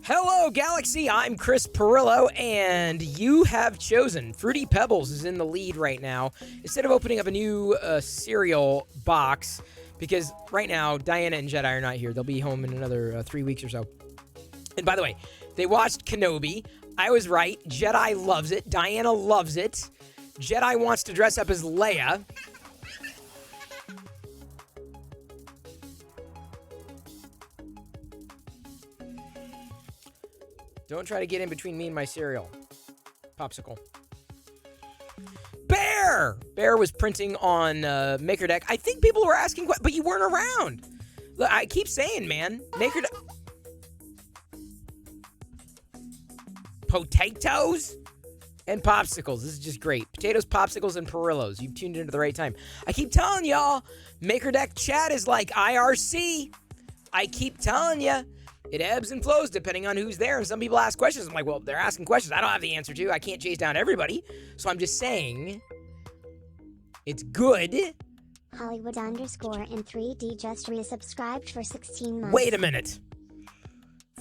Hello, Galaxy. I'm Chris Perillo, and you have chosen Fruity Pebbles is in the lead right now. Instead of opening up a new cereal box, because right now Diana and Jedi are not here. They'll be home in another 3 weeks or so. And by the way, they watched Kenobi. I was right. Jedi loves it. Diana loves it. Jedi wants to dress up as Leia. Don't try to get in between me and my cereal. Popsicle. Bear! Bear was printing on MakerDeck. I think people were asking, but you weren't around. Look, I keep saying, man. MakerDeck. Potatoes and popsicles. This is just great. Potatoes, popsicles, and Perillos. You've tuned into the right time. I keep telling y'all, MakerDeck chat is like IRC. I keep telling you. It ebbs and flows depending on who's there. And some people ask questions. I'm like, well, they're asking questions I don't have the answer to. I can't chase down everybody. So I'm just saying it's good. Hollywood underscore in 3D just resubscribed for 16 months. Wait a minute.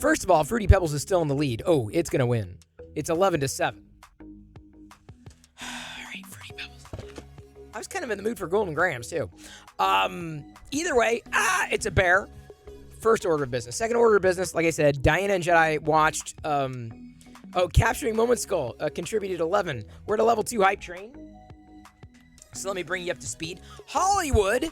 First of all, Fruity Pebbles is still in the lead. Oh, it's going to win. It's 11-7. All right, Fruity Pebbles. I was kind of in the mood for Golden Grahams, too. Either way, it's a bear. First order of business. Second order of business, like I said, Diana and Jedi watched, Capturing Moment Skull contributed 11. We're at a level 2 hype train. So let me bring you up to speed. Hollywood.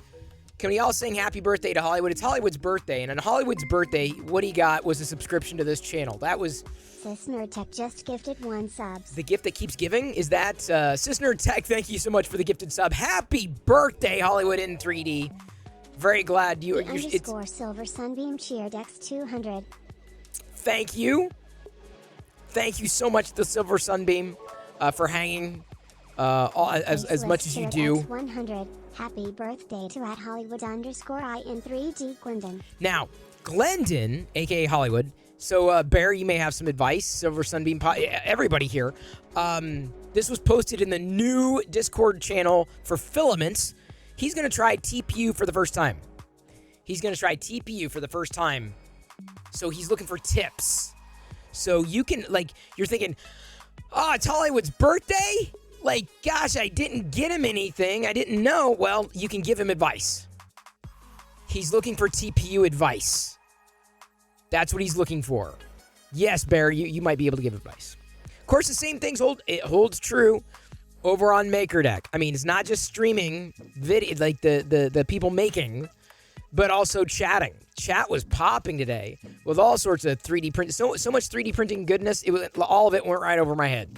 Can we all sing happy birthday to Hollywood? It's Hollywood's birthday. And on Hollywood's birthday, what he got was a subscription to this channel. That was... SysNerdTech just gifted 1 sub. The gift that keeps giving? Is that SysNerdTech? Thank you so much for the gifted sub. Happy birthday, Hollywood in 3D. Very glad you... Underscore Silver Sunbeam Cheerdex 200. Thank you. Thank you so much, the Silver Sunbeam, for hanging as much as you do. 100. Happy birthday to at Hollywood underscore I in 3D Glendon. Now, Glendon, a.k.a. Hollywood. So, Bear, you may have some advice. Silver Sunbeam, everybody here. This was posted in the new Discord channel for Filaments. He's going to try TPU for the first time. So he's looking for tips. So you can, you're thinking, oh, it's Hollywood's birthday? Gosh, I didn't get him anything. I didn't know. Well, you can give him advice. He's looking for TPU advice. That's what he's looking for. Yes, Bear, you might be able to give advice. Of course, the same things holds true over on MakerDeck. I mean, it's not just streaming video, like the people making, but also chatting. Chat was popping today with all sorts of 3D print. So much 3D printing goodness. All of it went right over my head.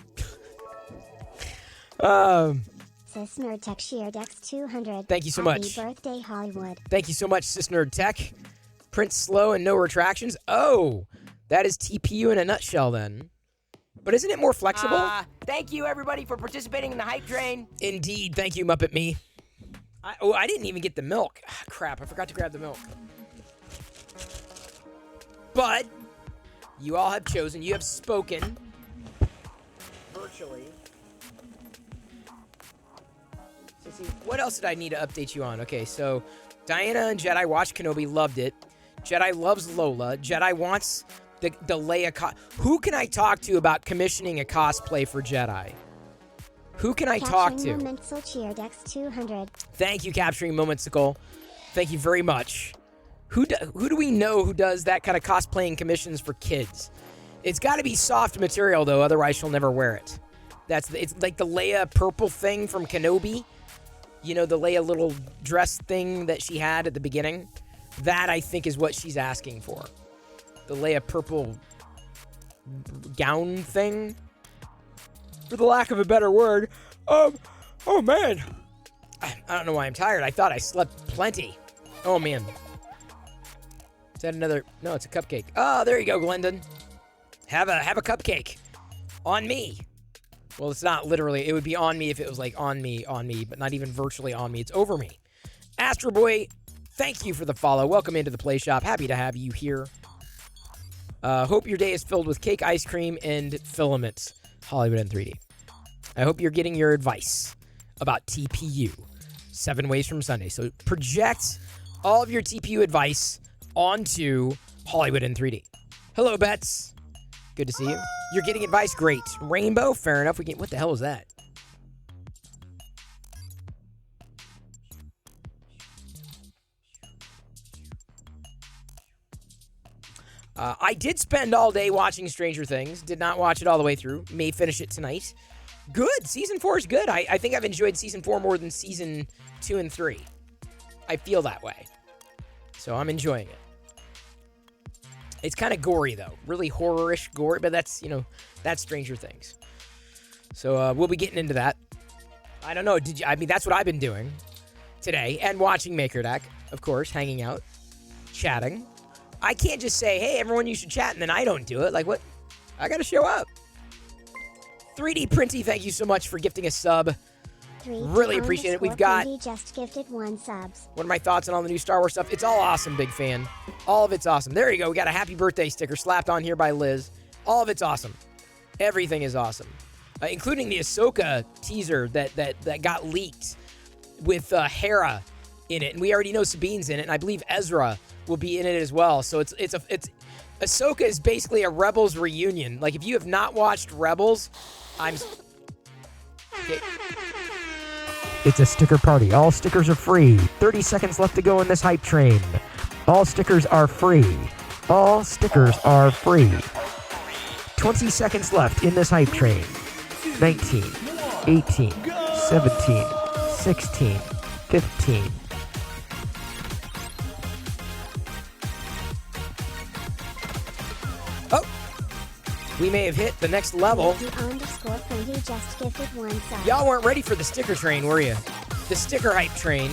SysNerdTech Cheerdex 200. Thank you so much. Happy birthday, Hollywood. Thank you so much, SysNerdTech. Print slow and no retractions. Oh, that is TPU in a nutshell then. But isn't it more flexible? Thank you, everybody, for participating in the hype train. Indeed. Thank you, Muppet Me. I didn't even get the milk. Crap, I forgot to grab the milk. But you all have chosen. You have spoken. Virtually. So see, what else did I need to update you on? Okay, so Diana and Jedi watched Kenobi, loved it. Jedi loves Lola. Jedi wants... The Leia who can I talk to about commissioning a cosplay for Jedi? Who can I talk to? Capturing Cheerdex 200. Thank you, Capturing Momentsicle. Thank you very much. Who do we know who does that kind of cosplaying commissions for kids? It's got to be soft material though, otherwise she'll never wear it. It's like the Leia purple thing from Kenobi. You know, the Leia little dress thing that she had at the beginning. That I think is what she's asking for. The Leia purple gown thing, for the lack of a better word. Oh man, I don't know why I'm tired. I thought I slept plenty. Oh man, is that another? No, it's a cupcake. Oh, there you go, Glendon. Have a cupcake on me. Well, it's not literally. It would be on me if it was like on me, but not even virtually on me. It's over me. Astro Boy, thank you for the follow. Welcome into the Play Shop. Happy to have you here. Hope your day is filled with cake, ice cream, and filaments. Hollywood in 3D. I hope you're getting your advice about TPU 7 ways from Sunday. So project all of your TPU advice onto Hollywood in 3D. Hello, Bets. Good to see you. You're getting advice? Great. Rainbow? Fair enough. What the hell was that? I did spend all day watching Stranger Things. Did not watch it all the way through. May finish it tonight. Good. Season 4 is good. I think I've enjoyed Season 4 more than Season 2 and 3. I feel that way. So I'm enjoying it. It's kind of gory, though. Really horror-ish gory, but that's, that's Stranger Things. So we'll be getting into that. I don't know. That's what I've been doing today. And watching Maker Deck, of course, hanging out, chatting. I can't just say, hey, everyone, you should chat, and then I don't do it. Like, what? I got to show up. 3D Printy, thank you so much for gifting a sub. Really appreciate it. We've got... just gifted 1 subs. What are my thoughts on all the new Star Wars stuff? It's all awesome, big fan. All of it's awesome. There you go. We got a happy birthday sticker slapped on here by Liz. All of it's awesome. Everything is awesome. Including the Ahsoka teaser that got leaked with Hera in it. And we already know Sabine's in it, and I believe Ezra will be in it as well. So it's Ahsoka is basically a Rebels reunion. Like, if you have not watched Rebels, okay. It's a sticker party. All stickers are free. 30 seconds left to go in this hype train. All stickers are free. All stickers are free. 20 seconds left in this hype train. 19, 18, 17, 16, 15. Oh! We may have hit the next level. Just gifted 1 sub. Y'all weren't ready for the sticker train, were you? The sticker hype train.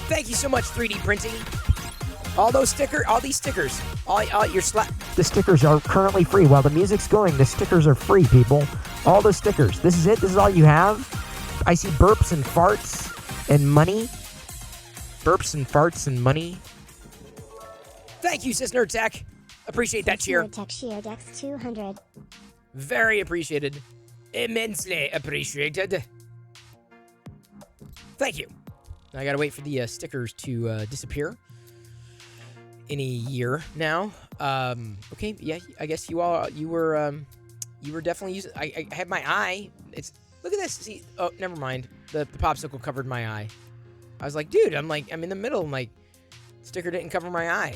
Thank you so much, 3D Printing. All these stickers, the stickers are currently free. While the music's going, the stickers are free, people. All the stickers. This is it? This is all you have? I see burps and farts and money. Burps and farts and money. Thank you, Sis Nerd Tech. Appreciate that cheer. Nerd Tech cheer Dex 200. Very appreciated. Immensely appreciated. Thank you. I gotta wait for the stickers to disappear in a year now. Okay, yeah, I guess you were definitely using. I had my eye. Look at this. See, oh, never mind. The popsicle covered my eye. I was like, dude, I'm in the middle. I'm like, sticker didn't cover my eye.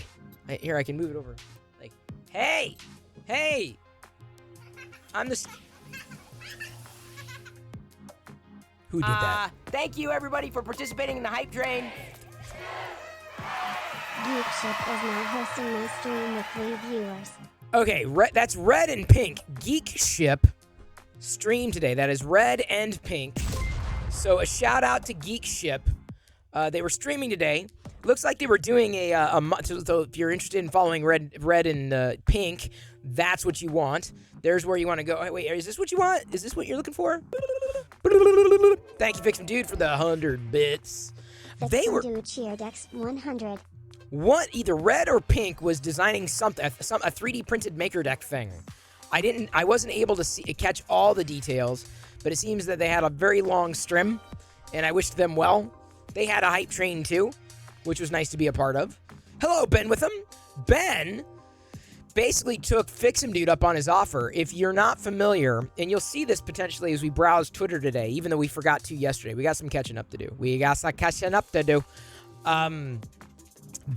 Here, I can move it over. Like, hey, I'm the. Who did that? Thank you, everybody, for participating in the hype train. Geekship is now hosting my stream with 3 viewers. Okay, that's Red and Pink. Geekship stream today. That is Red and Pink. So a shout out to Geekship. They were streaming today. Looks like they were doing so if you're interested in following Red and Pink, that's what you want. There's where you want to go. Wait, is this what you want? Is this what you're looking for? Thank you, Fixin' Dude, for the 100 bits. Dude cheer Dex 100. Either Red or Pink was designing a 3D printed Maker Deck thing. I wasn't able to catch all the details, but it seems that they had a very long stream, and I wished them well. They had a hype train too, which was nice to be a part of. Hello, Ben with them. Ben basically took Fix'em Dude up on his offer. If you're not familiar, and you'll see this potentially as we browse Twitter today, even though we forgot to yesterday. We got some catching up to do.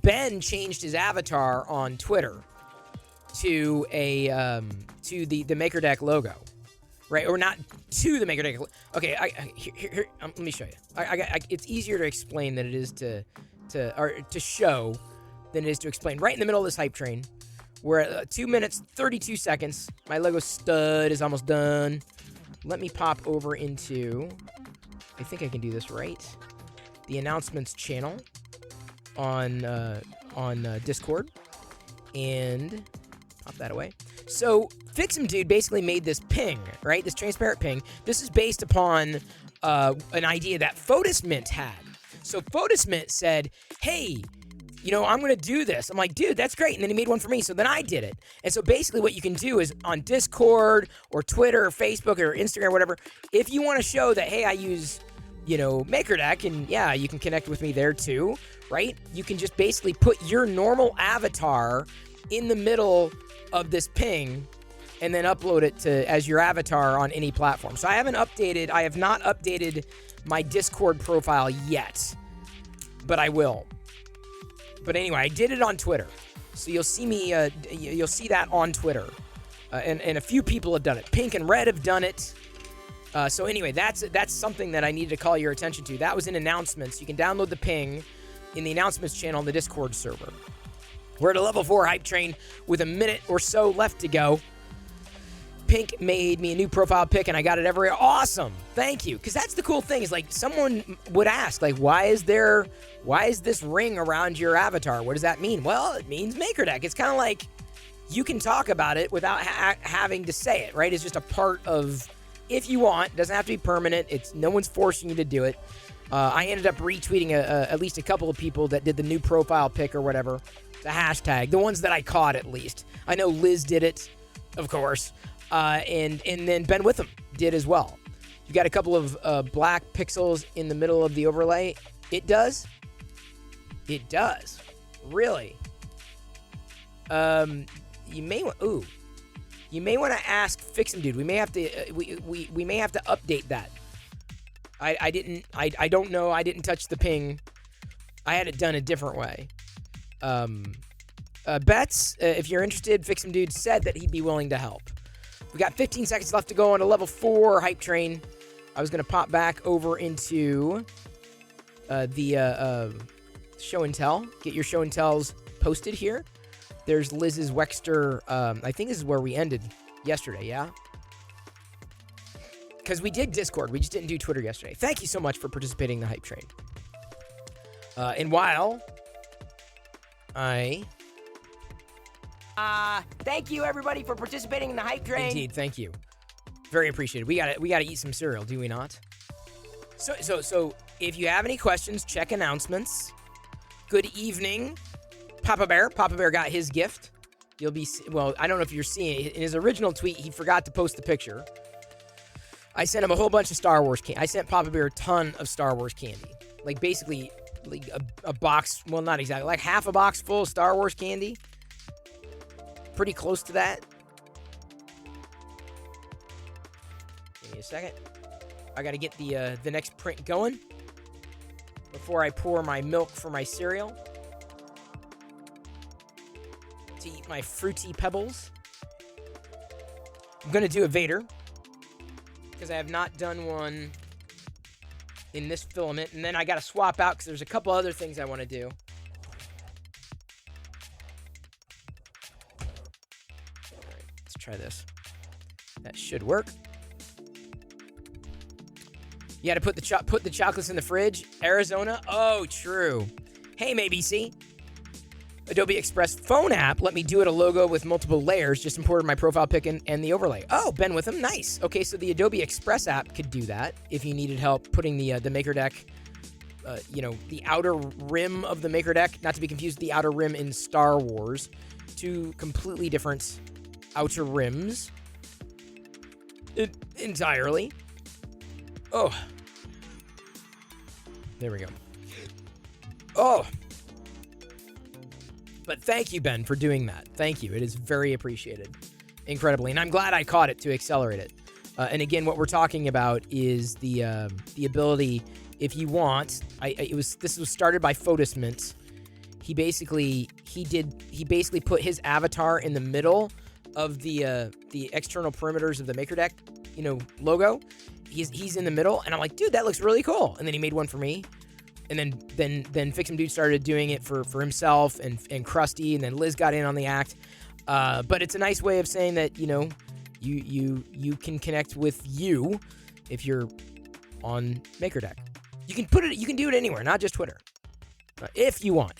Ben changed his avatar on Twitter to the Maker Deck logo, right? Or not to the Maker Deck. Okay, here, let me show you. It's easier to explain than it is to show than it is to explain. Right in the middle of this hype train, we're at 2 minutes 32 seconds. My Lego stud is almost done. Let me pop over into. I think I can do this right. The announcements channel on Discord, and pop that away. So Fix'em Dude basically made this ping, right? This transparent ping. This is based upon an idea that Fotis Mint had. So Fotis Mint said, hey, I'm going to do this. I'm like, dude, that's great. And then he made one for me. So then I did it. And so basically what you can do is on Discord or Twitter or Facebook or Instagram or whatever, if you want to show that, hey, I use, Maker Deck, and yeah, you can connect with me there too, right? You can just basically put your normal avatar in the middle of this ping, and then upload it to as your avatar on any platform. So I have not updated my Discord profile yet, but I will. But anyway, I did it on Twitter. So you'll see me, you'll see that on Twitter. And a few people have done it. Pink and Red have done it. So anyway, that's something that I needed to call your attention to. That was in announcements. You can download the ping in the announcements channel on the Discord server. We're at a level 4 hype train with a minute or so left to go. Pink made me a new profile pic, and I got it every awesome. Thank you. Because that's the cool thing is, like, someone would ask, like, why is this ring around your avatar? What does that mean? Well, it means MakerDeck. It's kind of like you can talk about it without having to say it, right? It's just a part of, if you want, it doesn't have to be permanent. No one's forcing you to do it. I ended up retweeting at least a couple of people that did the new profile pic or whatever, the hashtag, the ones that I caught at least. I know Liz did it, of course. And then Ben Witham did as well. You got a couple of black pixels in the middle of the overlay. It does. It does. Really. You may want to ask Fix 'em Dude. We may have to we may have to update that. I don't know. I didn't touch the ping. I had it done a different way. Bets, if you're interested, Fix 'em Dude said that he'd be willing to help. We got 15 seconds left to go on a level 4 hype train. I was going to pop back over into the show and tell. Get your show and tells posted here. There's Liz's Wexter. I think this is where we ended yesterday, yeah? Because we did Discord. We just didn't do Twitter yesterday. Thank you so much for participating in the hype train. And while I... Thank you, everybody, for participating in the hype train. Indeed, thank you. Very appreciated. We gotta eat some cereal, do we not? So if you have any questions, check announcements. Good evening, Papa Bear. Papa Bear got his gift. You'll be, well, I don't know if you're seeing it. In his original tweet, he forgot to post the picture. I sent him a whole bunch of Star Wars candy. I sent Papa Bear a ton of Star Wars candy. Like, basically, like a box, well, not exactly, like half a box full of Star Wars candy. Pretty close to that. Give me a second. I gotta get the next print going before I pour my milk for my cereal to eat my Fruity Pebbles. I'm gonna do a Vader because I have not done one in this filament, and then I gotta swap out because there's a couple other things I want to do. Try this. That should work. You had to put the chocolates in the fridge. Arizona. Oh, true. Hey, MayBC. Adobe Express phone app let me do it a logo with multiple layers. Just imported my profile pic and the overlay. Oh, Ben Witham. Nice. Okay, so the Adobe Express app could do that if you needed help putting the MakerDeck, the outer rim of the MakerDeck, not to be confused with the outer rim in Star Wars. Two completely different outer rims entirely. Oh, there we go. Oh, but thank you, Ben, for doing that. Thank you. It is very appreciated, incredibly, and I'm glad I caught it to accelerate it. And again, what we're talking about is the ability, if you want. This was started by Photusmint. He basically put his avatar in the middle of the external perimeters of the MakerDeck, logo. He's in the middle, and I'm like, dude, that looks really cool. And then he made one for me, and then Fix 'em Dude started doing it for himself and Krusty, and then Liz got in on the act. But it's a nice way of saying that you can connect with you if you're on MakerDeck. You can do it anywhere, not just Twitter, if you want.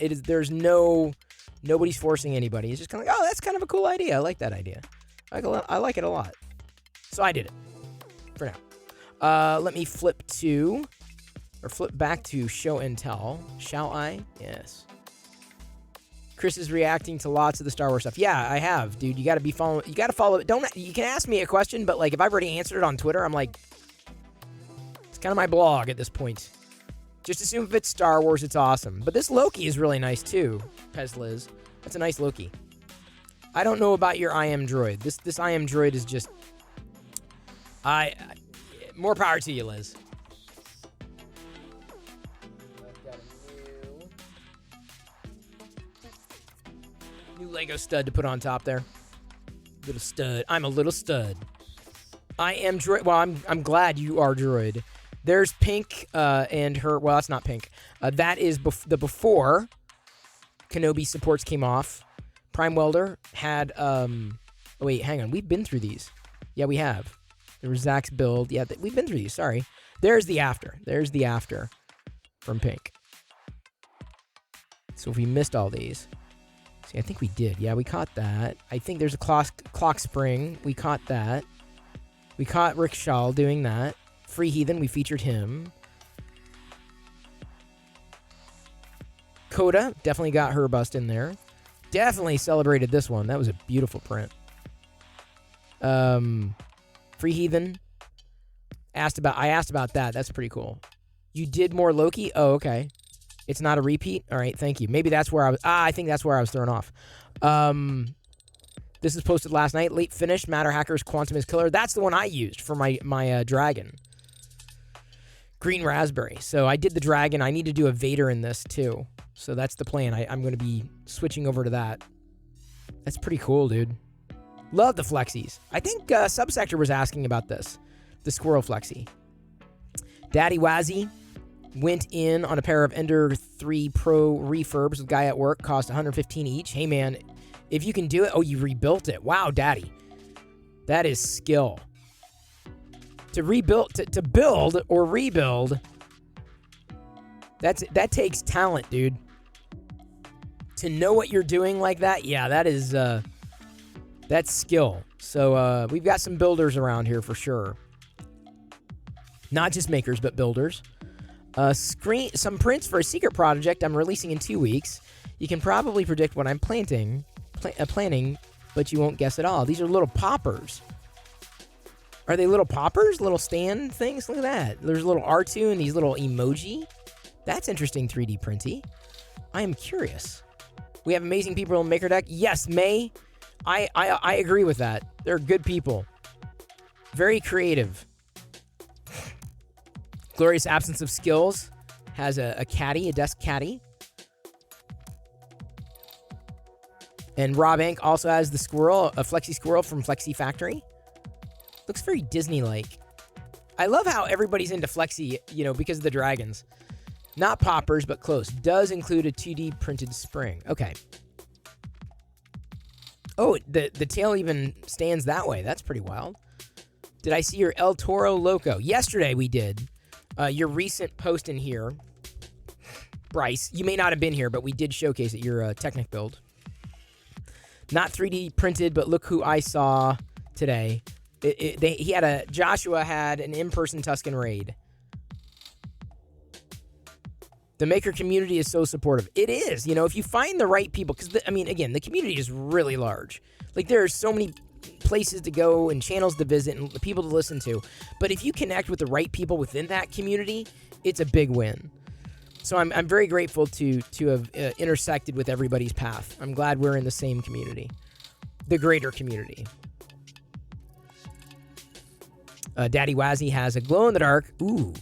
Nobody's forcing anybody. It's just kind of like, oh, that's kind of a cool idea. I like that idea. I like it a lot. So I did it for now. Let me flip back to show and tell. Shall I? Yes. Chris is reacting to lots of the Star Wars stuff. Yeah, I have, dude. You got to follow it. You can ask me a question, but like if I've already answered it on Twitter, I'm like, it's kind of my blog at this point. Just assume if it's Star Wars, it's awesome. But this Loki is really nice too, Pez Liz. That's a nice Loki. I don't know about your I am droid. This I am droid is just... more power to you, Liz. I've got a new Lego stud to put on top there. Little stud. I'm a little stud. I am droid. Well, I'm glad you are droid. There's Pink and her. Well, that's not Pink. That is the before Kenobi supports came off. Prime Welder had. Oh wait, hang on. We've been through these. Yeah, we have. There was Zach's build. Yeah, we've been through these. Sorry. There's the after. There's the after from Pink. So if we missed all these. See, I think we did. Yeah, we caught that. I think there's a clock spring. We caught that. We caught Rick Shaw doing that. Free Heathen, we featured him. Coda, definitely got her bust in there. Definitely celebrated this one. That was a beautiful print. Free Heathen. I asked about that. That's pretty cool. You did more Loki? Oh, okay. It's not a repeat? All right, thank you. Maybe that's where I was... I think that's where I was thrown off. This is posted last night. Late finish. Matter Hackers Quantum is Killer. That's the one I used for my dragon. Green Raspberry. So I did the dragon. I need to do a Vader in this too. So that's the plan. I'm going to be switching over to that. That's pretty cool, dude. Love the flexies. I think Subsector was asking about this. The Squirrel Flexi. Daddy Wazzy went in on a pair of Ender 3 Pro refurbs with Guy at Work. Cost $115 each. Hey, man, if you can do it... Oh, you rebuilt it. Wow, Daddy. That is skill. To rebuild... To build or rebuild... That takes talent, dude. To know what you're doing like that, yeah, that is... that's skill. So, we've got some builders around here for sure. Not just makers, but builders. Some prints for a secret project I'm releasing in 2 weeks. You can probably predict what I'm planning, but you won't guess at all. These are little poppers. Are they little poppers? Little stand things? Look at that. There's a little R2 and these little emoji. That's interesting 3D printy. I am curious. We have amazing people in Maker Deck. Yes, May. I agree with that. They're good people. Very creative. Glorious Absence of Skills has a caddy, a desk caddy. And Rob Ank also has the squirrel, a Flexi Squirrel from Flexi Factory. Looks very Disney-like. I love how everybody's into Flexi, because of the dragons. Not poppers, but close. Does include a 2D printed spring. Okay. Oh, the tail even stands that way. That's pretty wild. Did I see your El Toro Loco? Yesterday we did. Your recent post in here, Bryce, you may not have been here, but we did showcase it, your Technic build. Not 3D printed, but look who I saw today. Joshua had an in-person Tuscan raid. The maker community is so supportive. It is, if you find the right people, because, again, the community is really large. Like, there are so many places to go and channels to visit and people to listen to. But if you connect with the right people within that community, it's a big win. So I'm very grateful to have intersected with everybody's path. I'm glad we're in the same community. The greater community. Daddy Wazzy has a glow-in-the-dark. Ooh.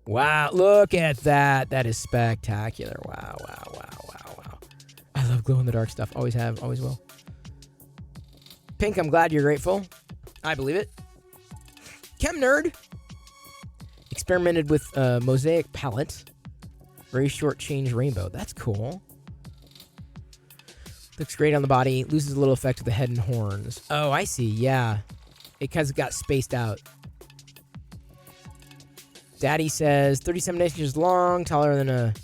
Wow, look at that. That is spectacular. Wow. I love glow-in-the-dark stuff. Always have, always will. Pink, I'm glad you're grateful. I believe it. Chem Nerd experimented with mosaic palette. Very short change rainbow. That's cool. Looks great on the body. Loses a little effect with the head and horns. Oh, I see. Yeah. Because it got spaced out. Daddy says 37 inches long, taller than a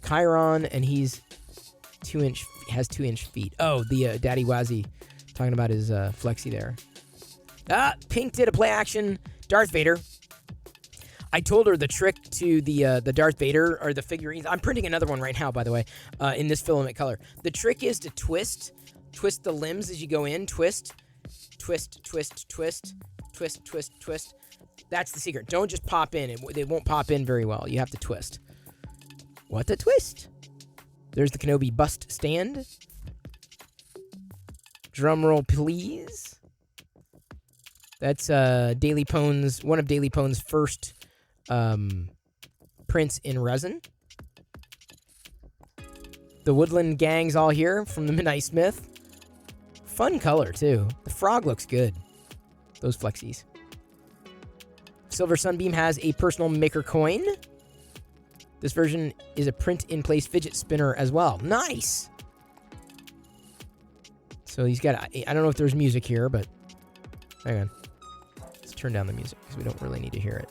Chiron, and he's 2 inch feet. Oh, the Daddy Wazzy talking about his flexi there. Pink did a play action Darth Vader. I told her the trick to the Darth Vader or the figurines. I'm printing another one right now, by the way, in this filament color. The trick is to twist the limbs as you go in. Twist. That's the secret. Don't just pop in. They won't pop in very well. You have to twist. What a twist. There's the Kenobi bust stand. Drum roll, please. That's Daily Pone's, one of Daily Pone's first prints in resin. The Woodland Gang's all here from the Midnight Smith. Fun color, too. The frog looks good. Those flexies. Silver Sunbeam has a personal maker coin. This version is a print-in-place fidget spinner as well. Nice! So he's got... I don't know if there's music here, but... Hang on. Let's turn down the music, because we don't really need to hear it.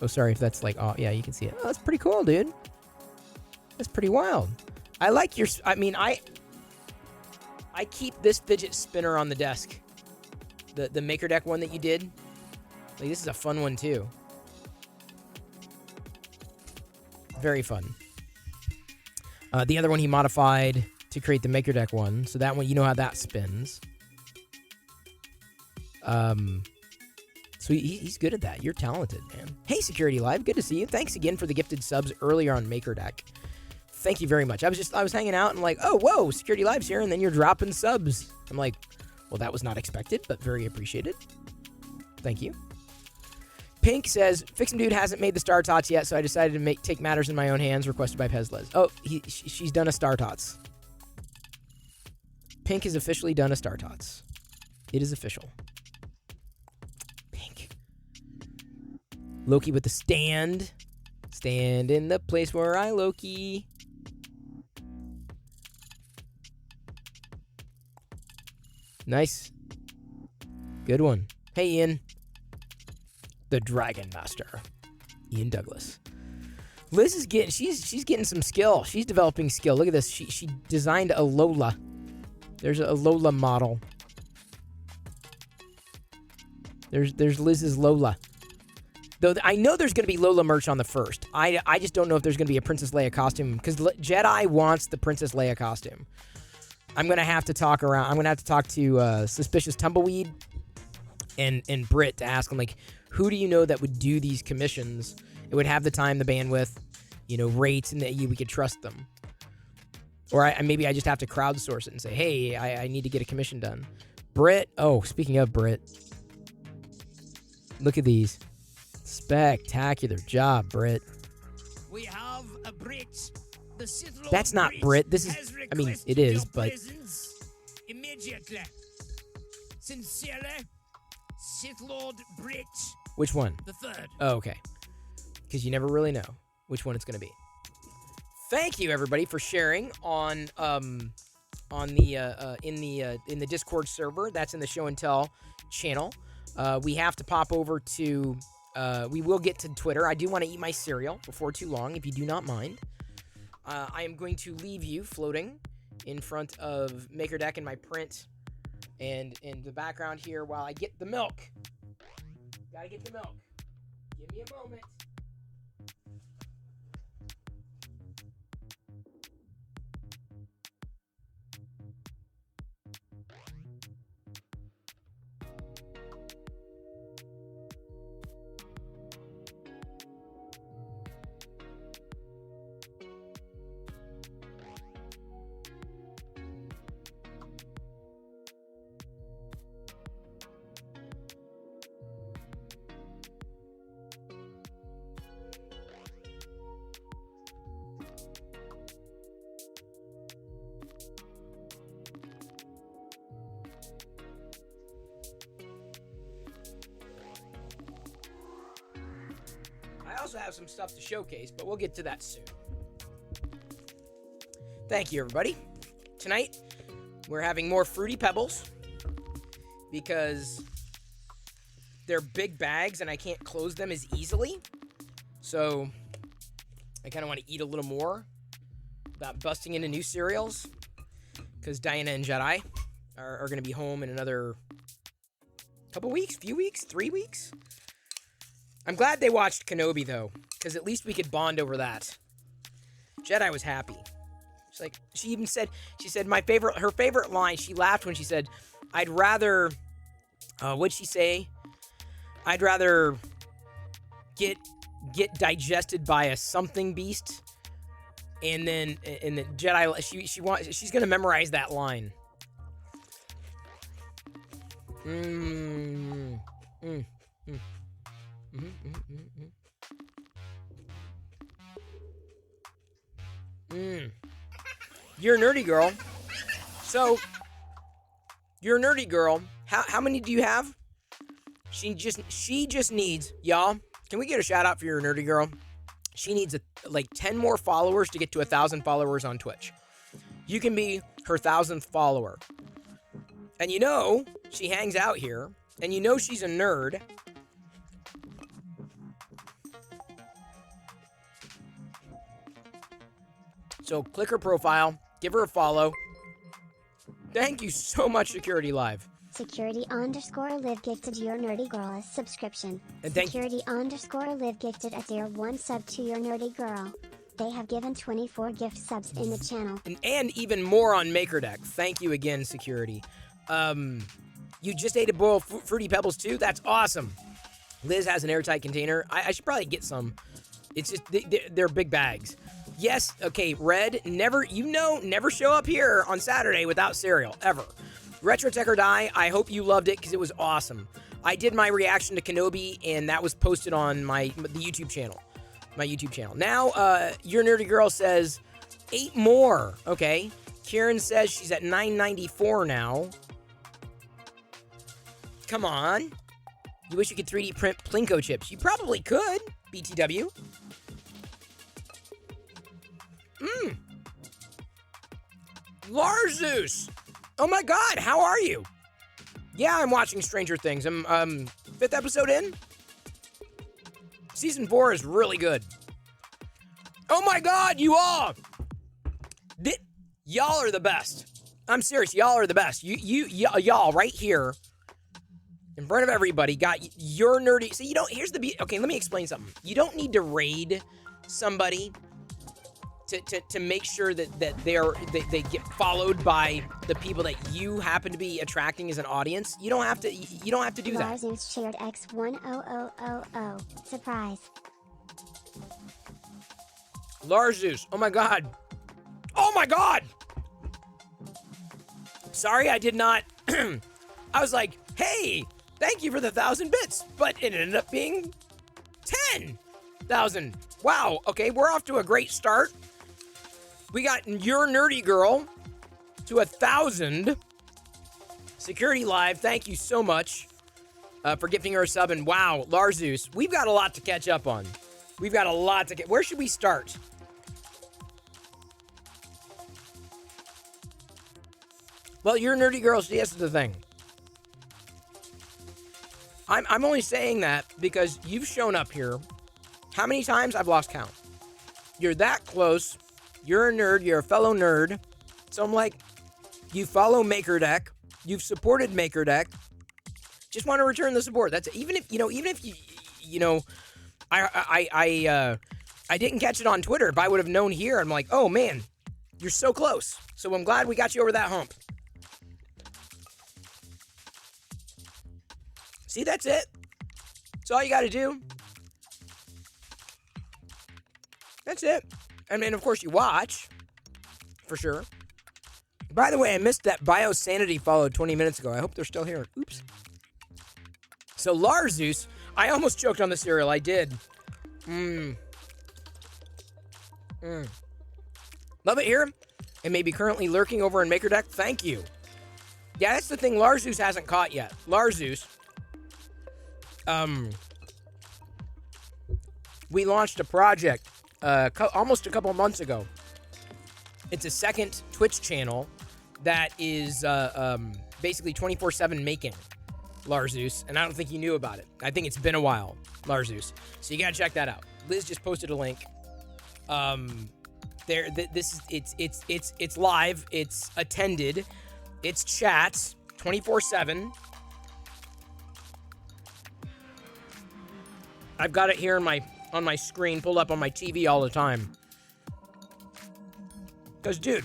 Oh, sorry if that's like... Oh, yeah, you can see it. Oh, that's pretty cool, dude. That's pretty wild. I like your... I mean, I keep this fidget spinner on the desk. The Maker Deck one that you did. Like, this is a fun one, too. Very fun. The other one he modified to create the Maker Deck one. So that one, you know how that spins. So he's good at that. You're talented, man. Hey, Security Live. Good to see you. Thanks again for the gifted subs earlier on Maker Deck. Thank you very much. I was hanging out and like, oh, whoa, Security Live's here, and then you're dropping subs. I'm like, well, that was not expected, but very appreciated. Thank you. Pink says, Fix'em Dude hasn't made the Star Tots yet, so I decided to take matters in my own hands, requested by Pezles. Oh, she's done a Star Tots. Pink has officially done a Star Tots. It is official. Pink. Loki with the stand. Stand in the place where I Loki. Nice. Good one. Hey, Ian. The Dragon Master. Ian Douglas. Liz is getting, she's getting some skill. She's developing skill. Look at this. She designed a Lola. There's a Lola model. There's Liz's Lola. Though I know there's going to be Lola merch on the 1st. I just don't know if there's going to be a Princess Leia costume, because Jedi wants the Princess Leia costume. I'm going to have to talk around. I'm going to have to talk to Suspicious Tumbleweed and Britt to ask them, like, who do you know that would do these commissions? It would have the time, the bandwidth, rates, and that we could trust them. Or maybe I just have to crowdsource it and say, hey, I need to get a commission done. Britt. Oh, speaking of Britt. Look at these. Spectacular job, Britt. We have a Brit. The Sith Lord That's not Brit. This is, I mean, it is, but... Immediately. Sincerely, Sith Lord Brit. Which one? The 3rd. Oh, okay. Because you never really know which one it's going to be. Thank you, everybody, for sharing in the Discord server. That's in the Show and Tell channel. We have to pop over to... we will get to Twitter. I do want to eat my cereal before too long, if you do not mind. I am going to leave you floating in front of Maker Deck and my print and in the background here while I get the milk. Gotta get the milk. Give me a moment. I also have some stuff to showcase, but we'll get to that soon. Thank you, everybody. Tonight, we're having more Fruity Pebbles because they're big bags and I can't close them as easily. So I kind of want to eat a little more without busting into new cereals because Diana and Jedi are going to be home in another couple weeks, few weeks, 3 weeks. I'm glad they watched Kenobi, though, because at least we could bond over that. Jedi was happy. She's like, she said, her favorite line, she laughed when she said, I'd rather, what'd she say? I'd rather get digested by a something beast And then Jedi, she's gonna memorize that line. You're a nerdy girl. So, you're a nerdy girl. How many do you have? She just needs, y'all, can we get a shout out for your nerdy girl? She needs like 10 more followers to get to 1,000 followers on Twitch. You can be her 1,000th follower. And you know, she hangs out here. And you know she's a nerd. So click her profile, give her a follow. Thank you so much, Security Live. Security_live gifted your nerdy girl a subscription. And thank Security_live gifted a tier 1 sub to your nerdy girl. They have given 24 gift subs in the channel. And even more on MakerDeck. Thank you again, Security. You just ate a bowl of Fruity Pebbles too? That's awesome. Liz has an airtight container. I should probably get some. It's just, they're big bags. Yes, okay, Red, never show up here on Saturday without cereal, ever. Retro Tech or Die, I hope you loved it because it was awesome. I did my reaction to Kenobi, and that was posted on the YouTube channel. My YouTube channel. Now, your nerdy girl says 8 more. Okay. Kieran says she's at 994 now. Come on. You wish you could 3D print Plinko chips. You probably could, BTW. Larzeus! Oh my god, how are you? Yeah, I'm watching Stranger Things. I'm 5th episode in. Season 4 is really good. Oh my god, you all! Y'all are the best. I'm serious, y'all are the best. Y'all right here in front of everybody got your nerdy. So you don't. Okay, let me explain something. You don't need to raid somebody to make sure that they get followed by the people that you happen to be attracting as an audience. You don't have to do that. Larzeus shared X10000. Surprise. Larzeus. Oh my god. Oh my god. Sorry, I did not. I was like, hey, thank you for the 1,000 bits, but it ended up being 10,000. Wow. Okay, we're off to a great start. We got your nerdy girl to 1,000. Security Live, thank you so much for gifting her a sub. And wow, Larzeus, we've got a lot to catch up on. We've got a lot to get. Where should we start? Well, your nerdy girl, see, this is the thing. I'm only saying that because you've shown up here. How many times? I've lost count. You're that close. You're a nerd. You're a fellow nerd. So I'm like, you follow MakerDeck. You've supported MakerDeck. Just want to return the support. That's even if I didn't catch it on Twitter. If I would have known here, I'm like, oh man, you're so close. So I'm glad we got you over that hump. See, that's it. That's all you got to do. That's it. And then, of course, you watch. For sure. By the way, I missed that Biosanity followed 20 minutes ago. I hope they're still here. Oops. So, Larzeus, I almost choked on the cereal. I did. Love it here. And maybe currently lurking over in MakerDeck. Thank you. Yeah, that's the thing Larzeus hasn't caught yet. Larzeus. We launched a project almost a couple of months ago. It's a second Twitch channel that is basically 24/7 making Larzeus, and I don't think you knew about it. I think it's been a while, Larzeus. So you gotta check that out. Liz just posted a link. It's live. It's attended. It's chats 24/7. I've got it here on my screen, pulled up on my TV all the time. Because, dude,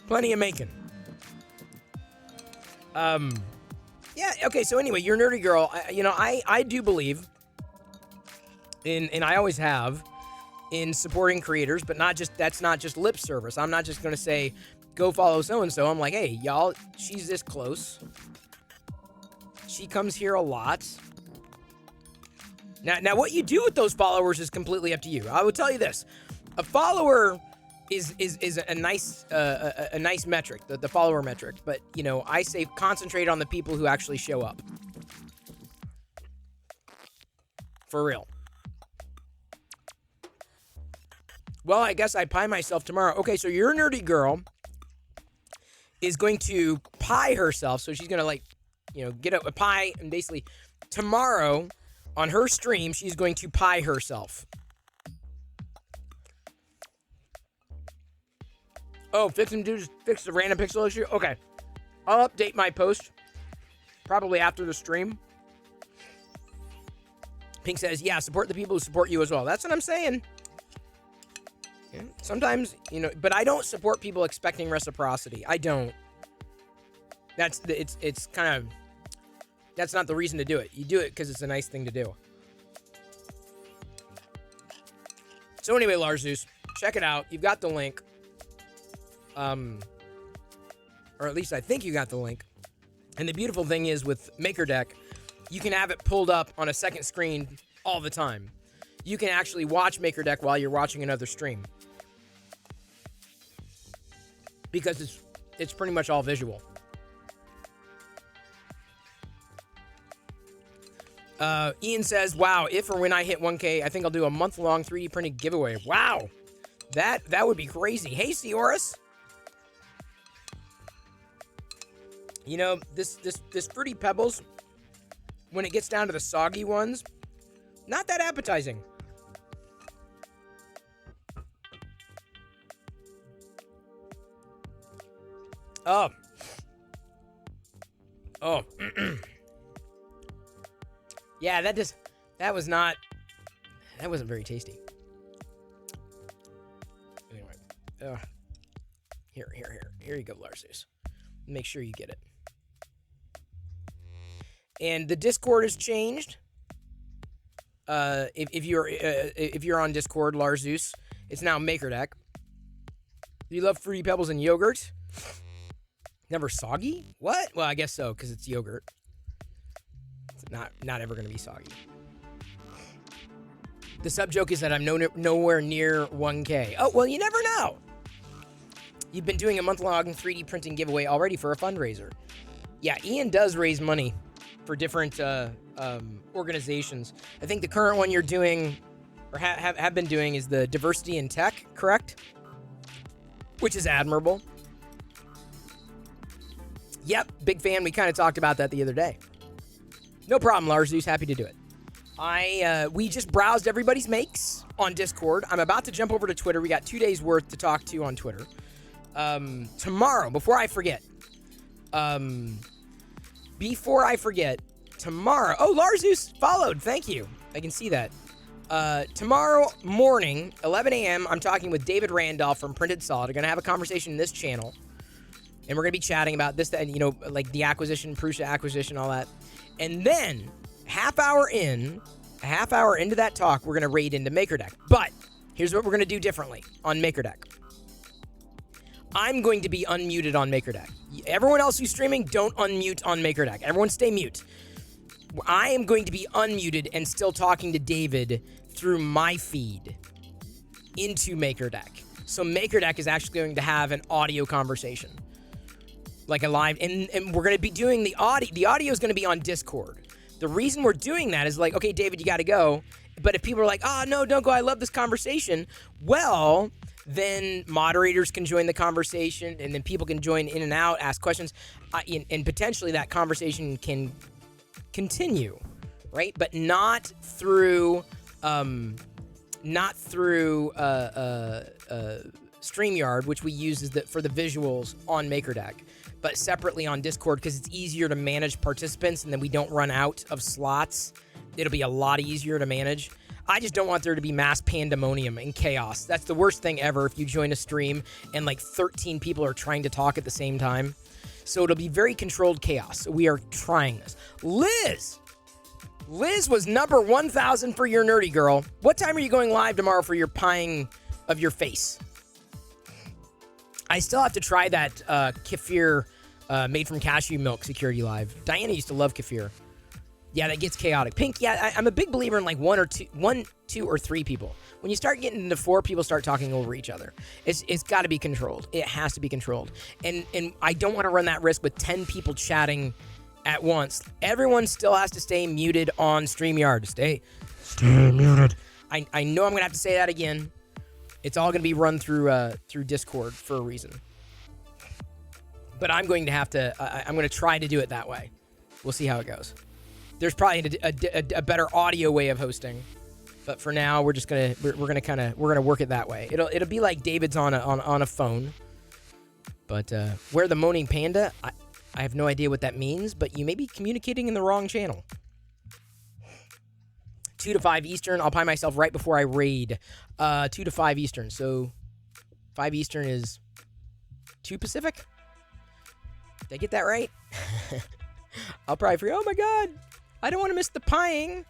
plenty of making. Yeah, okay, so anyway, your nerdy girl, I do believe, and I always have, in supporting creators, but that's not just lip service. I'm not just going to say, go follow so-and-so. I'm like, hey, y'all, she's this close. She comes here a lot. Now, what you do with those followers is completely up to you. I will tell you this: a follower is a nice metric, the follower metric. But I say concentrate on the people who actually show up. For real. Well, I guess I pie myself tomorrow. Okay, so your nerdy girl is going to pie herself. So she's gonna get a pie, and basically tomorrow on her stream, she's going to pie herself. Oh, fix the random pixel issue? Okay. I'll update my post probably after the stream. Pink says, yeah, support the people who support you as well. That's what I'm saying. Yeah. Sometimes, but I don't support people expecting reciprocity. I don't. That's not the reason to do it. You do it because it's a nice thing to do. So anyway, Larzeus, check it out. You've got the link. Or at least I think you got the link. And the beautiful thing is with MakerDeck, you can have it pulled up on a second screen all the time. You can actually watch MakerDeck while you're watching another stream. Because it's pretty much all visual. Ian says, wow, if or when I hit 1K, I think I'll do a month-long 3D printed giveaway. Wow. That would be crazy. Hey, Seorus. This Fruity Pebbles, when it gets down to the soggy ones, not that appetizing. Oh. Yeah, that wasn't very tasty. Anyway, here you go, Larzeus. Make sure you get it. And the Discord has changed. If you're on Discord, Larzeus, it's now MakerDeck. Do you love Fruity Pebbles and yogurt? Never soggy? What? Well, I guess so, because it's yogurt. It's not ever going to be soggy. The sub-joke is that I'm nowhere near 1K. Oh, well, you never know. You've been doing a month-long 3D printing giveaway already for a fundraiser. Yeah, Ian does raise money for different organizations. I think the current one you're doing, or have been doing, is the Diversity in Tech, correct? Which is admirable. Yep, big fan. We kind of talked about that the other day. No problem, Larzeus. Happy to do it. We just browsed everybody's makes on Discord. I'm about to jump over to Twitter. We got 2 days worth to talk to on Twitter. Tomorrow, before I forget, tomorrow. Oh, Larzeus followed. Thank you. I can see that. Tomorrow morning, 11 a.m., I'm talking with David Randolph from Printed Solid. We're going to have a conversation in this channel. And we're going to be chatting about this, like the acquisition, Prusa acquisition, all that. And then, a half hour into that talk, we're going to raid into MakerDeck. But here's what we're going to do differently on MakerDeck. I'm going to be unmuted on MakerDeck. Everyone else who's streaming, don't unmute on MakerDeck. Everyone stay mute. I am going to be unmuted and still talking to David through my feed into MakerDeck. So MakerDeck is actually going to have an audio conversation. Like a live, and we're going to be doing the audio. The audio is going to be on Discord. The reason we're doing that is like, okay, David, you got to go. But if people are like, oh, no, don't go, I love this conversation. Well, then moderators can join the conversation, and then people can join in and out, ask questions, and potentially that conversation can continue, right? But not through StreamYard, which we use for the visuals on MakerDeck, but separately on Discord because it's easier to manage participants, and then we don't run out of slots. It'll be a lot easier to manage. I just don't want there to be mass pandemonium and chaos. That's the worst thing ever if you join a stream and like 13 people are trying to talk at the same time. So it'll be very controlled chaos. So we are trying this. Liz! Liz was number 1,000 for your nerdy girl. What time are you going live tomorrow for your pieing of your face? I still have to try that kefir made from cashew milk security live. Diana used to love kefir. Yeah, that gets chaotic. Pink, yeah, I'm a big believer in like one, two, or three people. When you start getting into four, people start talking over each other. It's got to be controlled. It has to be controlled. And I don't want to run that risk with 10 people chatting at once. Everyone still has to stay muted on StreamYard. Stay muted. I know I'm going to have to say that again. It's all going to be run through Discord for a reason. But I'm going to have to, I'm going to try to do it that way. We'll see how it goes. There's probably a better audio way of hosting, but for now we're just gonna we're gonna work it that way. It'll be like David's on a phone. But where the moaning panda, I have no idea what that means, but you may be communicating in the wrong channel. 2 to 5 Eastern. I'll pie myself right before I raid. 2 to 5 Eastern. So 5 Eastern is 2 Pacific. Did I get that right? I'll probably forget. Oh my god. I don't want to miss the pieing.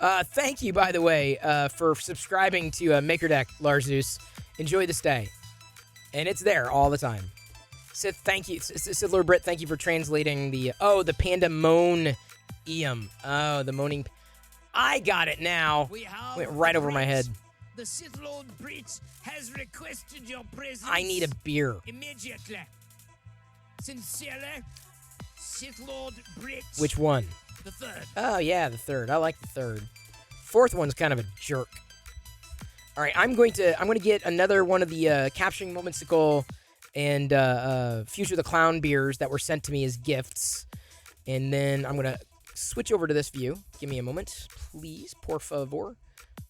Thank you, by the way, for subscribing to MakerDeck, Larzeus. Enjoy the stay. And it's there all the time. Sith, thank you. Sith Lord Brit, thank you for translating the panda moan eum. Oh, the moaning. I got it now. Went right over my head. The Sith Lord Brit has requested your presence. I need a beer. Immediately. Sincerely, Sith Lord Brit. Which one? The third. Oh, yeah, the third. I like the third. Fourth one's kind of a jerk. All right, I'm going to get another one of the Capturing Moments-ical and Future the Clown beers that were sent to me as gifts. And then I'm going to switch over to this view. Give me a moment, please. Por favor.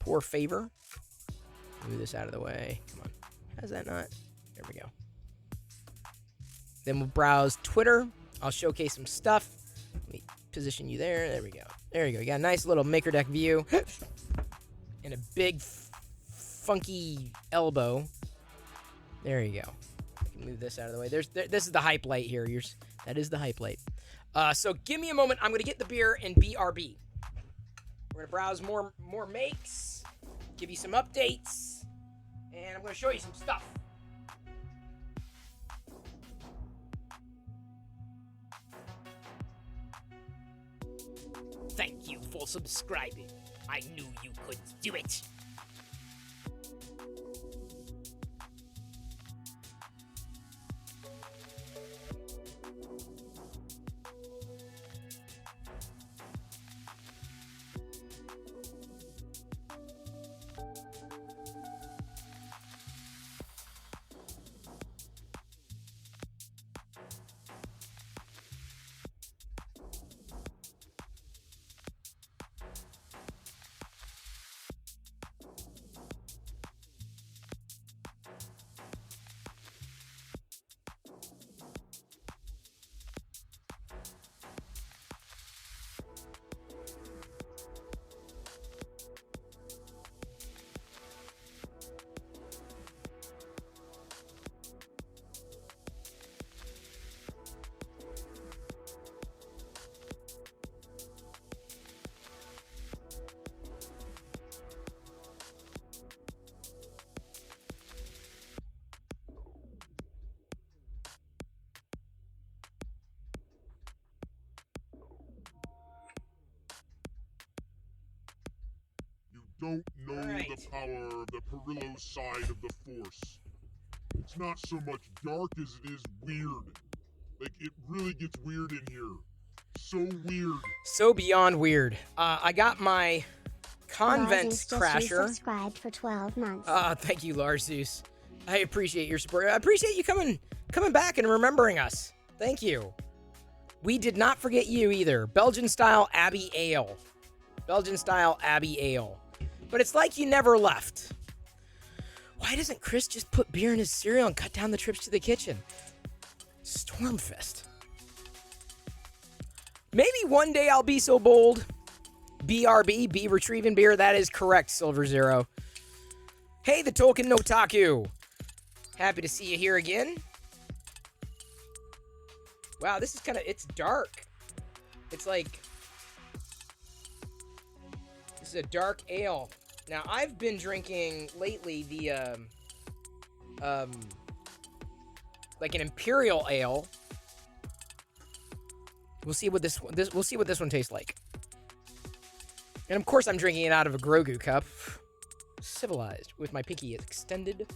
Por favor. Move this out of the way. Come on. How's that not? There we go. Then we'll browse Twitter. I'll showcase some stuff. Let me position you there. There we go. There you go. You got a nice little MakerDeck view. And a big, funky elbow. There you go. Move this out of the way. This is the hype light here. That is the hype light. So give me a moment. I'm going to get the beer and BRB. We're going to browse more makes, give you some updates, and I'm going to show you some stuff. Thank you for subscribing. I knew you could do it. Don't know Right. the power of the Perillo side of the Force. It's not so much dark as it is weird. Like, it really gets weird in here. So weird. So beyond weird. I got my Convent Larzeus just Crasher. resubscribed for 12 months. Thank you, Larzeus. I appreciate your support. I appreciate you coming back and remembering us. Thank you. We did not forget you either. Belgian style Abbey Ale. Belgian style Abbey Ale. But it's like you never left. Why doesn't Chris just put beer in his cereal and cut down the trips to the kitchen? Stormfist. Maybe one day I'll be so bold. BRB, be retrieving beer. That is correct, Silver Zero. Hey, the Tolkien Notaku. Happy to see you here again. Wow, this is it's dark. It's like This is a dark ale. Now, I've been drinking lately the, like an imperial ale. We'll see what we'll see what this one tastes like. And of course, I'm drinking it out of a Grogu cup. Civilized, with my pinky extended.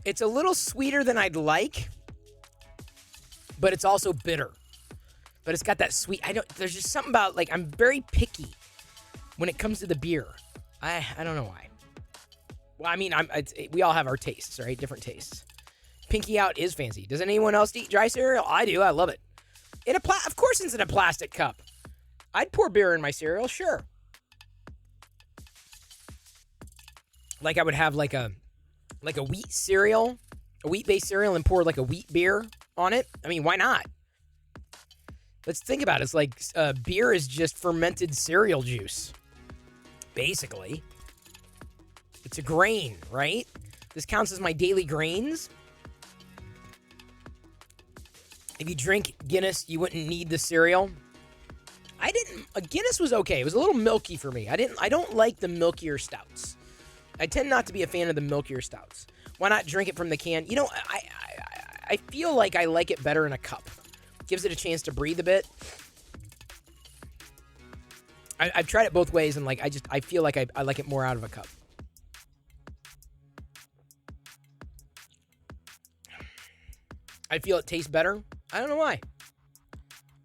It's a little sweeter than I'd like, but it's also bitter. But it's got that sweet. There's just something about, like, I'm very picky when it comes to the beer. I don't know why. Well, I mean, we all have our tastes, right? Different tastes. Pinky out is fancy. Does anyone else eat dry cereal? I do. I love it. Of course, it's in a plastic cup. I'd pour beer in my cereal, sure. Like I would have like a wheat cereal, a wheat-based cereal, and pour like a wheat beer on it. I mean, why not? Let's think about it. It's like beer is just fermented cereal juice, basically. It's a grain, right? This counts as my daily grains. If you drink Guinness, you wouldn't need the cereal. Guinness was okay. It was a little milky for me. I don't like the milkier stouts. I tend not to be a fan of the milkier stouts. Why not drink it from the can? You know, I feel like I like it better in a cup. Gives it a chance to breathe a bit. I've tried it both ways, and like I feel like I like it more out of a cup. I feel it tastes better. I don't know why.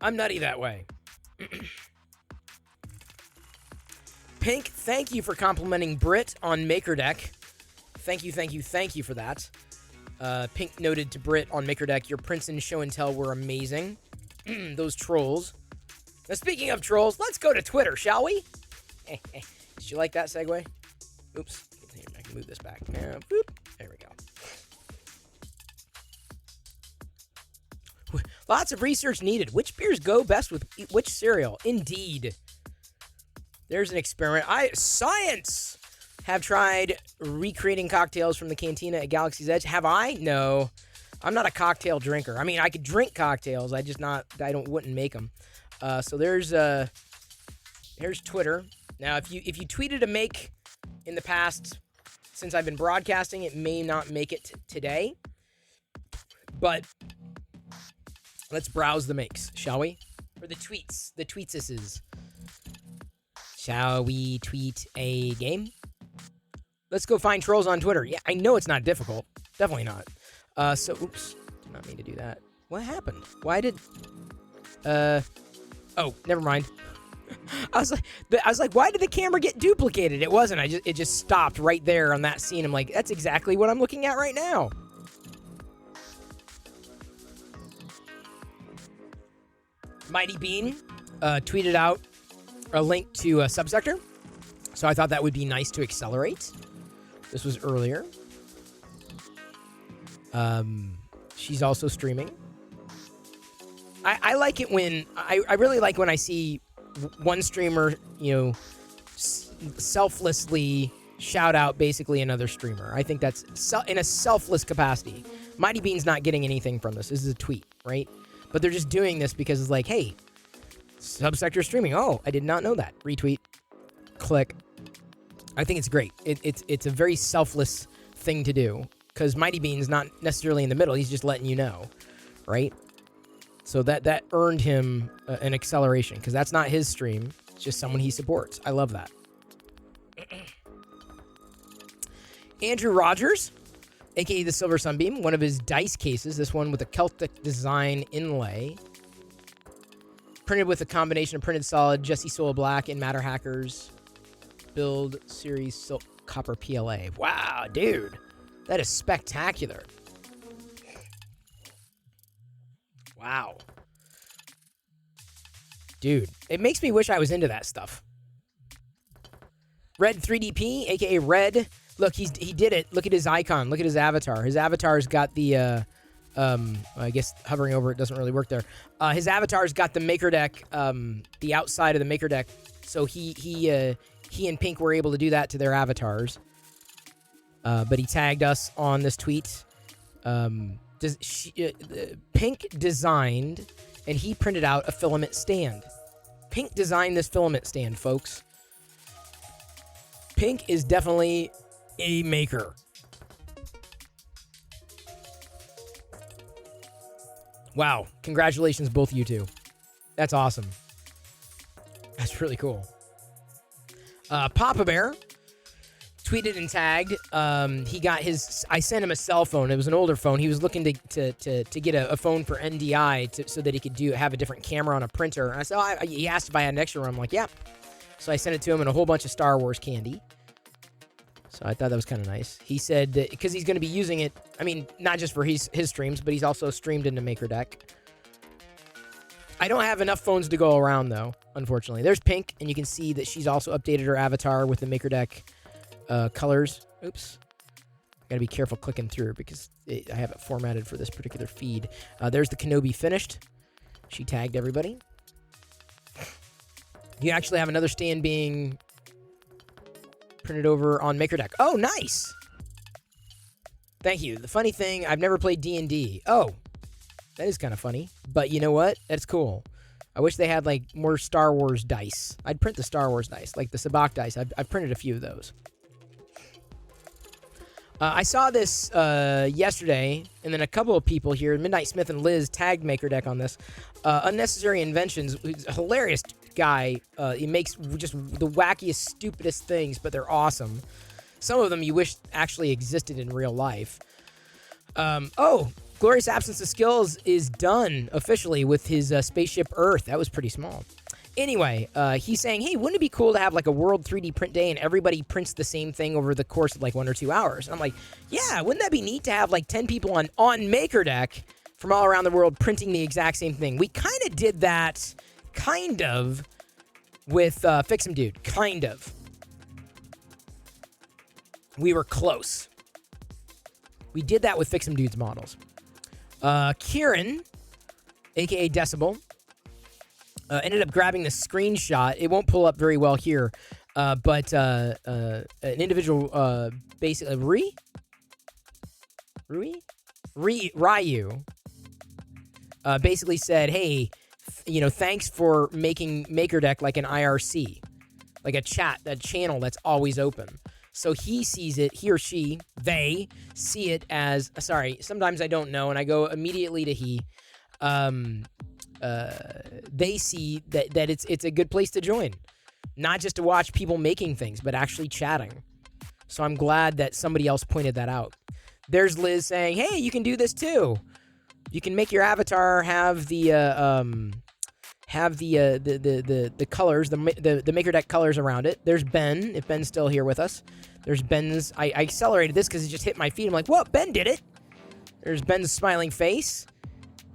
I'm nutty that way. Pink, thank you for complimenting Brit on MakerDeck. Thank you for that. Pink noted to Brit on MakerDeck, your Princeton show and tell were amazing. Those trolls. Now, speaking of trolls, let's go to Twitter, shall we? Did you like that segue? Oops. I can move this back. Boop. There we go. Lots of research needed. Which beers go best with which cereal? Indeed. There's an experiment. Science have tried recreating cocktails from the cantina at Galaxy's Edge. Have I? No. I'm not a cocktail drinker. I mean, I could drink cocktails. I wouldn't make them. So here's Twitter. Now, if you tweeted a make in the past, since I've been broadcasting, it may not make it today. But let's browse the makes, shall we? Or the tweets. The tweetsises. Shall we tweet a game? Let's go find trolls on Twitter. Yeah, I know it's not difficult. Definitely not. Oops. Did not mean to do that. What happened? Why did... Oh, never mind. I was like, why did the camera get duplicated? It wasn't. It just stopped right there on that scene. I'm like, that's exactly what I'm looking at right now. Mighty Bean tweeted out a link to a subsector. So I thought that would be nice to accelerate. This was earlier. She's also streaming. I like it when... I really like when I see one streamer, selflessly shout out basically another streamer. I think that's in a selfless capacity. Mighty Bean's not getting anything from this. This is a tweet, right? But they're just doing this because it's like, hey, subsector streaming. Oh, I did not know that. Retweet. Click. I think it's great. It's a very selfless thing to do because Mighty Bean's not necessarily in the middle. He's just letting you know, right? So that earned him an acceleration because that's not his stream. It's just someone he supports. I love that. Andrew Rogers, a.k.a. the Silver Sunbeam, one of his dice cases, this one with a Celtic design inlay. Printed with a combination of printed solid, Jesse Soul Black, and Matter Hackers Build Series Silk Copper PLA. Wow, dude. That is spectacular. Wow. Dude, it makes me wish I was into that stuff. Red 3DP, a.k.a. Red. Look, he did it. Look at his icon. Look at his avatar. His avatar's got the, I guess hovering over it doesn't really work there. His avatar's got the MakerDeck, the outside of the MakerDeck. So he and Pink were able to do that to their avatars. But he tagged us on this tweet. Pink designed, and he printed out a filament stand. Pink designed this filament stand, folks. Pink is definitely a maker. Wow. Congratulations, both of you two. That's awesome. That's really cool. Papa Bear tweeted and tagged. He got his. I sent him a cell phone. It was an older phone. He was looking to get a phone for NDI so that he could have a different camera on a printer. And I said, he asked if I had an extra one. I'm like, yeah. So I sent it to him and a whole bunch of Star Wars candy. So I thought that was kind of nice. He said that because he's going to be using it. I mean, not just for his streams, but he's also streamed into MakerDeck. I don't have enough phones to go around, though, unfortunately. There's Pink, and you can see that she's also updated her avatar with the MakerDeck colors. Oops. I gotta be careful clicking through because I have it formatted for this particular feed. There's the Kenobi finished. She tagged everybody. You actually have another stand being printed over on MakerDeck. Oh, nice! Thank you. The funny thing, I've never played D&D. Oh, that is kind of funny. But you know what? That's cool. I wish they had, like, more Star Wars dice. I'd print the Star Wars dice, like the Sabacc dice. I've printed a few of those. I saw this yesterday, and then a couple of people here, Midnight Smith and Liz, tagged MakerDeck on this. Unnecessary Inventions, who's a hilarious guy. He makes just the wackiest, stupidest things, but they're awesome. Some of them you wish actually existed in real life. Glorious Absence of Skills is done officially with his Spaceship Earth. That was pretty small. Anyway, he's saying, hey, wouldn't it be cool to have like a World 3D print day and everybody prints the same thing over the course of like 1 or 2 hours? And I'm like, yeah, wouldn't that be neat to have like 10 people on MakerDeck from all around the world printing the exact same thing? We kind of did that, with Fix'em Dude, kind of. We were close. We did that with Fix'em Dude's models. Kieran, a.k.a. Decibel, ended up grabbing the screenshot. It won't pull up very well here, but an individual, basically, Ryu, basically said, hey, thanks for making MakerDeck like an IRC, like a channel that's always open. So he sees it, he or she, they see it as, sometimes I don't know, and I go immediately to he. They see that it's a good place to join. Not just to watch people making things, but actually chatting. So I'm glad that somebody else pointed that out. There's Liz saying, hey, you can do this too. You can make your avatar have the colors, the MakerDeck colors around it. There's Ben, if Ben's still here with us. There's Ben's, I accelerated this because it just hit my feed. I'm like, whoa, Ben did it. There's Ben's smiling face.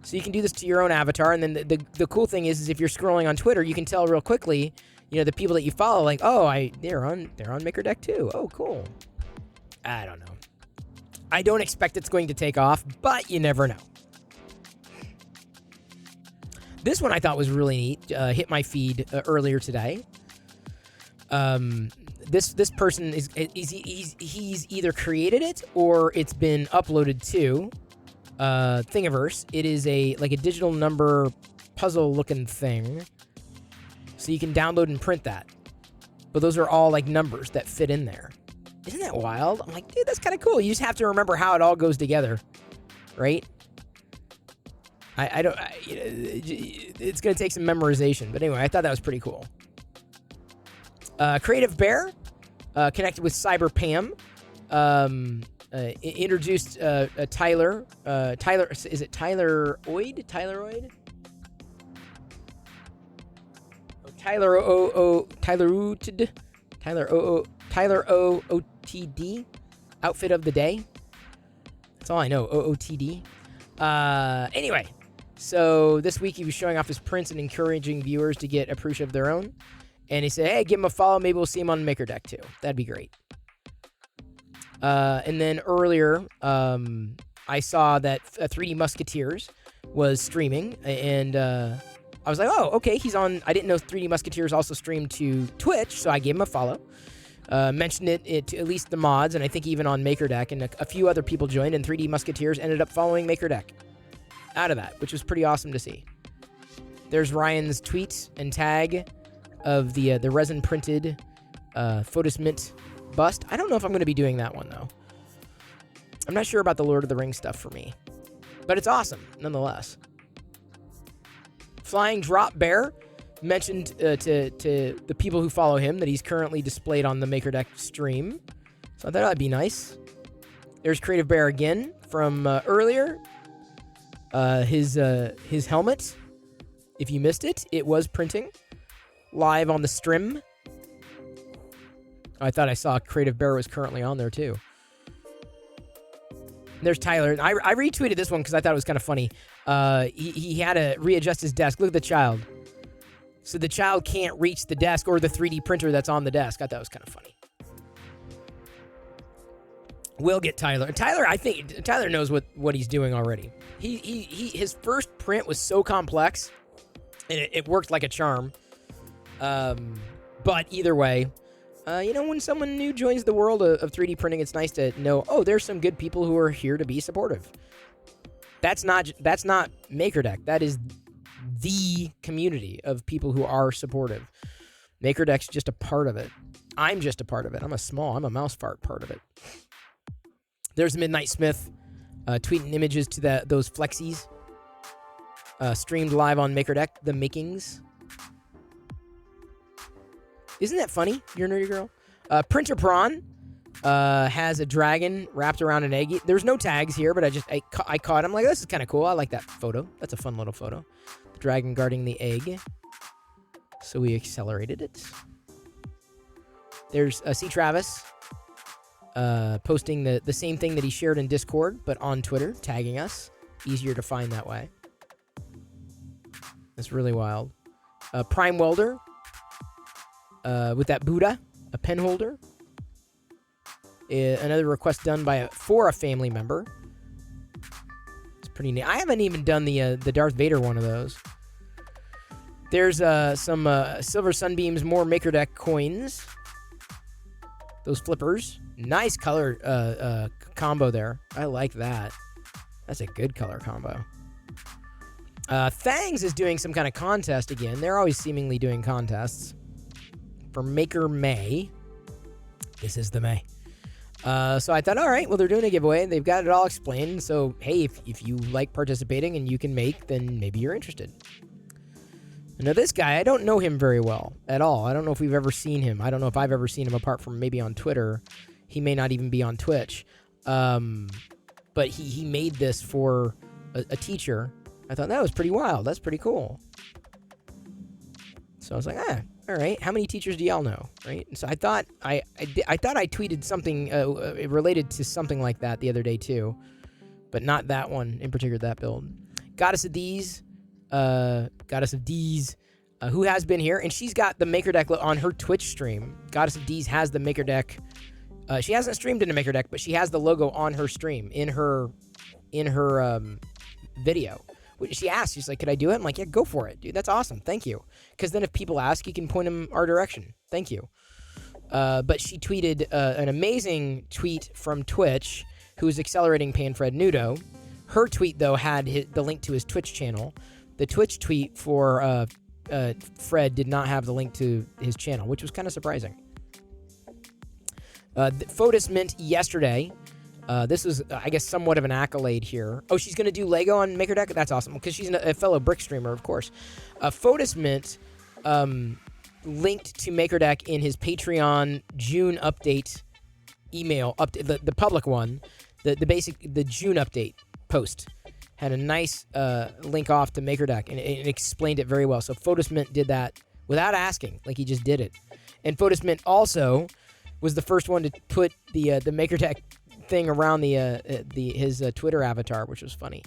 So you can do this to your own avatar. And then the cool thing is if you're scrolling on Twitter, you can tell real quickly, the people that you follow, like, oh, they're on MakerDeck too. Oh, cool. I don't know. I don't expect it's going to take off, but you never know. This one I thought was really neat. Hit my feed earlier today. This person he's either created it or it's been uploaded to Thingiverse. It is a digital number puzzle looking thing, so you can download and print that. But those are all like numbers that fit in there. Isn't that wild? I'm like, dude, that's kind of cool. You just have to remember how it all goes together, right? It's going to take some memorization. But anyway, I thought that was pretty cool. Creative Bear connected with Cyber Pam. Introduced Tyler. Is it Tyleroid? Tyleroid? Oh, Tyler OOTD. Outfit of the day. That's all I know. OOTD. Anyway. So this week he was showing off his prints and encouraging viewers to get a Prusa of their own. And he said, hey, give him a follow. Maybe we'll see him on MakerDeck too. That'd be great. And then earlier, I saw that 3D Musketeers was streaming. And I was like, oh, okay, he's on. I didn't know 3D Musketeers also streamed to Twitch. So I gave him a follow. Mentioned it to at least the mods, and I think even on MakerDeck, and a few other people joined, and 3D Musketeers ended up following MakerDeck out of that, which was pretty awesome to see. There's Ryan's tweet and tag of the resin-printed Photos Mint bust. I don't know if I'm going to be doing that one, though. I'm not sure about the Lord of the Rings stuff for me, but it's awesome, nonetheless. Flying Drop Bear mentioned to the people who follow him that he's currently displayed on the MakerDeck stream. So I thought that'd be nice. There's Creative Bear again from earlier. His helmet, if you missed it, it was printing live on the stream. I thought I saw Creative Bear was currently on there too. There's Tyler. I retweeted this one because I thought it was kind of funny. He had to readjust his desk. Look at the child. So the child can't reach the desk or the 3D printer that's on the desk. I thought it was kind of funny. We'll get Tyler. Tyler, I think Tyler knows what he's doing already. His first print was so complex, and it worked like a charm. But either way, when someone new joins the world of 3D printing, it's nice to know, oh, there's some good people who are here to be supportive. That's not MakerDeck. That is the community of people who are supportive. MakerDeck's just a part of it. I'm just a part of it. I'm a mouse fart part of it. There's Midnight Smith tweeting images to those flexies streamed live on MakerDeck, the makings. Isn't that funny? You're a nerdy girl. Printer Prawn has a dragon wrapped around an egg. There's no tags here, but I caught him. Like, this is kind of cool. I like that photo. That's a fun little photo. The dragon guarding the egg. So we accelerated it. There's C. Travis posting the same thing that he shared in Discord, but on Twitter, tagging us. Easier to find that way. That's really wild. Prime Welder with that Buddha, a pen holder. Another request done for a family member. It's pretty neat. I haven't even done the Darth Vader one of those. There's some Silver Sunbeams, more MakerDeck coins. Those flippers. Nice color combo there. I like that. That's a good color combo. Thangs is doing some kind of contest again. They're always seemingly doing contests. For Maker May. This is the May. So I thought, all right, well, they're doing a giveaway. They've got it all explained. So, hey, if you like participating and you can make, then maybe you're interested. Now, this guy, I don't know him very well at all. I don't know if we've ever seen him. I don't know if I've ever seen him apart from maybe on Twitter. He may not even be on Twitch. But he made this for a teacher. I thought that was pretty wild. That's pretty cool. So I was like, all right. How many teachers do y'all know, right? So I thought I tweeted something related to something like that the other day too, but not that one in particular. That build, Goddess of D's, who has been here, and she's got the MakerDeck on her Twitch stream. Goddess of D's has the MakerDeck. She hasn't streamed into MakerDeck, but she has the logo on her stream in her video. She asked, she's like, could I do it? I'm like, yeah, go for it, dude. That's awesome. Thank you. Because then if people ask, you can point them our direction. Thank you. But she tweeted an amazing tweet from Twitch, who is accelerating Panfred Nudo. Her tweet, though, had the link to his Twitch channel. The Twitch tweet for Fred did not have the link to his channel, which was kind of surprising. Photos Mint yesterday. This was, I guess, somewhat of an accolade here. Oh, she's going to do Lego on MakerDeck? That's awesome, because she's a fellow brick streamer, of course. Photos Mint linked to MakerDeck in his Patreon June update email, the public one, the June update post. Had a nice link off to MakerDeck, and it explained it very well. So Photos Mint did that without asking, like he just did it. And Photos Mint also was the first one to put the MakerDeck thing around his Twitter avatar, which was funny.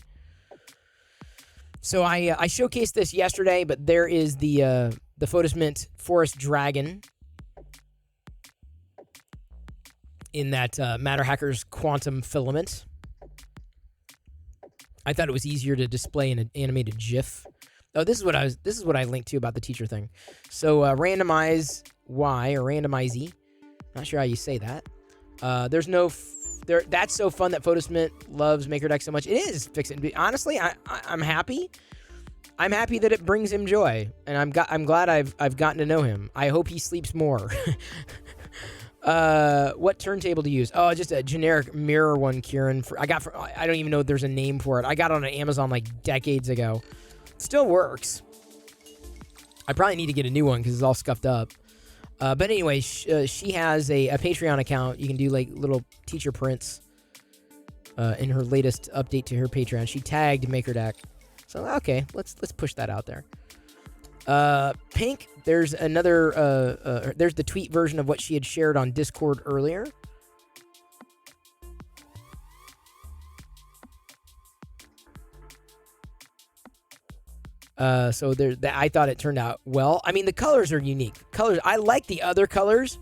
So I showcased this yesterday, but there is the Photos Mint Forest Dragon in that Matter Hackers Quantum Filament. I thought it was easier to display in an animated GIF. Oh, this is what I linked to about the teacher thing. So randomize Y or randomize E Not sure how you say that. There's no... that's so fun that Photosmith loves MakerDeck so much. It is fixing. Honestly, I'm happy. I'm happy that it brings him joy, and I'm glad I've gotten to know him. I hope he sleeps more. What turntable to use? Oh, just a generic mirror one, Kieran. I don't even know if there's a name for it. I got it on Amazon like decades ago. Still works. I probably need to get a new one because it's all scuffed up. But anyway, she has a Patreon account. You can do like little teacher prints in her latest update to her Patreon. She tagged MakerDeck. So, okay, let's push that out there. Pink, there's another, there's the tweet version of what she had shared on Discord earlier. So I thought it turned out well. I mean, the colors are unique. Colors, I like the other colors,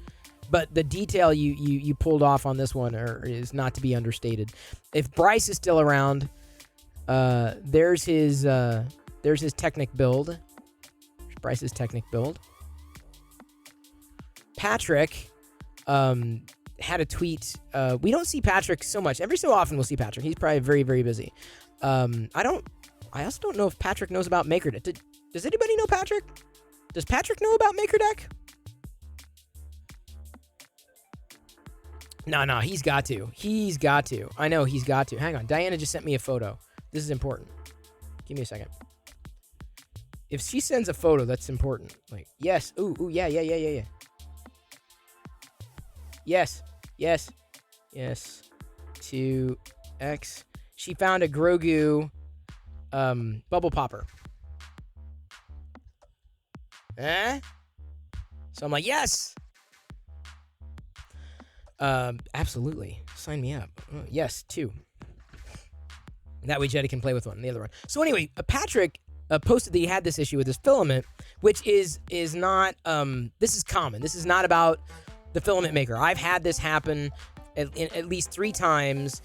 but the detail you pulled off on this one is not to be understated. If Bryce is still around, there's his Technic build. There's Bryce's Technic build. Patrick had a tweet. We don't see Patrick so much. Every so often we'll see Patrick. He's probably very, very busy. I also don't know if Patrick knows about MakerDeck. Does anybody know Patrick? Does Patrick know about MakerDeck? No, he's got to. He's got to. I know he's got to. Hang on. Diana just sent me a photo. This is important. Give me a second. If she sends a photo, that's important. Like, yes. Ooh, yeah. Yes. 2x. She found a Grogu bubble popper. So I'm like, yes. Absolutely. Sign me up. Yes, 2. That way Jetty can play with one, the other one. So anyway, Patrick posted that he had this issue with his filament, which is not, this is common. This is not about the filament maker. I've had this happen at least 3 times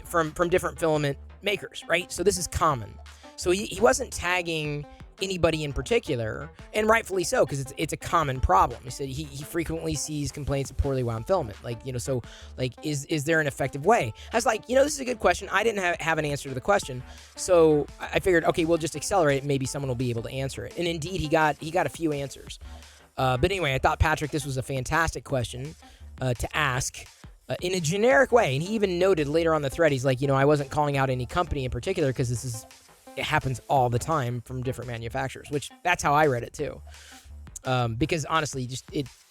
from different filament makers, right? So this is common. So he wasn't tagging anybody in particular, and rightfully so, because it's a common problem. He said he frequently sees complaints of poorly wound filament. Like, so like, is there an effective way? I was like, this is a good question. I didn't have an answer to the question, so I figured, okay, we'll just accelerate it. Maybe someone will be able to answer it. And indeed, he got a few answers. But anyway, I thought, Patrick, this was a fantastic question to ask. In a generic way, and he even noted later on the thread, he's like, I wasn't calling out any company in particular because it happens all the time from different manufacturers, which that's how I read it too. Because honestly,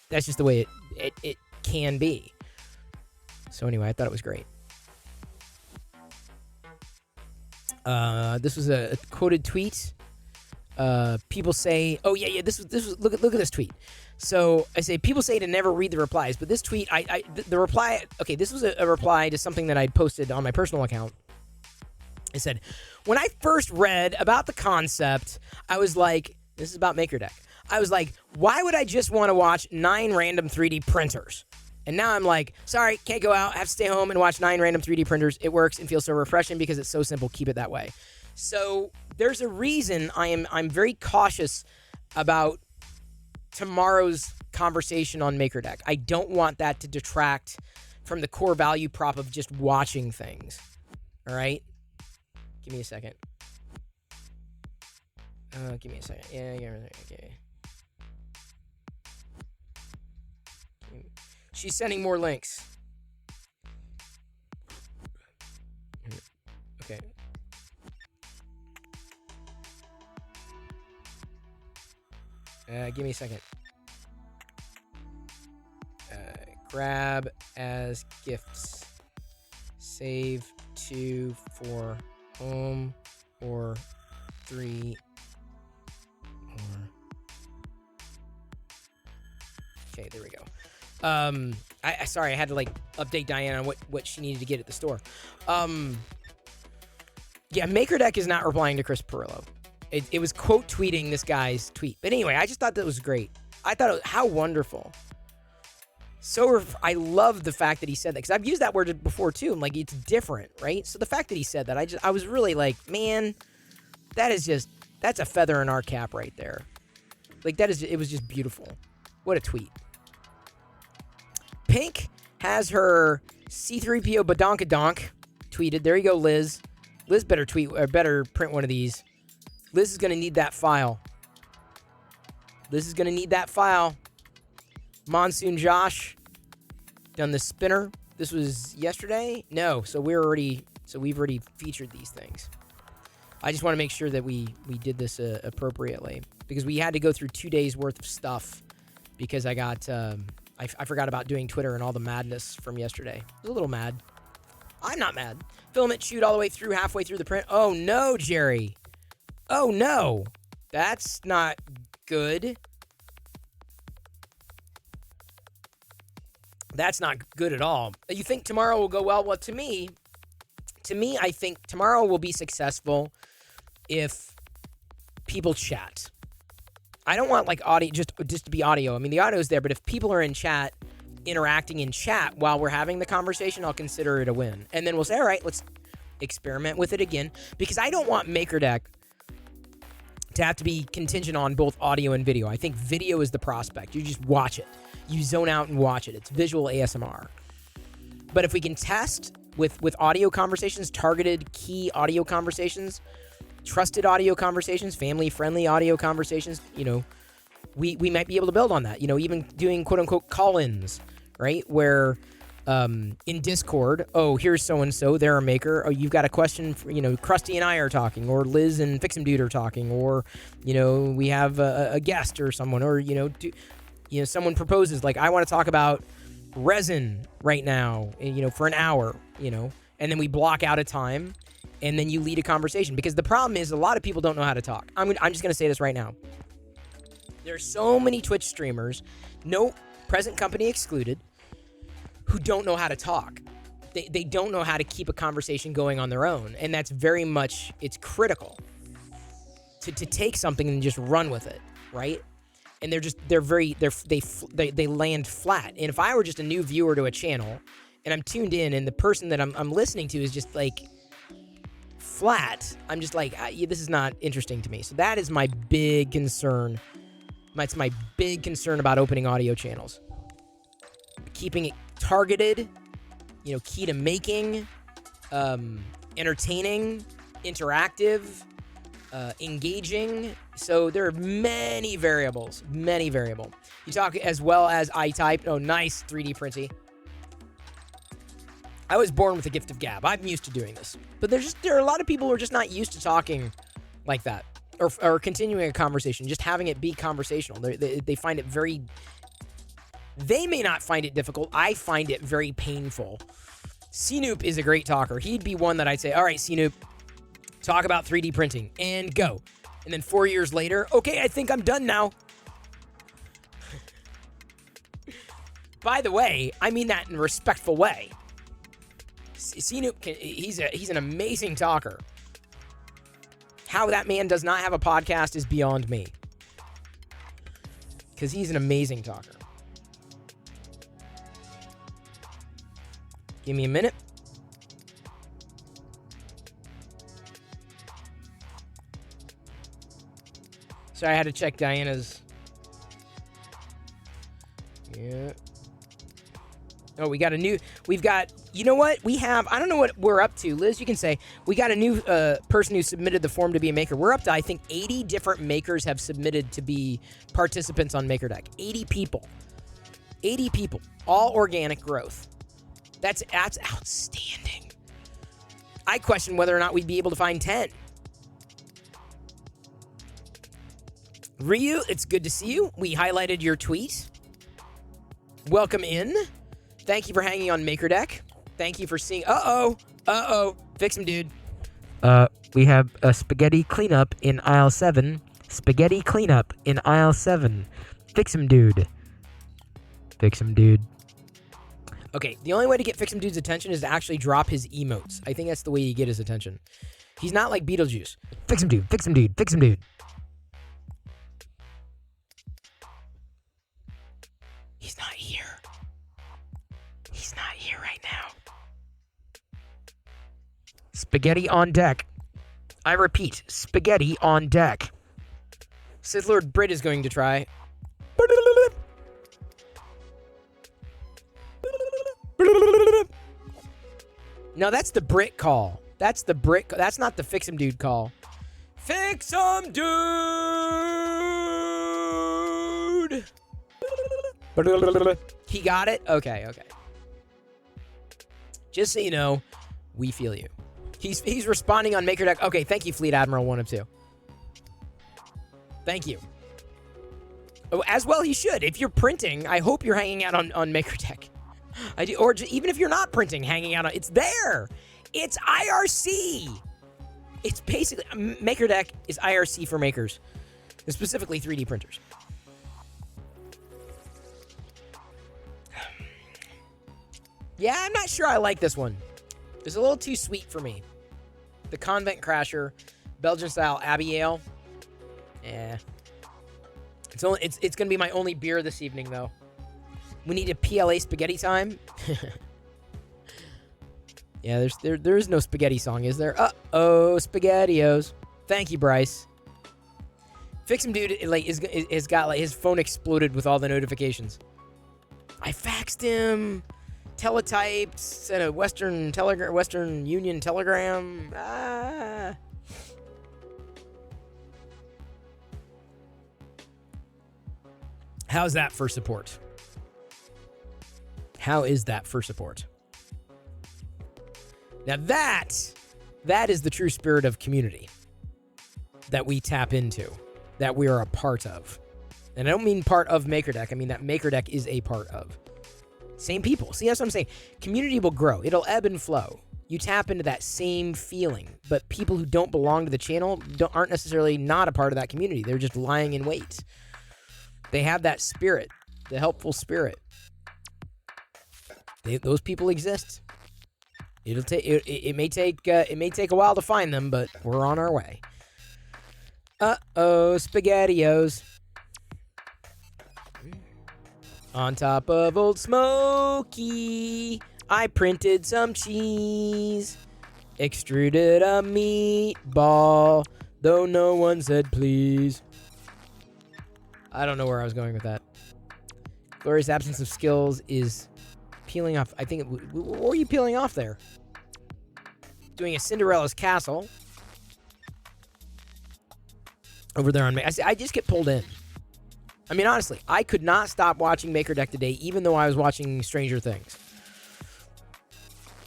that's just the way it can be. So anyway, I thought it was great. This was a quoted tweet. People say, oh yeah, this was look at this tweet. So I say, people say to never read the replies, but this tweet, the reply, okay, this was a reply to something that I'd posted on my personal account. I said, when I first read about the concept, I was like, this is about MakerDeck. I was like, why would I just want to watch 9 random 3D printers? And now I'm like, sorry, can't go out, have to stay home and watch 9 random 3D printers. It works and feels so refreshing because it's so simple. Keep it that way. So there's a reason I'm very cautious about tomorrow's conversation on MakerDeck. I don't want that to detract from the core value prop of just watching things. All right? Give me a second. Give me a second. Yeah, okay. She's sending more links. Okay. Give me a second. Grab as gifts. Save 2 for home or 3 or... Okay, there we go. Sorry, I had to update Diana on what she needed to get at the store. Yeah, MakerDeck is not replying to Chris Perillo. It was quote tweeting this guy's tweet. But anyway, I just thought that was great. I thought how wonderful. I love the fact that he said that, because I've used that word before too. I'm like, it's different, right? So the fact that he said that, I was really like, man, that's a feather in our cap right there. Like it was just beautiful. What a tweet. Pink has her C3PO badonkadonk tweeted. There you go, Liz. Liz better tweet or better print one of these. Liz is going to need that file. Liz is going to need that file. Monsoon Josh done the spinner. This was yesterday? No, so we've already featured these things. I just want to make sure that we did this appropriately because we had to go through 2 days worth of stuff because I got I forgot about doing Twitter and all the madness from yesterday. I was a little mad. I'm not mad. Filament chewed all the way through, halfway through the print. Oh no, Jerry. Oh no. That's not good. That's not good at all. You think tomorrow will go well? Well, to me, I think tomorrow will be successful if people chat. I don't want like audio just to be audio. I mean, the audio is there, but if people are in chat, interacting in chat while we're having the conversation, I'll consider it a win. And then we'll say, all right, let's experiment with it again, because I don't want MakerDeck to have to be contingent on both audio and video. I think video is the prospect. You just watch it. You zone out and watch it. It's visual ASMR. But if we can test with audio conversations, targeted key audio conversations, trusted audio conversations, family-friendly audio conversations, you know, we might be able to build on that. You know, even doing quote-unquote call-ins, right? Where in Discord, oh, here's so-and-so, they're a maker. Oh, you've got a question, for, you know, Krusty and I are talking, or Liz and Fix'em Dude are talking, or, you know, we have a guest or someone, or, you know, someone proposes, like, I want to talk about resin right now, you know, for an hour, you know, and then we block out a time, and then you lead a conversation. Because the problem is a lot of people don't know how to talk. I'm just going to say this right now. There's so many Twitch streamers, no present company excluded, who don't know how to talk. They don't know how to keep a conversation going on their own. And that's very much, it's critical to take something and just run with it, right? And they land flat. And if I were just a new viewer to a channel and I'm tuned in and the person that I'm listening to is just like flat, I'm just like, this is not interesting to me. So that is my big concern. That's my big concern about opening audio channels. Keeping it targeted, you know, key to making, entertaining, interactive, engaging. So there are many variables. You talk as well as I type. Oh, nice 3D printing. I was born with a gift of gab. I'm used to doing this. But there are a lot of people who are just not used to talking like that. Or continuing a conversation, just having it be conversational. They find it very... They may not find it difficult. I find it very painful. C-Noop is a great talker. He'd be one that I'd say, all right, C-Noop, talk about 3D printing, and go. And then 4 years later, okay, I think I'm done now. By the way, I mean that in a respectful way. C-Noop, he's an amazing talker. How that man does not have a podcast is beyond me. Because he's an amazing talker. Give me a minute. So I had to check Diana's. Yeah. Oh, we've got, you know what? I don't know what we're up to. Liz, you can say, we got a new person who submitted the form to be a maker. We're up to, I think, 80 different makers have submitted to be participants on MakerDeck. 80 people. 80 people. All organic growth. That's outstanding. I question whether or not we'd be able to find 10. Ryu, it's good to see you. We highlighted your tweet. Welcome in. Thank you for hanging on MakerDeck. Thank you for seeing... Uh-oh. Fix him, dude. We have a spaghetti cleanup in aisle 7. Spaghetti cleanup in aisle 7. Fix him, dude. Fix him, dude. Okay, the only way to get Fix him Dude's attention is to actually drop his emotes. I think that's the way you get his attention. He's not like Beetlejuice. Fix him, dude. Fix him, dude. Fix him, dude. He's not here. He's not here right now. Spaghetti on deck. I repeat, spaghetti on deck. Sith Lord Brit is going to try. No, that's the Brit call. That's the Brit. That's not the Fix 'em Dude call. Fix 'em Dude! He got it? Okay. Just so you know, we feel you. He's responding on MakerDeck. Okay, thank you, Fleet Admiral 1 of 2. Thank you. Oh, as well he should. If you're printing, I hope you're hanging out on MakerDeck. I do, or even if you're not printing, hanging out on, it's there. It's IRC. It's basically, MakerDeck is IRC for makers, and specifically 3D printers. Yeah, I'm not sure I like this one. It's a little too sweet for me. The Convent Crasher, Belgian-style Abbey Ale. Yeah. It's gonna be my only beer this evening, though. We need a PLA spaghetti time. Yeah, there is no spaghetti song, is there? Uh-oh, SpaghettiOs. Thank you, Bryce. Fix 'em Dude has got his phone exploded with all the notifications. I faxed him. Teletyped, sent a Western Union telegram. How's that for support? How is that for support? Now that is the true spirit of community that we tap into, that we are a part of. And I don't mean part of MakerDeck. I mean that MakerDeck is a part of. Same people. See, that's what I'm saying. Community will grow. It'll ebb and flow. You tap into that same feeling. But people who don't belong to the channel aren't necessarily not a part of that community. They're just lying in wait. They have that spirit, the helpful spirit. Those people exist. It may take a while to find them, but we're on our way. Uh-oh, SpaghettiOs. On top of Old Smoky, I printed some cheese. Extruded a meatball, though no one said please. I don't know where I was going with that. Glorious absence of skills is peeling off. I think what were you peeling off there? Doing a Cinderella's castle. Over there on me. I just get pulled in. I mean, honestly, I could not stop watching MakerDeck today, even though I was watching Stranger Things.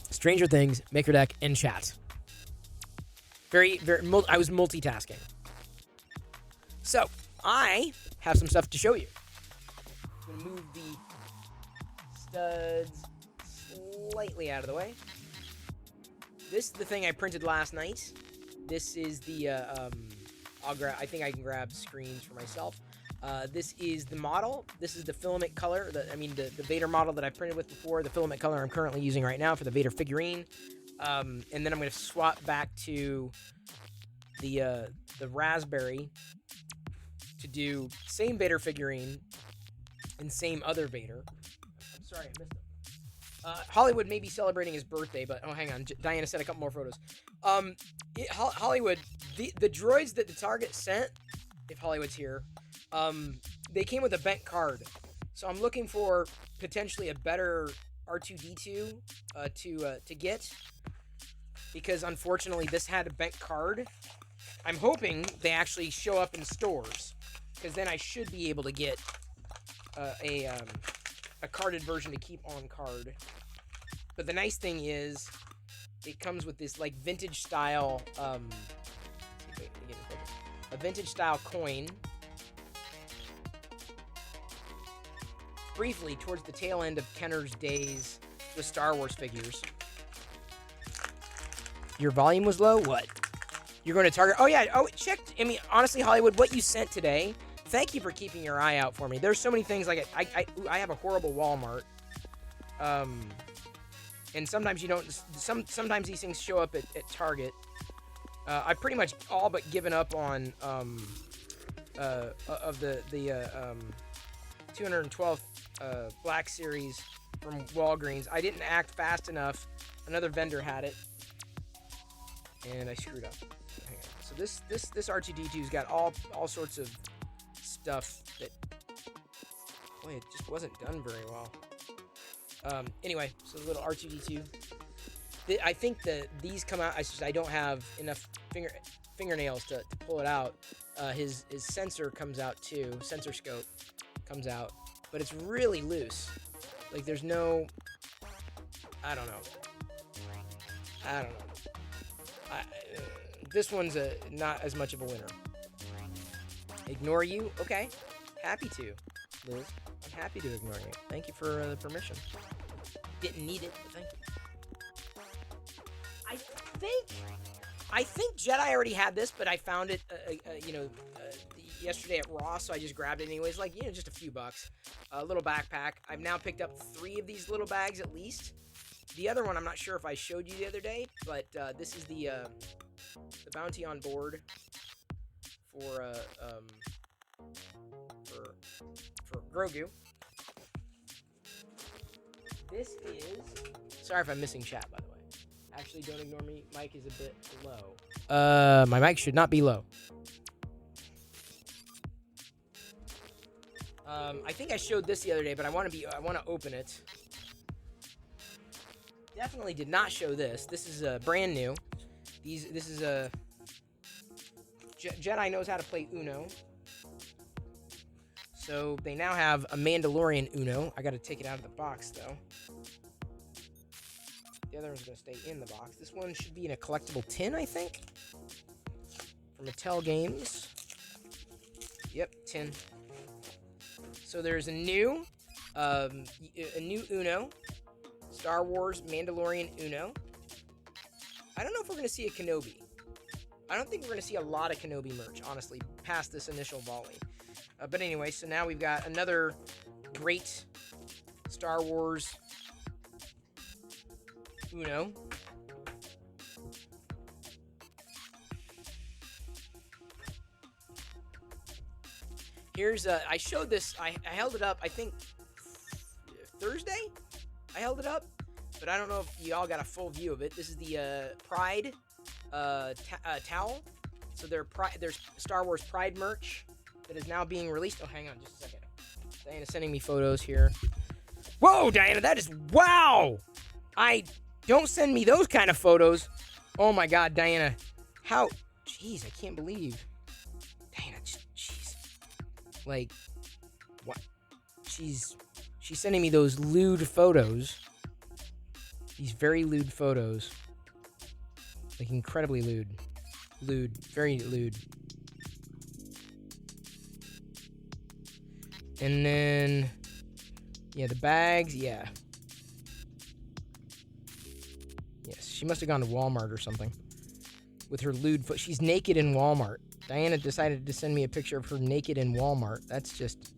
Stranger Things, MakerDeck, and chat. I was multitasking. So, I have some stuff to show you. I'm going to move the studs slightly out of the way. This is the thing I printed last night. This is the, I think I can grab screens for myself. This is the model. This is the filament color. The Vader model that I printed with before. The filament color I'm currently using right now for the Vader figurine. And then I'm going to swap back to the Raspberry to do same Vader figurine and same other Vader. I'm sorry, I missed him. Hollywood may be celebrating his birthday, but oh, hang on. Diana sent a couple more photos. Hollywood, the droids that the Target sent, if Hollywood's here, they came with a bent card. So I'm looking for potentially a better R2-D2 to get, because unfortunately this had a bent card. I'm hoping they actually show up in stores, because then I should be able to get a carded version to keep on card. But the nice thing is, it comes with this like vintage style, a vintage style coin. Briefly, towards the tail end of Kenner's days with Star Wars figures. Your volume was low? What? You're going to Target? Oh, yeah. Oh, check. I mean, honestly, Hollywood, what you sent today, thank you for keeping your eye out for me. There's so many things. Like, I have a horrible Walmart. And sometimes you don't... Sometimes these things show up at Target. I've pretty much all but given up on... of the 212th Black Series from Walgreens. I didn't act fast enough. Another vendor had it. And I screwed up. Hang on. So this R2-D2's got all sorts of stuff that, boy, it just wasn't done very well. Anyway, so the little R2-D2. I think that these come out. I don't have enough fingernails to pull it out. His sensor comes out too. Sensor scope comes out, but it's really loose. Like there's no. I don't know. This one's not as much of a winner. Ignore you? Okay. Happy to, Liz. I'm happy to ignore you. Thank you for the permission. Didn't need it, but thank you. I think Jedi already had this, but I found it, yesterday at Ross, so I just grabbed it anyways. Like, just a few bucks. A little backpack. I've now picked up 3 of these little bags at least. The other one, I'm not sure if I showed you the other day, but this is the bounty on board for Grogu. This is... Sorry if I'm missing chat, by the way. Actually, don't ignore me. Mic is a bit low. My mic should not be low. I think I showed this the other day, but I want to open it. Definitely did not show this. This is brand new. This is a Jedi knows how to play Uno. So they now have a Mandalorian Uno. I got to take it out of the box though. The other one's gonna stay in the box. This one should be in a collectible tin, I think, from Mattel Games. Yep, tin. So there's a new Uno, Star Wars Mandalorian Uno. I don't know if we're gonna see a Kenobi. I don't think we're gonna see a lot of Kenobi merch, honestly, past this initial volley. But anyway, so now we've got another great Star Wars Uno. Here's I showed this. I held it up. I think Thursday. I held it up, but I don't know if you all got a full view of it. This is the Pride towel. So there's Star Wars Pride merch that is now being released. Oh, hang on just a second. Diana's sending me photos here. Whoa, Diana, that is wow. Don't send me those kind of photos. Oh my God, Diana. How? Jeez, I can't believe. Diana, jeez. Like, what? She's sending me those lewd photos. These very lewd photos. Like, incredibly lewd. Lewd. Very lewd. And then, yeah, the bags, yeah. Yes, she must have gone to Walmart or something with her lewd foot. She's naked in Walmart. Diana decided to send me a picture of her naked in Walmart. That's just...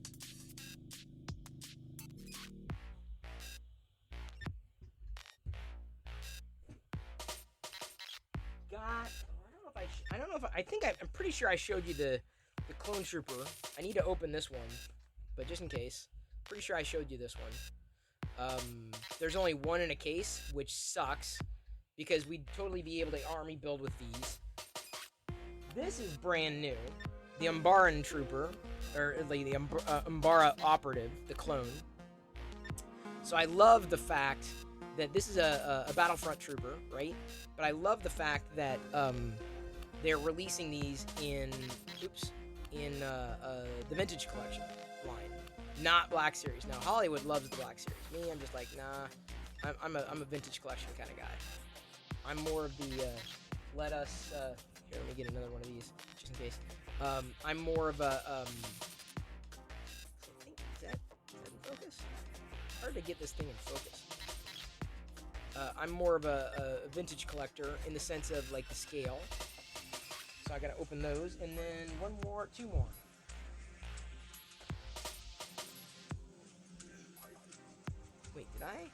God, I'm pretty sure I showed you the Clone Trooper. I need to open this one, but just in case. Pretty sure I showed you this one. There's only one in a case, which sucks, because we'd totally be able to army build with these. This is brand new. The Umbaran Trooper, or like the Umbara Operative, the clone. So I love the fact that this is a Battlefront Trooper, right? But I love the fact that they're releasing these in the Vintage Collection line, not Black Series. Now Hollywood loves the Black Series. Me, I'm just like, nah. I'm a Vintage Collection kind of guy. I'm more of the let us. Here, let me get another one of these just in case. I'm more of a. I think is that in focus? Hard to get this thing in focus. I'm more of a vintage collector in the sense of like the scale. So I gotta open those, and then two more. Wait, did I?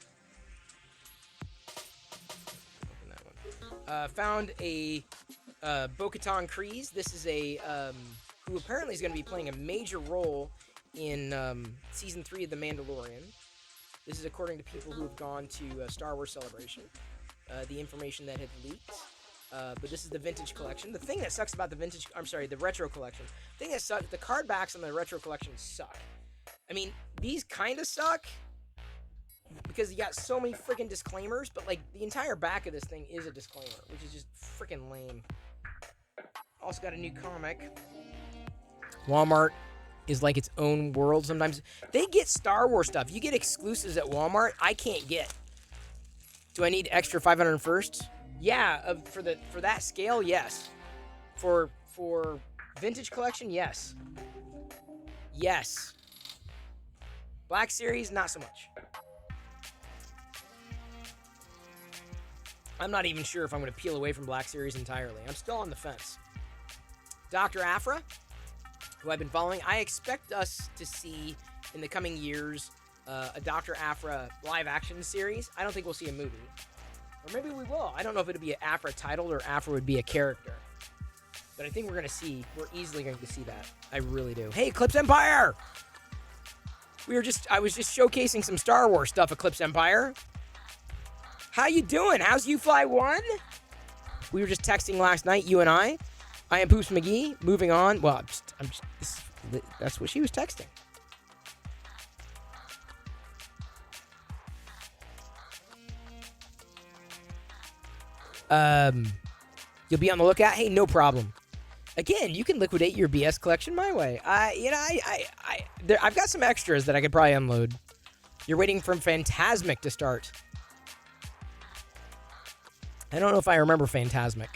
Open that one. Found a Bo-Katan Kryze. This is a who apparently is going to be playing a major role in season 3 of The Mandalorian. This is according to people who have gone to Star Wars Celebration. The information that had leaked. But this is the vintage collection. The thing that sucks about the retro collection. The thing that sucks, the card backs on the retro collection suck. I mean, these kind of suck because you got so many freaking disclaimers, but like the entire back of this thing is a disclaimer, which is just freaking lame. Also got a new comic. Walmart is like its own world sometimes. They get Star Wars stuff. You get exclusives at Walmart I can't get. Do I need extra 500 first? Yeah, for that scale, yes. For vintage collection, yes. Yes. Black Series, not so much. I'm not even sure if I'm going to peel away from Black Series entirely. I'm still on the fence. Dr. Aphra, who I've been following, I expect us to see in the coming years a Dr. Aphra live-action series. I don't think we'll see a movie. Or maybe we will. I don't know if it'll be an Aphra titled or Aphra would be a character. But I think we're easily going to see that. I really do. Hey, Eclipse Empire! I was just showcasing some Star Wars stuff, Eclipse Empire. How you doing? How's You Fly 1? We were just texting last night, you and I. I am Poops McGee. Moving on. Well, that's what she was texting. You'll be on the lookout. Hey, no problem. Again, you can liquidate your BS collection my way. I've got some extras that I could probably unload. You're waiting for Phantasmic to start. I don't know if I remember Phantasmic.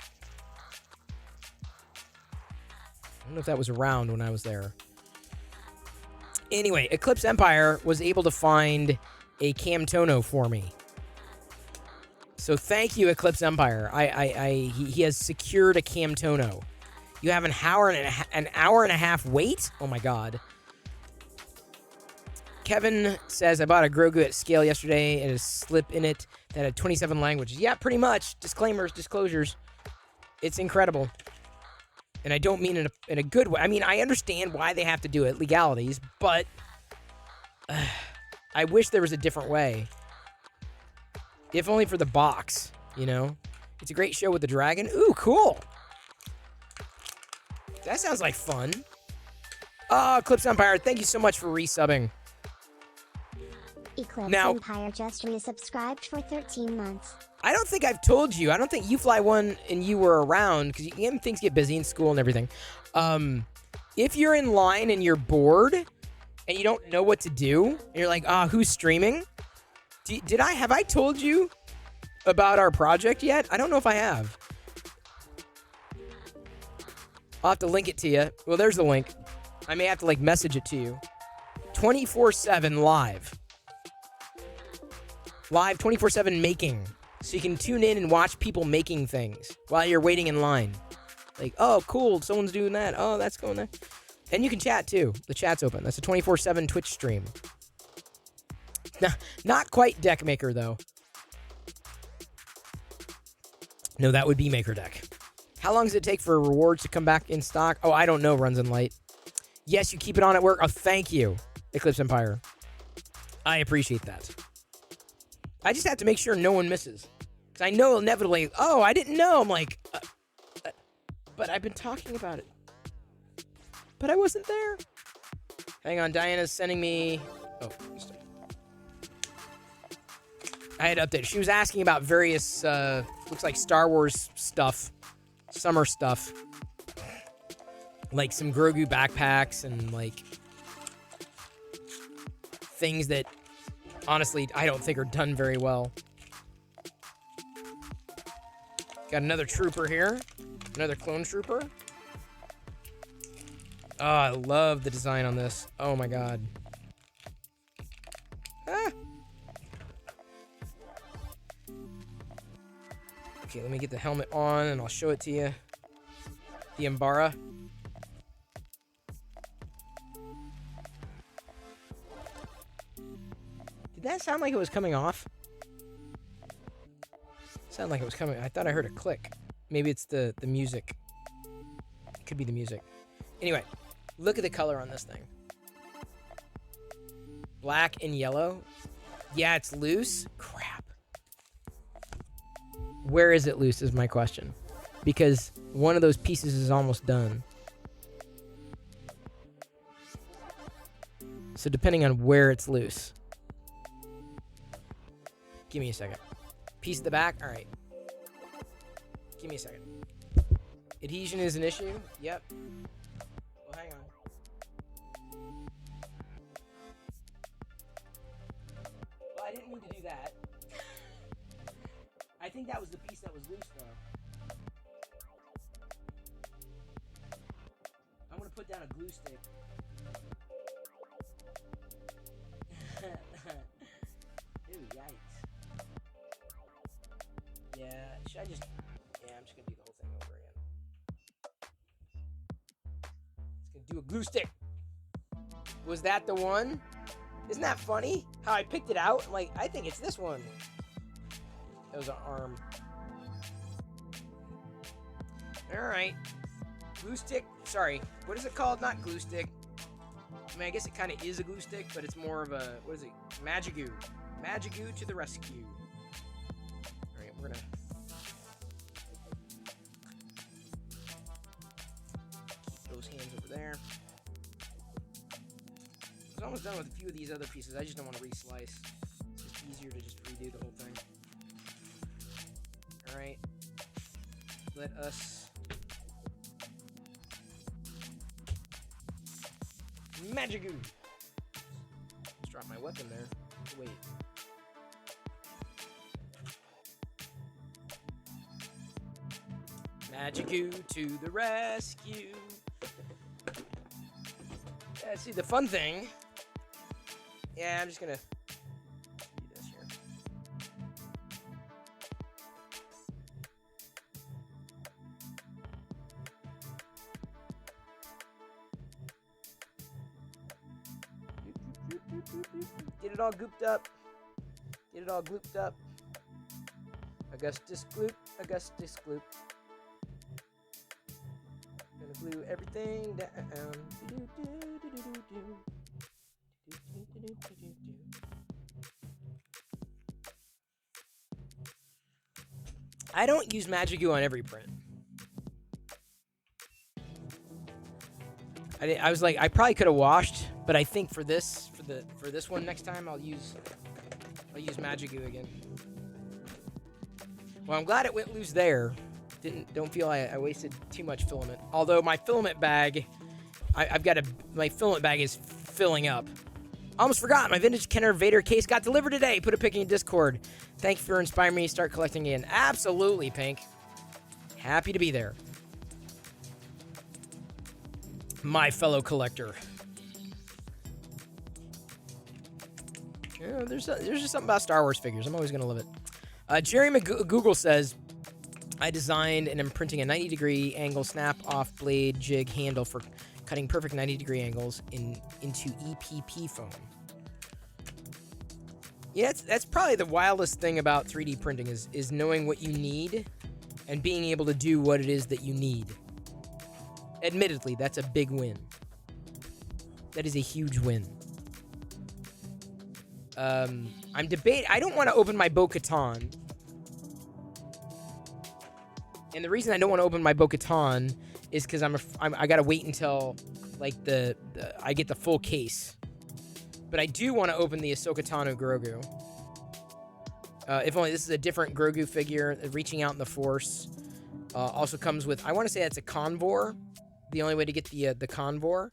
I don't know if that was around when I was there. Anyway, Eclipse Empire was able to find a Camtono for me. So thank you, Eclipse Empire. He has secured a Camtono. You have an hour and a half wait? Oh my god. Kevin says, I bought a Grogu at scale yesterday and a slip in it that had 27 languages. Yeah, pretty much. Disclaimers, disclosures. It's incredible. And I don't mean in a good way. I mean, I understand why they have to do it, legalities, but I wish there was a different way. If only for the box, you know? It's a great show with the dragon. Ooh, cool. That sounds like fun. Oh, Eclipse Empire, thank you so much for resubbing. Eclipse Empire just resubscribed for 13 months. I don't think I've told you. I don't think You Fly 1 and you were around, because things get busy in school and everything. If you're in line and you're bored and you don't know what to do, and you're like, who's streaming? Have I told you about our project yet? I don't know if I have. I'll have to link it to you. Well, there's the link. I may have to message it to you. 24/7 live. Live 24/7 making. So you can tune in and watch people making things while you're waiting in line. Like, oh, cool, someone's doing that. Oh, that's going there. And you can chat too. The chat's open. That's a 24/7 Twitch stream. Not quite Deck Maker, though. No, that would be Maker Deck. How long does it take for rewards to come back in stock? Oh, I don't know, Runs and Light. Yes, you keep it on at work. Oh, thank you, Eclipse Empire. I appreciate that. I just have to make sure no one misses. Because I know inevitably, I didn't know. I'm like, but I've been talking about it. But I wasn't there. Hang on, Diana's sending me... Oh, I had to update. She was asking about various, looks like Star Wars stuff. Summer stuff. Like some Grogu backpacks and, things that, honestly, I don't think are done very well. Got another trooper here. Another clone trooper. Oh, I love the design on this. Oh, my God. Okay, let me get the helmet on, and I'll show it to you. The Umbara. Did that sound like it was coming off? Sounded like it was coming. I thought I heard a click. Maybe it's the music. It could be the music. Anyway, look at the color on this thing. Black and yellow. Yeah, it's loose. Crap. Where is it loose is my question. Because one of those pieces is almost done. So depending on where it's loose. Give me a second. Piece at the back? Alright. Give me a second. Adhesion is an issue? Yep. Well, hang on. Well, I didn't mean to do that. I think that was the piece that was loose, though. I'm gonna put down a glue stick. Ew, yikes. Yeah, should I just... Yeah, I'm just gonna do the whole thing over again. Just gonna do a glue stick. Was that the one? Isn't that funny? How I picked it out? I'm like, I think it's this one. That was an arm. Alright. Glue stick. Sorry. What is it called? Not glue stick. I mean, I guess it kind of is a glue stick, but it's more of a... What is it? Magigoo. Magigoo to the rescue. Alright, we're gonna... Keep those hands over there. I was almost done with a few of these other pieces. I just don't want to re-slice. It's just easier to just redo the whole thing. Alright. Let us... Magigoo! Just dropped my weapon there. Wait. Magigoo to the rescue. Yeah, see, the fun thing... Yeah, I'm just gonna... do this here. Get it all gooped up. Get it all glooped up. Augustus gloop. Augustus gloop. Gonna glue everything down. I don't use Magigoo on every print. I was like, I probably could have washed, but I think for this one next time I'll use Magigoo again. Well, I'm glad it went loose there. Don't feel I wasted too much filament. Although my filament bag, my filament bag is filling up. Almost forgot, my vintage Kenner Vader case got delivered today. Put a pic in Discord. Thank you for inspiring me to start collecting again. Absolutely, Pink. Happy to be there. My fellow collector. Yeah, there's just something about Star Wars figures. I'm always going to love it. Jerry McGoogle says, I designed and am printing a 90-degree angle snap-off blade jig handle for cutting perfect 90-degree angles into EPP foam. Yeah, that's probably the wildest thing about 3D printing is knowing what you need and being able to do what it is that you need. Admittedly, that's a big win. That is a huge win. I'm debating. I don't want to open my Bo-Katan. And the reason I don't want to open my Bo-Katan is because I gotta wait until like I get the full case. But I do want to open the Ahsoka Tano Grogu. If only this is a different Grogu figure, reaching out in the Force. Also comes with, I want to say that's a Convor. The only way to get the Convor.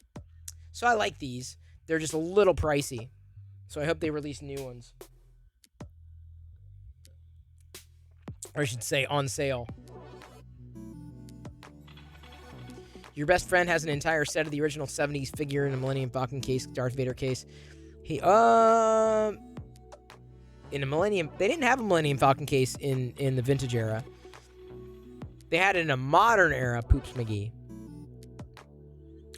So I like these. They're just a little pricey. So I hope they release new ones. Or I should say on sale. Your best friend has an entire set of the original 70s figure in a Millennium Falcon case, Darth Vader case. In a Millennium... They didn't have a Millennium Falcon case in the vintage era. They had it in a modern era, Poops McGee.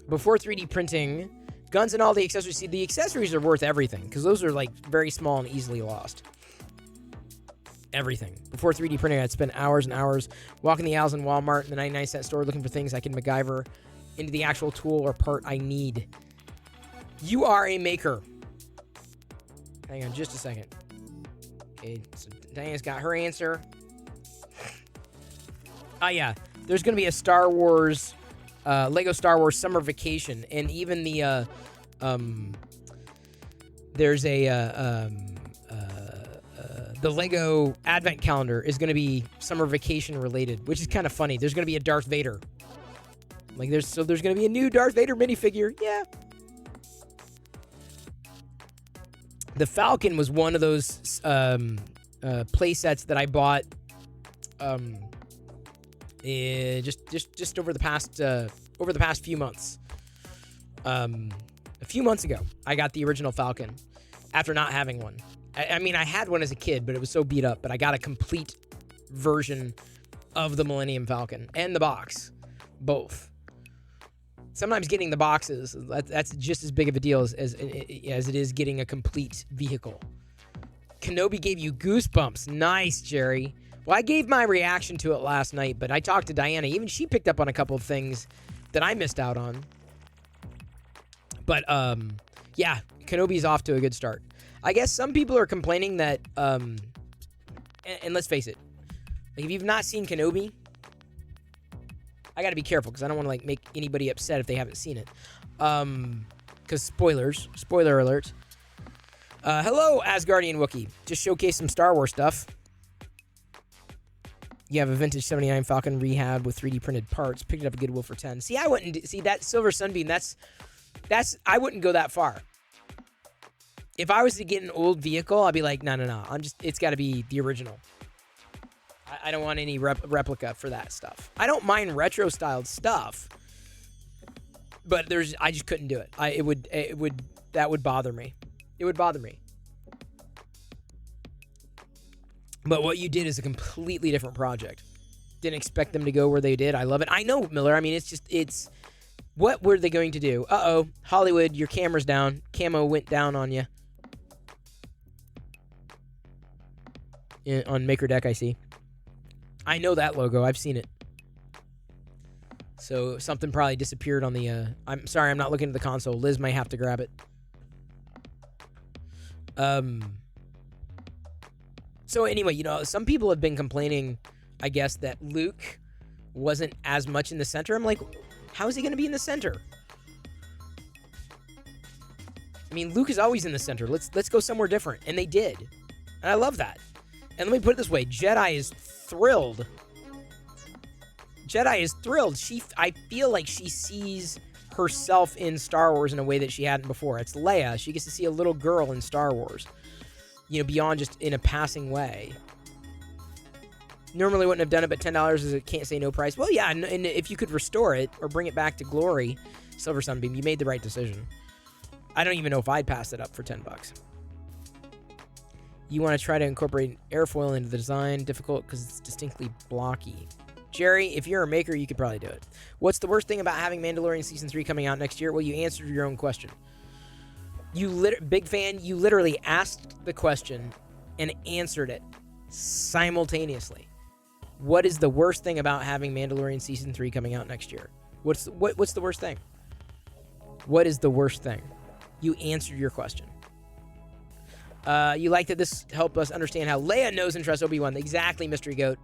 Before 3D printing, guns and all the accessories... See, the accessories are worth everything, because those are, like, very small and easily lost. Everything. Before 3D printing, I'd spend hours and hours walking the aisles in Walmart and the 99-cent store looking for things I can MacGyver into the actual tool or part I need. You are a maker. Hang on just a second. Okay, so Diana's got her answer. Yeah. There's going to be a Star Wars, Lego Star Wars Summer Vacation, and even the, there's a, the Lego Advent calendar is going to be summer vacation related, which is kind of funny. There's going to be a Darth Vader. Like there's going to be a new Darth Vader minifigure. Yeah. The Falcon was one of those play sets that I bought just over the past few months. A few months ago, I got the original Falcon after not having one. I mean, I had one as a kid, but it was so beat up. But I got a complete version of the Millennium Falcon and the box, both. Sometimes getting the boxes, that's just as big of a deal as it is getting a complete vehicle. Kenobi gave you goosebumps. Nice, Jerry. Well, I gave my reaction to it last night, but I talked to Diana. Even she picked up on a couple of things that I missed out on. But, yeah, Kenobi's off to a good start. I guess some people are complaining that, and let's face it, like if you've not seen Kenobi, I gotta be careful because I don't want to like make anybody upset if they haven't seen it. Because spoiler alert. Hello, Asgardian Wookiee. Just showcase some Star Wars stuff. You have a vintage 79 Falcon rehab with 3D printed parts. Picked it up at Goodwill for 10. See, I wouldn't see that Silver Sunbeam. That's I wouldn't go that far. If I was to get an old vehicle, I'd be like, no. It's got to be the original. I don't want any replica for that stuff. I don't mind retro styled stuff, but I just couldn't do it. That would bother me. It would bother me. But what you did is a completely different project. Didn't expect them to go where they did. I love it. I know, Miller. I mean, it's what were they going to do? Uh-oh, Hollywood, your camera's down. Camo went down on you. On Maker Deck, I see. I know that logo. I've seen it. So something probably disappeared on the... I'm sorry, I'm not looking at the console. Liz might have to grab it. So anyway, some people have been complaining, I guess, that Luke wasn't as much in the center. I'm like, how is he going to be in the center? I mean, Luke is always in the center. Let's go somewhere different. And they did. And I love that. And let me put it this way. Jedi is thrilled. I feel like she sees herself in Star Wars in a way that she hadn't before. It's Leia. She gets to see a little girl in Star Wars. Beyond just in a passing way. Normally wouldn't have done it, but $10 is a can't say no price. Well, yeah, and if you could restore it or bring it back to glory, Silver Sunbeam, you made the right decision. I don't even know if I'd pass it up for $10. You want to try to incorporate airfoil into the design. Difficult because it's distinctly blocky. Jerry, if you're a maker, you could probably do it. What's the worst thing about having Mandalorian Season 3 coming out next year? Well, you answered your own question. Big fan, you literally asked the question and answered it simultaneously. What is the worst thing about having Mandalorian Season 3 coming out next year? What's the worst thing? What is the worst thing? You answered your question. You like that this helped us understand how Leia knows and trusts Obi-Wan. Exactly, Mystery Goat.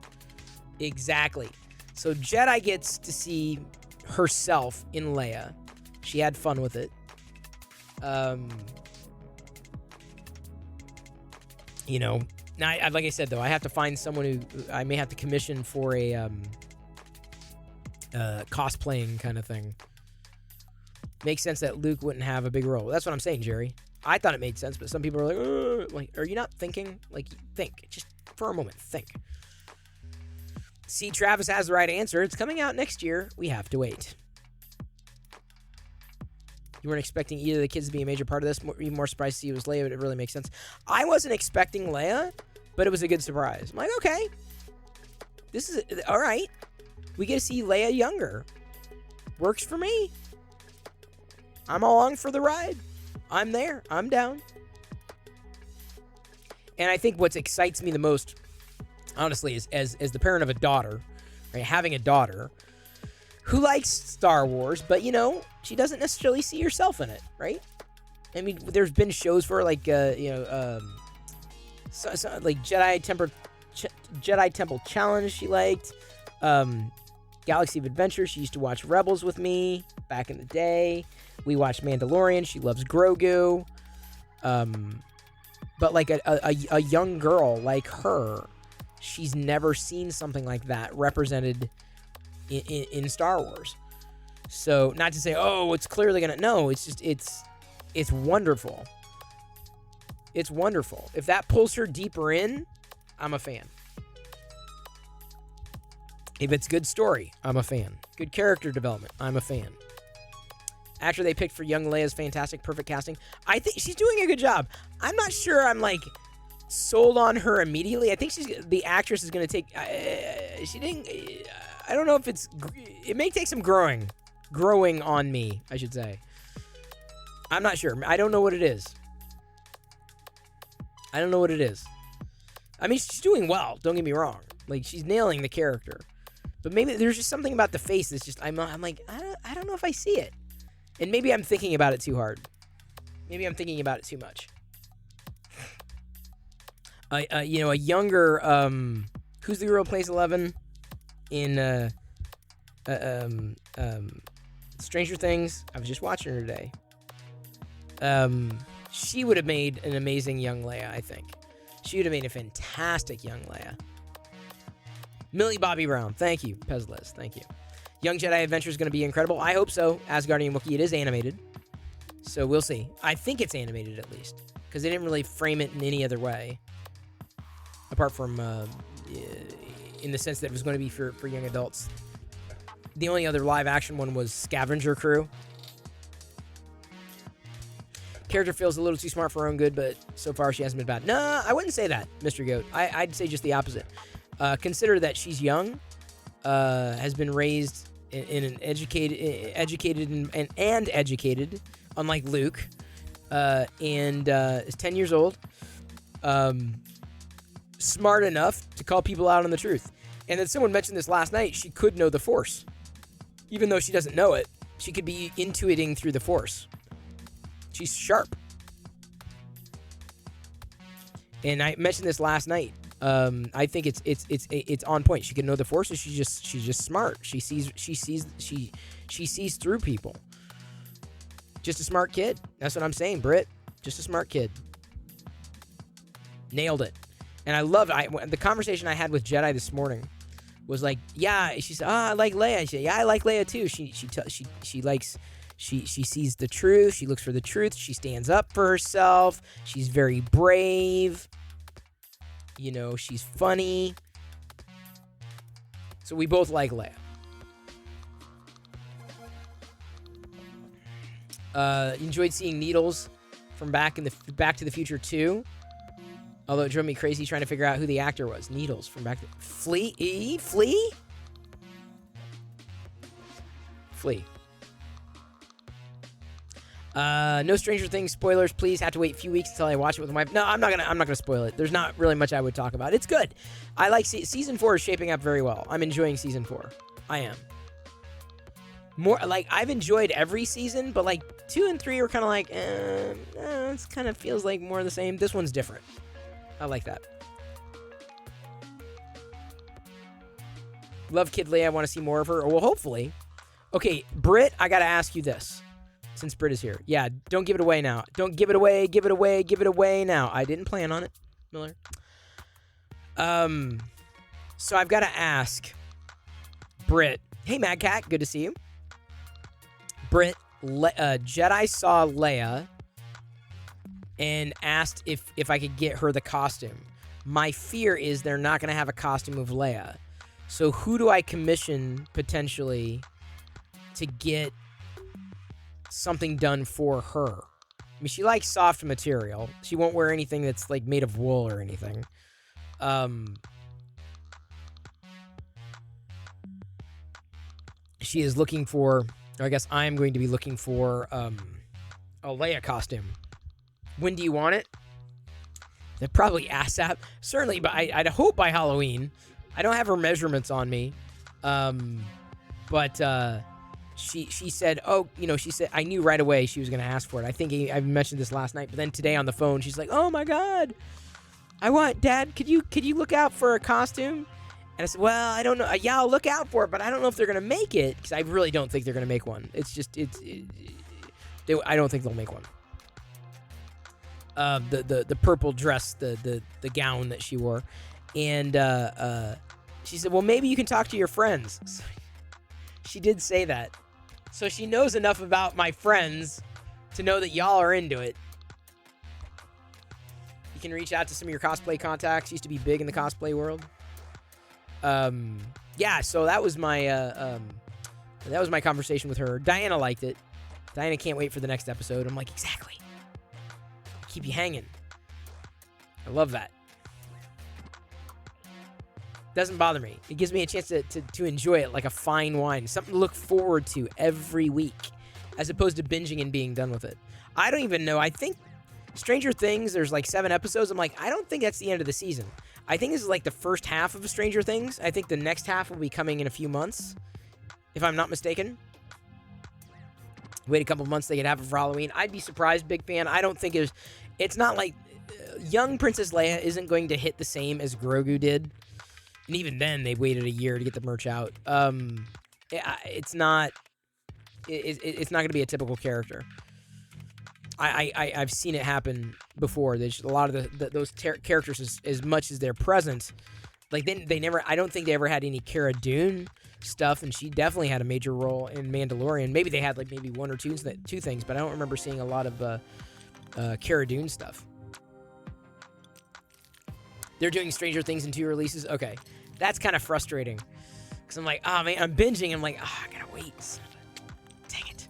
Exactly. So Jedi gets to see herself in Leia. She had fun with it. Now, like I said, though, I have to find someone who I may have to commission for a cosplaying kind of thing. Makes sense that Luke wouldn't have a big role. That's what I'm saying, Jerry. I thought it made sense, but some people are like, are you not thinking? Like, think. Just for a moment, think. See, Travis has the right answer. It's coming out next year. We have to wait. You weren't expecting either of the kids to be a major part of this. Even more surprised to see it was Leia, but it really makes sense. I wasn't expecting Leia, but it was a good surprise. I'm like, okay. This is... all right. We get to see Leia younger. Works for me. I'm along for the ride. I'm there. I'm down. And I think what excites me the most, honestly, is as the parent of a daughter, right, having a daughter who likes Star Wars, but, she doesn't necessarily see herself in it, right? I mean, there's been shows for, like, like Jedi Temple Challenge she liked. Galaxy of Adventure, she used to watch Rebels with me back in the day. We watched Mandalorian. She loves Grogu. But like a young girl like her, she's never seen something like that represented in Star Wars. So not to say, oh, it's clearly gonna, no, it's just, it's wonderful. It's wonderful. If that pulls her deeper in, I'm a fan. If it's good story, I'm a fan. Good character development, I'm a fan. Actor they picked for young Leia is fantastic, perfect casting. I think she's doing a good job. I'm not sure I'm like sold on her immediately. I think the actress is going to take, she didn't, I don't know if it may take some growing on me, I should say. I'm not sure. I don't know what it is. I mean, she's doing well, don't get me wrong. Like, she's nailing the character. But maybe there's just something about the face that's just, I'm like, I don't know if I see it. And maybe I'm thinking about it too hard. Maybe I'm thinking about it too much. A younger, who's the girl who plays 11 in Stranger Things? I was just watching her today. She would have made an amazing young Leia, I think. She would have made a fantastic young Leia. Millie Bobby Brown. Thank you. Pezles. Thank you. Young Jedi Adventure is going to be incredible. I hope so. Asgardian Wookiee. It is animated. So we'll see. I think it's animated at least. Because they didn't really frame it in any other way. Apart from in the sense that it was going to be for young adults. The only other live action one was Scavenger Crew. Character feels a little too smart for her own good, but so far she hasn't been bad. No, I wouldn't say that, Mr. Goat. I'd say just the opposite. Consider that she's young, has been raised in an educated and educated, unlike Luke, and is 10 years old, smart enough to call people out on the truth. And then someone mentioned this last night, she could know the Force. Even though she doesn't know it, she could be intuiting through the Force. She's sharp. And I mentioned this last night. I think it's on point. She can know the Force, and she's just smart. She sees through people. Just a smart kid. That's what I'm saying, Britt. Just a smart kid. Nailed it. And I love the conversation I had with Jedi this morning was like, yeah, she said, I like Leia. I said, yeah, I like Leia too. She sees the truth. She looks for the truth. She stands up for herself. She's very brave. You know, she's funny. So we both like Leia. Enjoyed seeing Needles from Back to the Future 2. Although it drove me crazy trying to figure out who the actor was. Needles from Back to... Flea? No Stranger Things spoilers, please. Have to wait a few weeks until I watch it with my wife. No, I'm not gonna spoil it. There's not really much I would talk about. It's good. I like season 4 is shaping up very well. I'm enjoying season 4. I am. More like I've enjoyed every season, but like 2 and 3 are kind of like, it kind of feels like more of the same. This one's different. I like that. Love Kid Leia. I want to see more of her. Well, hopefully. Okay, Britt, I gotta ask you this. Since Britt is here. Yeah, don't give it away now. Don't give it away, give it away, give it away now. I didn't plan on it, Miller. So I've got to ask Britt. Hey, Mad Cat, good to see you. Britt, Jedi saw Leia and asked if I could get her the costume. My fear is they're not going to have a costume of Leia. So who do I commission potentially to get something done for her? I mean, she likes soft material. She won't wear anything that's like made of wool or anything. She is looking for, or I guess I'm going to be looking for a Leia costume. When do you want it? They're probably ASAP. Certainly, but I'd hope by Halloween. I don't have her measurements on me. But she said, she said, I knew right away she was going to ask for it. I think I mentioned this last night, but then today on the phone, she's like, oh my God, Dad, could you look out for a costume? And I said, well, I don't know. Yeah, I'll look out for it, but I don't know if they're going to make it, because I really don't think they're going to make one. It's just, I don't think they'll make one. the purple dress, the gown that she wore, and she said, "Well, maybe you can talk to your friends." So she did say that, so she knows enough about my friends to know that y'all are into it. You can reach out to some of your cosplay contacts. Used to be big in the cosplay world. Yeah. So that was my conversation with her. Diana liked it. Diana can't wait for the next episode. I'm like, exactly. Keep you hanging. I love that. Doesn't bother me. It gives me a chance to enjoy it like a fine wine. Something to look forward to every week, as opposed to binging and being done with it. I don't even know. I think Stranger Things, there's like 7 episodes. I'm like, I don't think that's the end of the season. I think this is like the first half of Stranger Things. I think the next half will be coming in a few months, if I'm not mistaken. Wait a couple months, they could have it for Halloween. I'd be surprised, big fan. I don't think it's not like young Princess Leia isn't going to hit the same as Grogu did. And even then, they waited a year to get the merch out. It's not going to be a typical character. I've seen it happen before. There's a lot of those characters, as much as they're present, like they never. I don't think they ever had any Cara Dune stuff, and she definitely had a major role in Mandalorian. Maybe they had like maybe 1 or 2 things, but I don't remember seeing a lot of Cara Dune stuff. They're doing Stranger Things in 2 releases. Okay, that's kind of frustrating because I'm like, oh man, I'm binging. I'm like, oh, I gotta wait. Dang it.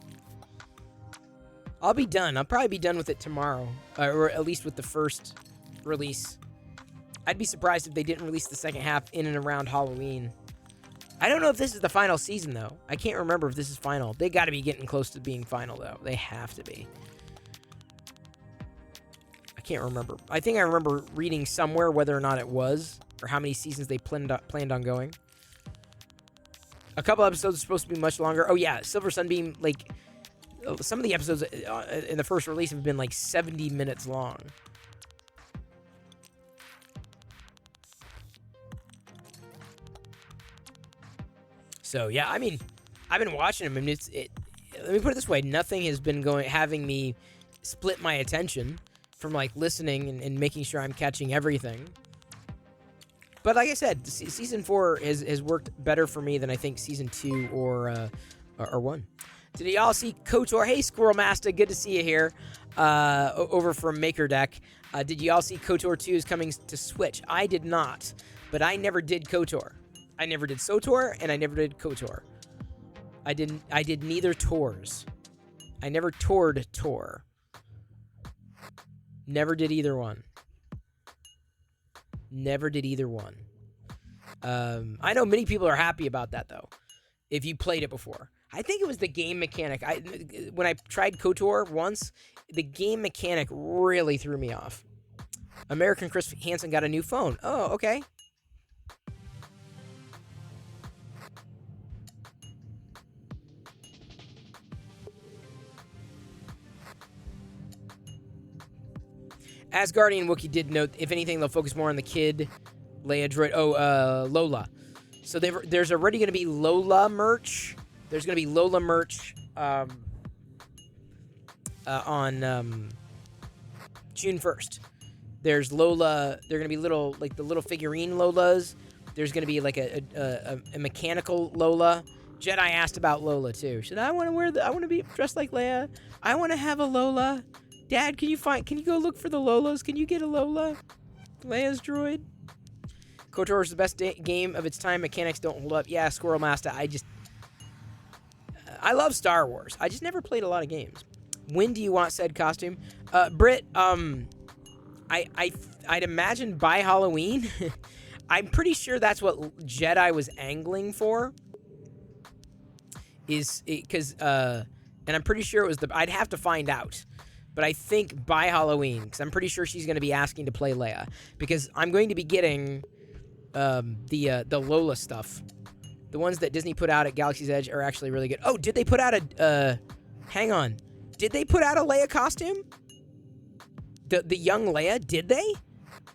I'll be done. I'll probably be done with it tomorrow, or at least with the first release. I'd be surprised if they didn't release the second half in and around Halloween. I don't know if this is the final season, though. I can't remember if this is final. They got to be getting close to being final, though. They have to be. I can't remember. I think I remember reading somewhere whether or not it was, or how many seasons they planned on going. A couple episodes are supposed to be much longer. Oh, yeah. Silver Sunbeam, like, some of the episodes in the first release have been, like, 70 minutes long. So yeah, I mean, I've been watching them, and let me put it this way: nothing has been having me split my attention from like listening and making sure I'm catching everything. But like I said, season 4 has worked better for me than I think season 2 or 1. Did y'all see KOTOR? Hey, Squirrel Master, good to see you here. Over from Maker Deck. Did y'all see KOTOR 2 is coming to Switch? I did not, but I never did KOTOR. I never did SOTOR, and I never did KOTOR. I did neither tours. I never toured Tor. Never did either one. Never did either one. I know many people are happy about that, though, if you played it before. I think it was the game mechanic. When I tried KOTOR once, the game mechanic really threw me off. American Chris Hansen got a new phone. Oh, okay. Asgardian Wookiee did note, if anything, they'll focus more on the kid, Leia droid. Lola. So there's already going to be Lola merch. There's going to be Lola merch on June 1st. There's Lola. They're going to be little, like the little figurine Lolas. There's going to be like a mechanical Lola. Jedi asked about Lola too. She said, I want to be dressed like Leia. I want to have a Lola. Dad, can you go look for the Lolas? Can you get a Lola? Leia's droid? KOTOR is the best game of its time. Mechanics don't hold up. Yeah, Squirrel Master, I love Star Wars. I just never played a lot of games. When do you want said costume? Britt, I'd imagine by Halloween. I'm pretty sure that's what Jedi was angling for. And I'm pretty sure it was I'd have to find out. But I think by Halloween, because I'm pretty sure she's going to be asking to play Leia. Because I'm going to be getting the Lola stuff. The ones that Disney put out at Galaxy's Edge are actually really good. Oh, did they put out hang on. Did they put out a Leia costume? The young Leia, did they?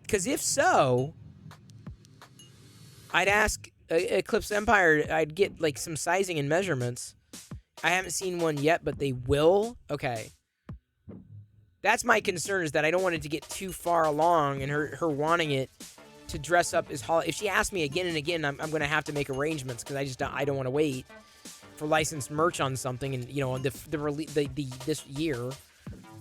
Because if so, I'd ask Eclipse Empire, I'd get like some sizing and measurements. I haven't seen one yet, but they will. Okay. That's my concern, is that I don't want it to get too far along and her wanting it to dress up as Holly. If she asks me again and again, I'm going to have to make arrangements because I don't want to wait for licensed merch on something. And you know, this year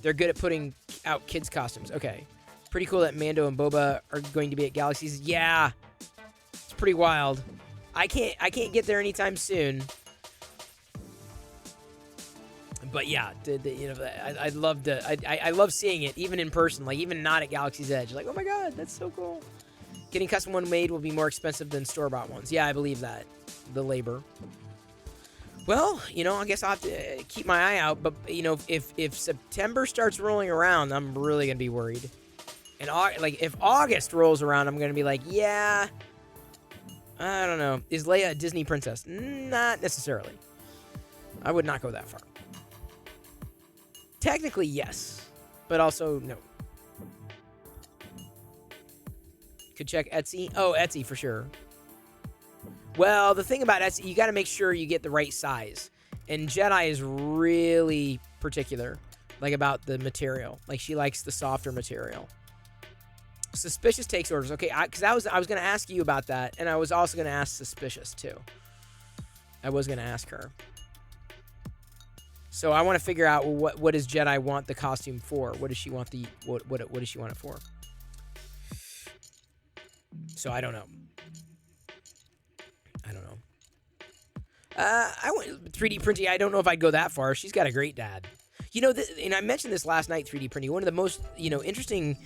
they're good at putting out kids costumes. Okay, pretty cool that Mando and Boba are going to be at Galaxies. Yeah, it's pretty wild. I can't get there anytime soon. But yeah, you know, I love seeing it even in person, like even not at Galaxy's Edge. Like, oh my god, that's so cool. Getting custom one made will be more expensive than store-bought ones. Yeah, I believe that. The labor. Well, you know, I guess I'll have to keep my eye out. But you know, if September starts rolling around, I'm really gonna be worried. And like if August rolls around, I'm gonna be like, yeah, I don't know. Is Leia a Disney princess? Not necessarily. I would not go that far. Technically, yes, but also no. Could check Etsy. Oh, Etsy for sure. Well, the thing about Etsy, you got to make sure you get the right size. And Jedi is really particular, like about the material. Like she likes the softer material. Suspicious takes orders. Okay, because I was going to ask you about that, and I was also going to ask Suspicious too. I was going to ask her. So I want to figure out what does Jedi want the costume for? What does she want what does she want it for? So I don't know. I went 3D printing. I don't know if I'd go that far. She's got a great dad. You know, and I mentioned this last night. 3D printing. One of the most interesting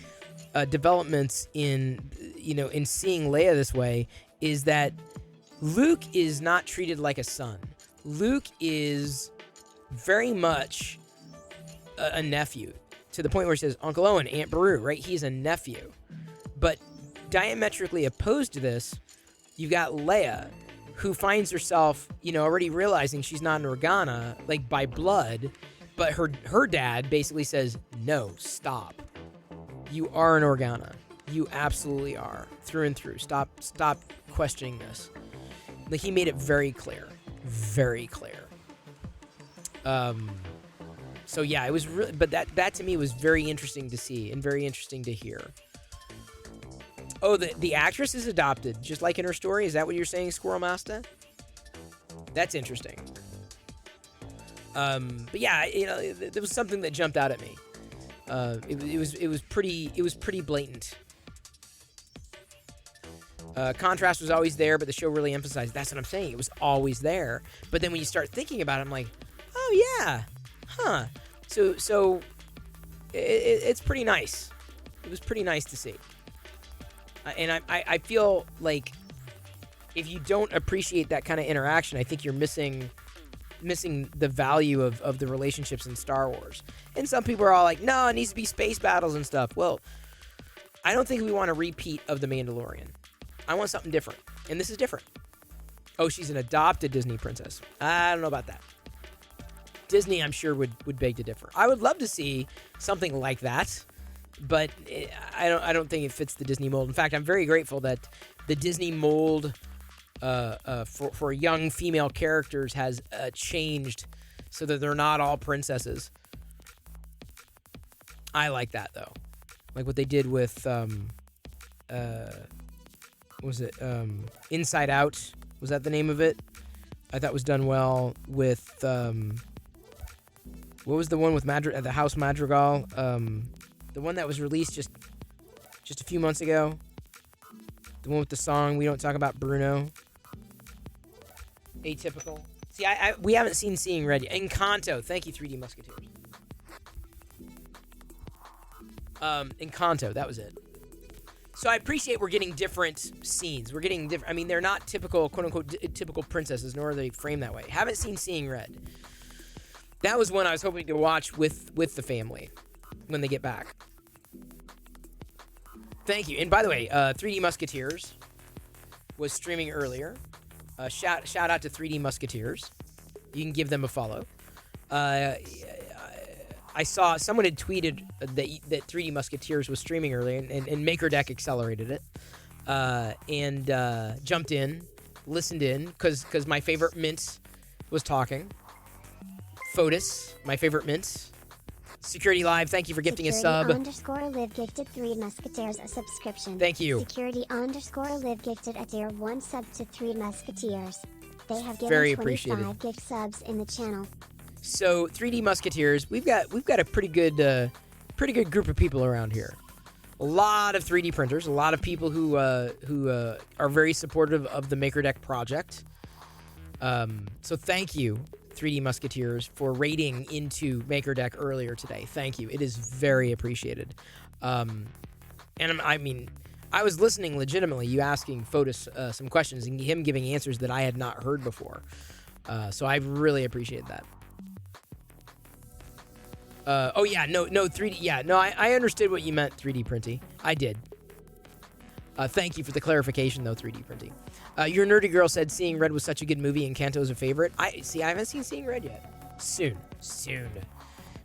developments in seeing Leia this way is that Luke is not treated like a son. Luke is very much a nephew, to the point where he says Uncle Owen, Aunt Beru, right? He's a nephew. But diametrically opposed to this, you've got Leia, who finds herself, already realizing she's not an Organa, like by blood, but her dad basically says, no, stop. You are an Organa. You absolutely are, through and through. Stop questioning this. Like, he made it very clear. Very clear. So yeah, it was really, but that to me was very interesting to see and very interesting to hear. Oh, the actress is adopted, just like in her story. Is that what you're saying, Squirrel Master? That's interesting. But yeah, there was something that jumped out at me. It was pretty blatant. Contrast was always there, but the show really emphasized. That's what I'm saying. It was always there. But then when you start thinking about it, I'm like, oh yeah, huh? So it's pretty nice. It was pretty nice to see. And I feel like if you don't appreciate that kind of interaction, I think you're missing the value of the relationships in Star Wars. And some people are all like, no, it needs to be space battles and stuff. Well, I don't think we want a repeat of The Mandalorian. I want something different. And this is different. Oh, she's an adopted Disney princess. I don't know about that. Disney, I'm sure, would beg to differ. I would love to see something like that, but I don't think it fits the Disney mold. In fact, I'm very grateful that the Disney mold for young female characters has changed so that they're not all princesses. I like that, though. Like what they did with, Inside Out? Was that the name of it? I thought was done well with, what was the one with the House Madrigal? The one that was released just a few months ago. The one with the song "We Don't Talk About Bruno." Atypical. See, we haven't seen Seeing Red yet. Encanto. Thank you, 3D Musketeers. Encanto. That was it. So I appreciate we're getting different scenes. We're getting different. I mean, they're not typical, quote unquote, typical princesses, nor are they framed that way. Haven't seen Seeing Red. That was one I was hoping to watch with the family when they get back. Thank you. And by the way, 3D Musketeers was streaming earlier. Shout out to 3D Musketeers. You can give them a follow. I saw someone had tweeted that 3D Musketeers was streaming earlier, and MakerDeck accelerated it. And jumped in, listened in, because my favorite mint was talking. Fotis, my favorite mint, Security Live, thank you for gifting a sub. Security_live gifted 3 Musketeers a subscription. Thank you. Security_live gifted a tier 1 sub to 3 Musketeers. They have given Very 25 appreciated. gift subs in the channel. So 3D Musketeers, we've got a pretty good group of people around here. A lot of 3D printers, a lot of people who are very supportive of the Maker Deck project. So thank you, 3D Musketeers, for raiding into Maker Deck earlier today. Thank you. It is very appreciated. And I was listening legitimately, you asking Fotis some questions and him giving answers that I had not heard before. So I really appreciate that. 3D. Yeah, no, I understood what you meant, 3D Printy. I did. Thank you for the clarification, though, 3D Printy. Your nerdy girl said Seeing Red was such a good movie and Kanto's a favorite. I haven't seen Seeing Red yet. Soon.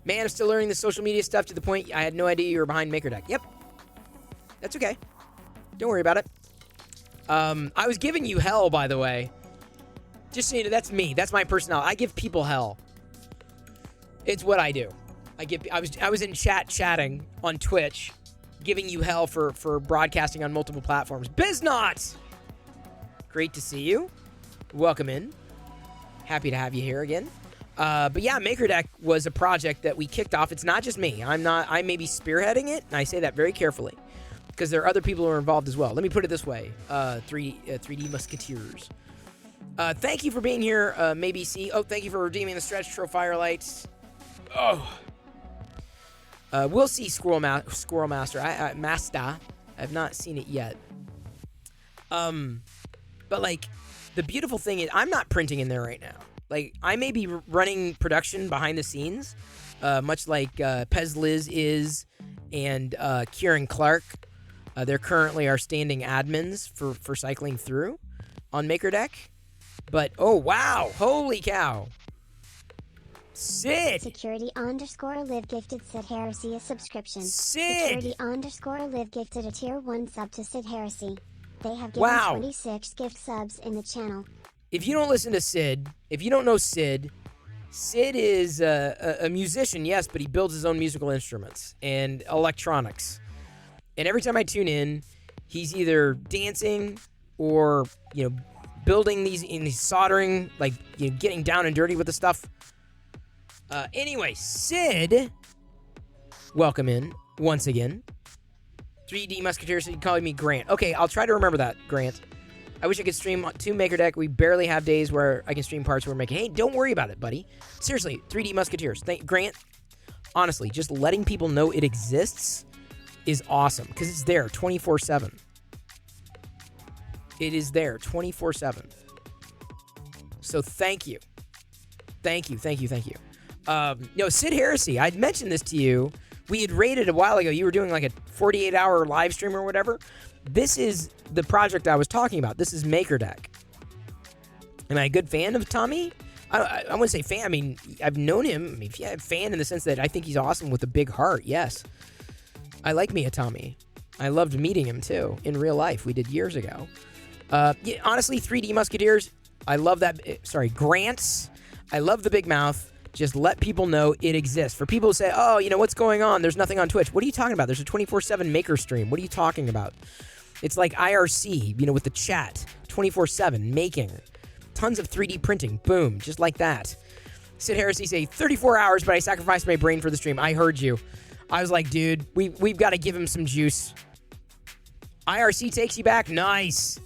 Man, I'm still learning the social media stuff to the point I had no idea you were behind Maker Deck. Yep. That's okay. Don't worry about it. I was giving you hell, by the way. Just so you know, that's me. That's my personality. I give people hell. It's what I do. I was in chatting on Twitch, giving you hell for broadcasting on multiple platforms. Biznot! Great to see you. Welcome in. Happy to have you here again. But yeah, Maker Deck was a project that we kicked off. It's not just me. I may be spearheading it, and I say that very carefully, because there are other people who are involved as well. Let me put it this way, 3D Musketeers. Thank you for being here, Maybe C. Oh, thank you for redeeming the Stretch Tro Firelights. Oh. We'll see Squirrel Master. Master. I've not seen it yet. But like, the beautiful thing is, I'm not printing in there right now. Like, I may be running production behind the scenes, much like Pez Liz is, and Kieran Clark. They're currently our standing admins for cycling through on Maker Deck. But oh wow, holy cow! Sid! Security_live gifted Sid Heresy a subscription. Sid! Security_live gifted a tier 1 sub to Sid Heresy. They have given 26 gift subs in the channel. If you don't listen to Sid, if you don't know Sid, Sid is a musician, yes, but he builds his own musical instruments and electronics. And every time I tune in, he's either dancing or, building these soldering, like, getting down and dirty with the stuff. Anyway, Sid, welcome in once again. 3D Musketeer said, calling me Grant. Okay, I'll try to remember that, Grant. I wish I could stream to Maker Deck. We barely have days where I can stream parts where we're making. Hey, don't worry about it, buddy. Seriously, 3D Musketeers. Grant, honestly, just letting people know it exists is awesome, because it's there 24/7. It is there 24/7. So thank you. Thank you. Sid Heresy, I'd mentioned this to you. We had rated a while ago. You were doing like a 48-hour live stream or whatever. This is the project I was talking about. This is Maker Deck. Am I a good fan of Tommy? I wouldn't say fan. I mean, I've known him. I mean, yeah, fan in the sense that I think he's awesome with a big heart. Yes. I like me a Tommy. I loved meeting him, too, in real life. We did years ago. Yeah, honestly, 3D Musketeers, I love that. Sorry, Grants. I love the big mouth. Just let people know it exists. For people who say, oh, what's going on? There's nothing on Twitch. What are you talking about? There's a 24/7 Maker stream. What are you talking about? It's like IRC, with the chat. 24/7 making. Tons of 3D printing. Boom. Just like that. Sid Heresy say, 34 hours, but I sacrificed my brain for the stream. I heard you. I was like, dude, we've got to give him some juice. IRC takes you back? Nice.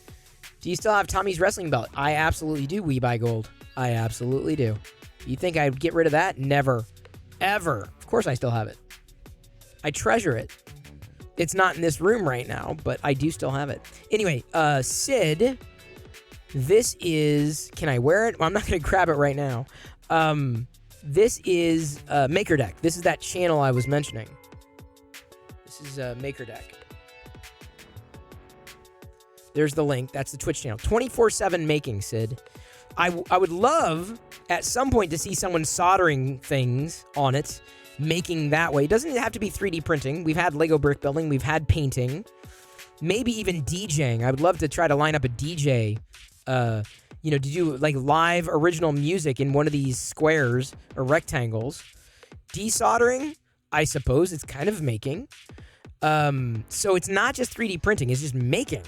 Do you still have Tommy's wrestling belt? I absolutely do, We Buy Gold. I absolutely do. You think I'd get rid of that? Never. Ever. Of course I still have it. I treasure it. It's not in this room right now, but I do still have it. Anyway, Sid, this is... Can I wear it? Well, I'm not going to grab it right now. This is Maker Deck. This is that channel I was mentioning. This is Maker Deck. There's the link. That's the Twitch channel. 24/7 making, Sid. I would love at some point to see someone soldering things on it, making that way. It doesn't have to be 3D printing. We've had Lego brick building. We've had painting. Maybe even DJing. I would love to try to line up a DJ, to do like live original music in one of these squares or rectangles. Desoldering, I suppose it's kind of making. So it's not just 3D printing, it's just making.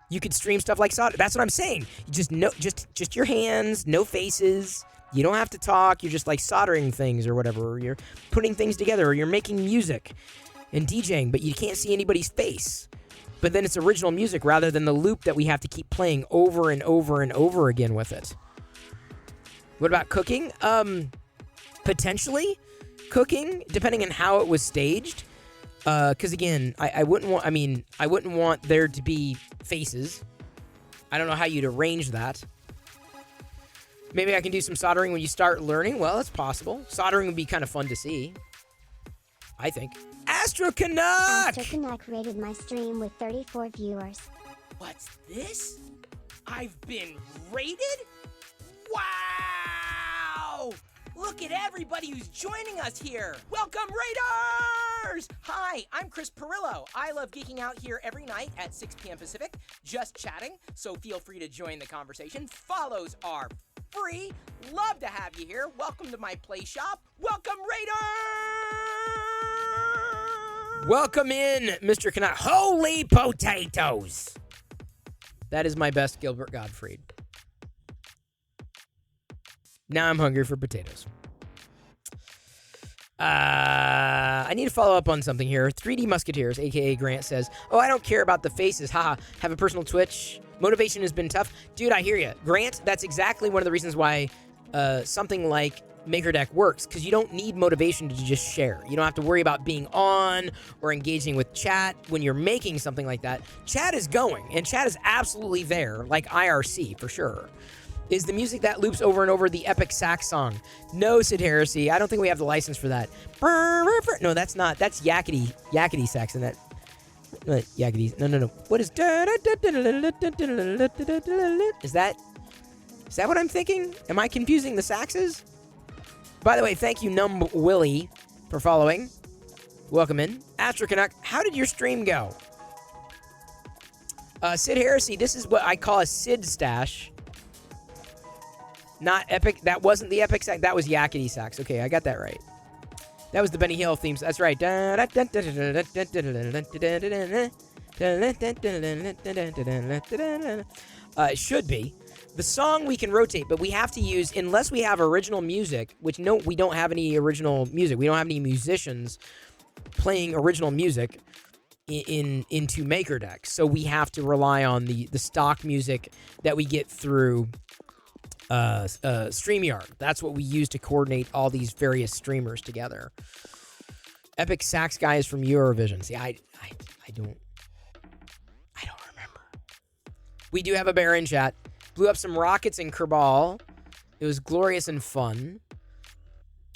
You could stream stuff like solder. That's what I'm saying. You just your hands, no faces. You don't have to talk. You're just like soldering things or whatever. Or you're putting things together, or you're making music and DJing, but you can't see anybody's face. But then it's original music rather than the loop that we have to keep playing over and over and over again with it. What about cooking? Potentially cooking, depending on how it was staged. Because again, I wouldn't want there to be faces. I don't know how you'd arrange that. Maybe I can do some soldering when you start learning. Well, it's possible. Soldering would be kind of fun to see, I think. Astro Canuck! Astro Canuck rated my stream with 34 viewers. What's this? I've been rated? Wow! Look at everybody who's joining us here. Welcome, Raiders! Hi, I'm Chris Perillo. I love geeking out here every night at 6 p.m. Pacific, just chatting, so feel free to join the conversation. Follows are free. Love to have you here. Welcome to my play shop. Welcome, Raiders! Welcome in, Mr. Canuck. Holy potatoes! That is my best Gilbert Gottfried. Now I'm hungry for potatoes. I need to follow up on something here. 3D Musketeers, a.k.a. Grant, says, oh, I don't care about the faces. Haha. Have a personal Twitch. Motivation has been tough. Dude, I hear you. Grant, that's exactly one of the reasons why something like MakerDeck works, because you don't need motivation to just share. You don't have to worry about being on or engaging with chat when you're making something like that. Chat is going, and chat is absolutely there, like IRC, for sure. Is the music that loops over and over the epic sax song? No, Sid Heresy. I don't think we have the license for that. No, that's not. That's yakety sax and that. Yakety. No. What is? Is that what I'm thinking? Am I confusing the saxes? By the way, thank you, Numb Willie, for following. Welcome in. Astro Canuck, how did your stream go? Sid Heresy, this is what I call a Sid stash. Not epic. That wasn't the epic sax. That was yakety sax. Okay, I got that right. That was the Benny Hill themes. That's right. It should be. The song we can rotate, but we have to use, unless we have original music, which no, we don't have any original music. We don't have any musicians playing original music into MakerDeck. So we have to rely on the stock music that we get through StreamYard. That's what we use to coordinate all these various streamers together. Epic sax guy is from Eurovision. See, I don't remember. We do have a bear in chat. Blew up some rockets in Kerbal. It was glorious and fun.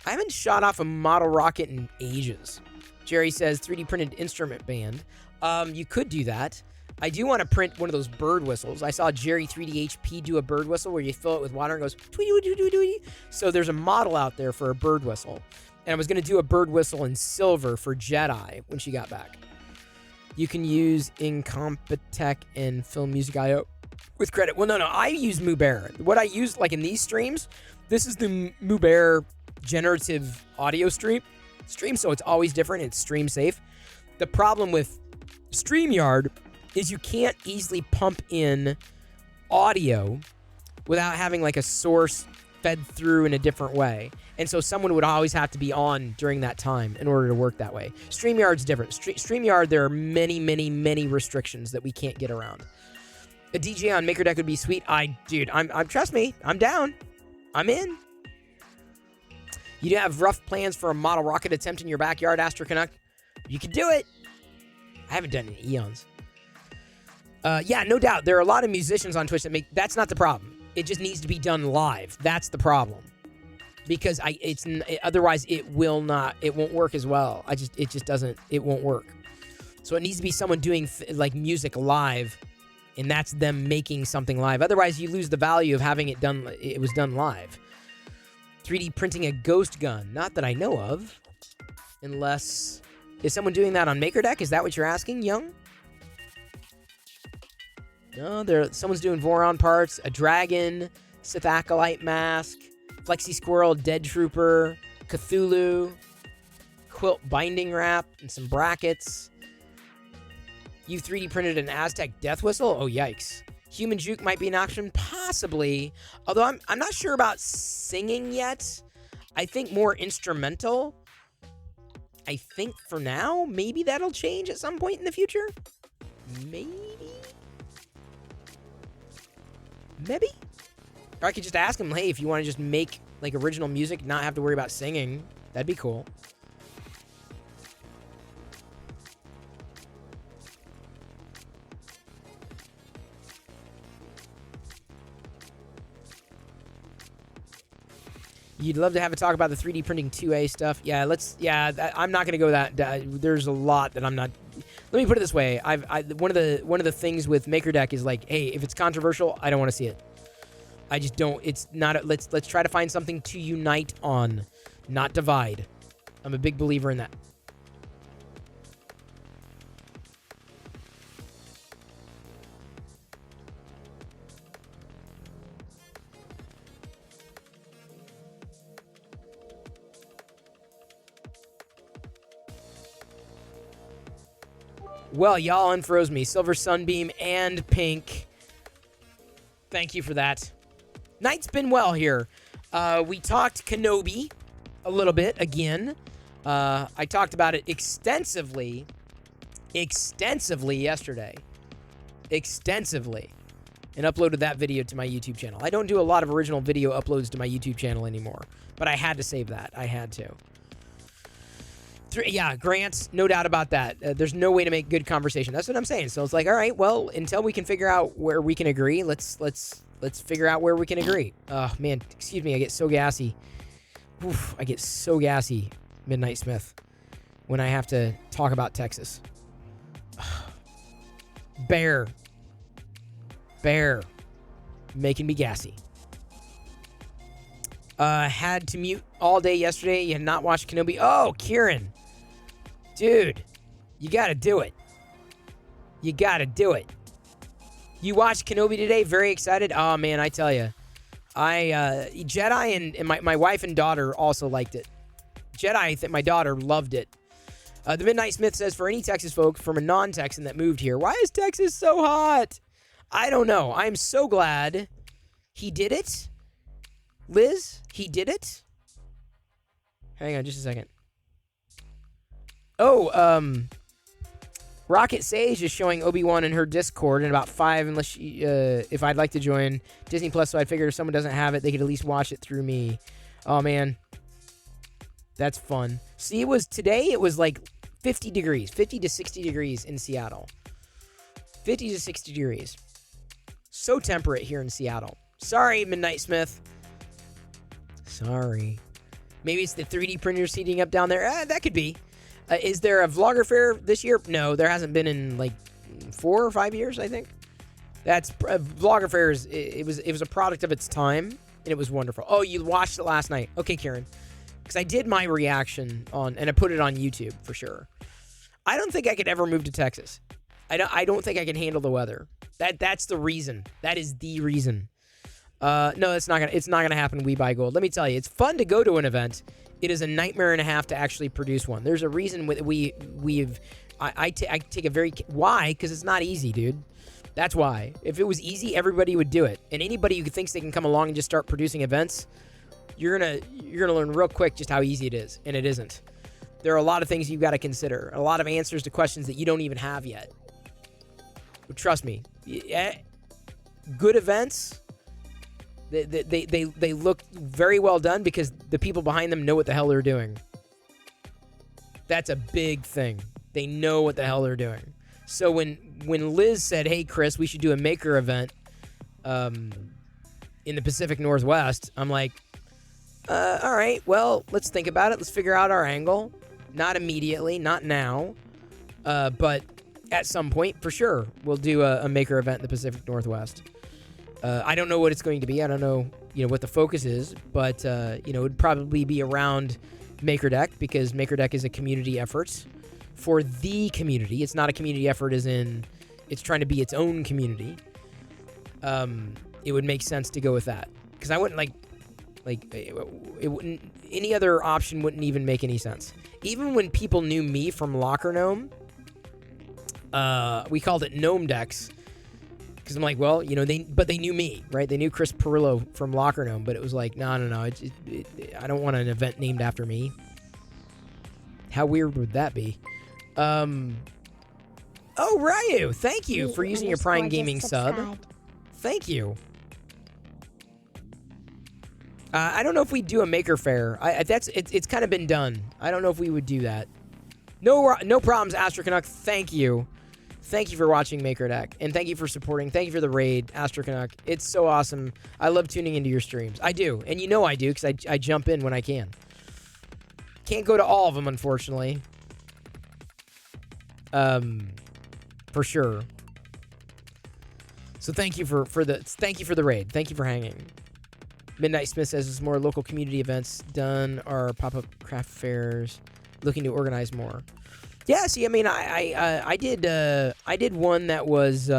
I haven't shot off a model rocket in ages. Jerry says 3D printed instrument band. You could do that. I do want to print one of those bird whistles. I saw Jerry 3D HP do a bird whistle where you fill it with water and it goes tweety. So there's a model out there for a bird whistle. And I was going to do a bird whistle in silver for Jedi when she got back. You can use Incompetech and Film Music IO with credit. Well, no. I use Mubear. What I use, like in these streams, this is the Mubear generative audio stream, so it's always different. It's stream safe. The problem with StreamYard is you can't easily pump in audio without having like a source fed through in a different way. And so someone would always have to be on during that time in order to work that way. StreamYard's different. StreamYard, there are many restrictions that we can't get around. A DJ on MakerDeck would be sweet. I'm trust me, I'm down. I'm in. You do have rough plans for a model rocket attempt in your backyard, Astro Canuck? You could do it. I haven't done it in eons. Yeah, no doubt. There are a lot of musicians on Twitch that make... That's not the problem. It just needs to be done live. That's the problem. Because otherwise it won't work as well. It won't work. So it needs to be someone doing like music live, and that's them making something live. Otherwise you lose the value of having it was done live. 3D printing a ghost gun. Not that I know of. Unless... Is someone doing that on MakerDeck? Is that what you're asking, Young? No, someone's doing Voron parts, a dragon, Sith Acolyte mask, Flexi Squirrel, Dead Trooper, Cthulhu. quilt binding wrap and some brackets. You 3D printed an Aztec death whistle? Oh, yikes. Human juke might be an option, possibly. Although I'm not sure about singing yet. I think more instrumental. I think for now, maybe that'll change at some point in the future. Maybe? Or I could just ask him, hey, if you want to just make like original music, not have to worry about singing, that'd be cool. You'd love to have a talk about the 3D printing 2A stuff. Yeah, I'm not going to go that. There's a lot that I'm not. Let me put it this way. One of the things with MakerDeck is like, hey, if it's controversial, I don't want to see it. I just don't. It's not. Let's try to find something to unite on, not divide. I'm a big believer in that. Well, y'all unfroze me. Silver Sunbeam and Pink. Thank you for that. Night's been well here. We talked Kenobi a little bit again. I talked about it extensively yesterday. Extensively. And uploaded that video to my YouTube channel. I don't do a lot of original video uploads to my YouTube channel anymore. But I had to save that. I had to. Yeah, grants, no doubt about that. There's no way to make good conversation. That's what I'm saying. So it's like, all right, well, until we can figure out where we can agree, let's figure out where we can agree. Oh man, excuse me, I get so gassy. Oof, I get so gassy, Midnight Smith, when I have to talk about Texas. Bear, making me gassy. Had to mute all day yesterday. You had not watched Kenobi. Oh, Kieran. Dude, you gotta do it. You gotta do it. You watched Kenobi today? Very excited? Oh, man, I tell you. Jedi and my wife and daughter also liked it. Jedi, my daughter, loved it. The Midnight Smith says, for any Texas folk from a non-Texan that moved here, why is Texas so hot? I don't know. I'm so glad he did it. Liz, he did it. Hang on just a second. Oh, Rocket Sage is showing Obi-Wan in her Discord in about 5, unless she, if I'd like to join Disney Plus, so I figured if someone doesn't have it, they could at least watch it through me. Oh, man. That's fun. See, today it was like 50 degrees, 50 to 60 degrees in Seattle. 50 to 60 degrees. So temperate here in Seattle. Sorry, Midnight Smith. Sorry. Maybe it's the 3D printers heating up down there. That could be. Is there a vlogger fair this year? No, there hasn't been in like 4 or 5 years, I think. That's vlogger fairs. It was a product of its time, and it was wonderful. Oh, you watched it last night? Okay, Kieran, because I did my reaction and I put it on YouTube for sure. I don't think I could ever move to Texas. I don't think I can handle the weather. That's the reason. That is the reason. No, it's not gonna happen. We buy gold. Let me tell you, it's fun to go to an event. It is a nightmare and a half to actually produce one. There's a reason I take a very why, because it's not easy, dude. That's why. If it was easy, everybody would do it. And anybody who thinks they can come along and just start producing events, you're gonna learn real quick just how easy it is, and it isn't. There are a lot of things you've got to consider, a lot of answers to questions that you don't even have yet. But trust me, good events. They look very well done because the people behind them know what the hell they're doing. That's a big thing. They know what the hell they're doing. So when Liz said, hey, Chris, we should do a maker event in the Pacific Northwest, I'm like, all right, well, let's think about it. Let's figure out our angle. Not immediately, not now, but at some point, for sure, we'll do a maker event in the Pacific Northwest. I don't know what it's going to be. I don't know, what the focus is, but it would probably be around MakerDeck, because MakerDeck is a community effort for the community. It's not a community effort as in it's trying to be its own community. It would make sense to go with that, because I wouldn't Like, it wouldn't, any other option wouldn't even make any sense. Even when people knew me from Locker Gnome, we called it Gnome Decks. Because I'm like, well, you know, they knew me, right? They knew Chris Perillo from Locker Gnome, but it was like, no. I don't want an event named after me. How weird would that be? Oh, Ryu, thank you for using your Prime Gaming sub. Thank you. I don't know if we'd do a Maker Faire. It's kind of been done. I don't know if we would do that. No problems, Astro Canuck. Thank you. Thank you for watching Maker Deck. And thank you for supporting. Thank you for the raid, Astro Canuck. It's so awesome. I love tuning into your streams. I do. And you know I do, because I jump in when I can. Can't go to all of them, unfortunately. For sure. So thank you for the raid. Thank you for hanging. Midnight Smith says there's more local community events done or pop-up craft fairs. Looking to organize more. Yeah, see, I mean, I did one that was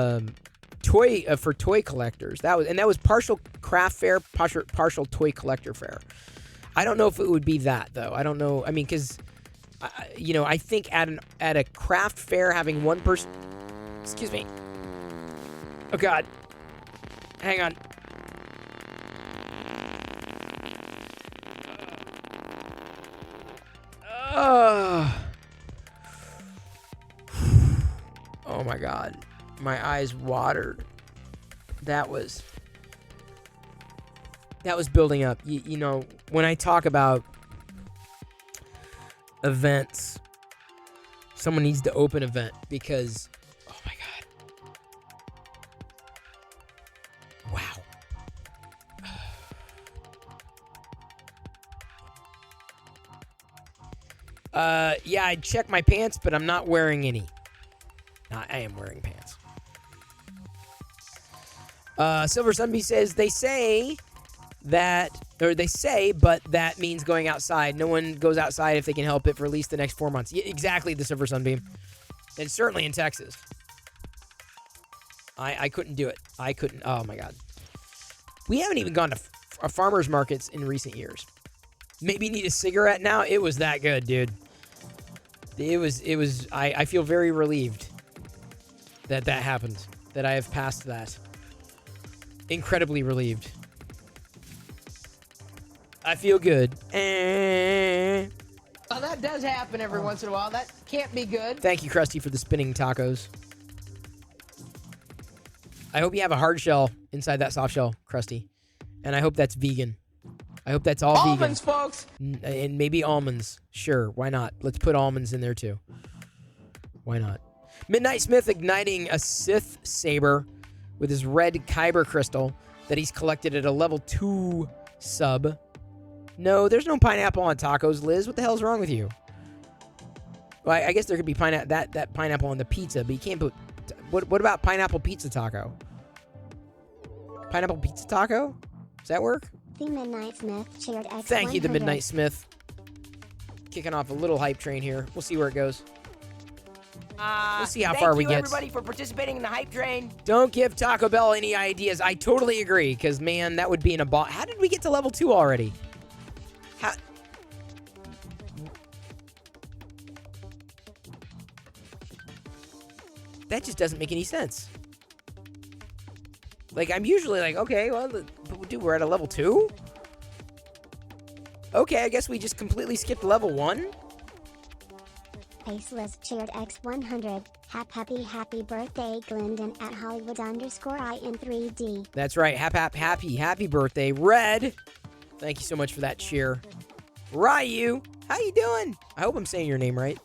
toy for toy collectors. That was partial craft fair, partial toy collector fair. I don't know if it would be that though. I don't know. I mean, because you know, I think at a craft fair having one person. Excuse me. Oh God. Hang on. Oh my God. My eyes watered. That was building up. You know, when I talk about events, someone needs to open event because, oh my God. Wow. Yeah, I checked my pants, but I'm not wearing any. I am wearing pants. Silver Sunbee says, but that means going outside. No one goes outside if they can help it for at least the next 4 months. Yeah, exactly, the Silver Sunbeam. And certainly in Texas. I couldn't do it. I couldn't. Oh, my God. We haven't even gone to farmers markets in recent years. Maybe need a cigarette now? It was that good, dude. It was. I feel very relieved that happened. That I have passed that. Incredibly relieved. I feel good. Well, that does happen every once in a while. That can't be good. Thank you, Krusty, for the spinning tacos. I hope you have a hard shell inside that soft shell, Krusty. And I hope that's vegan. I hope that's all almonds, vegan. Folks. And maybe almonds. Sure, why not? Let's put almonds in there, too. Why not? Midnight Smith igniting a Sith saber with his red Kyber crystal that he's collected at a level 2 sub. No, there's no pineapple on tacos, Liz. What the hell's wrong with you? Well, I guess there could be that pineapple on the pizza, but you can't put... What about pineapple pizza taco? Pineapple pizza taco? Does that work? The Midnight Smith cheered X100. Thank you, the Midnight Smith. Kicking off a little hype train here. We'll see where it goes. We'll see how far we get. Thank you, everybody, for participating in the hype train. Don't give Taco Bell any ideas. I totally agree, because, man, that would be in a ball. How did we get to level 2 already? How... That just doesn't make any sense. Like, I'm usually like, okay, well, dude, we're at a level 2? Okay, I guess we just completely skipped level 1? Faceless cheered X100. Happy birthday, Glendon at Hollywood_IN3D. That's right. Happy birthday, Red. Thank you so much for that cheer. Ryu, how you doing? I hope I'm saying your name right.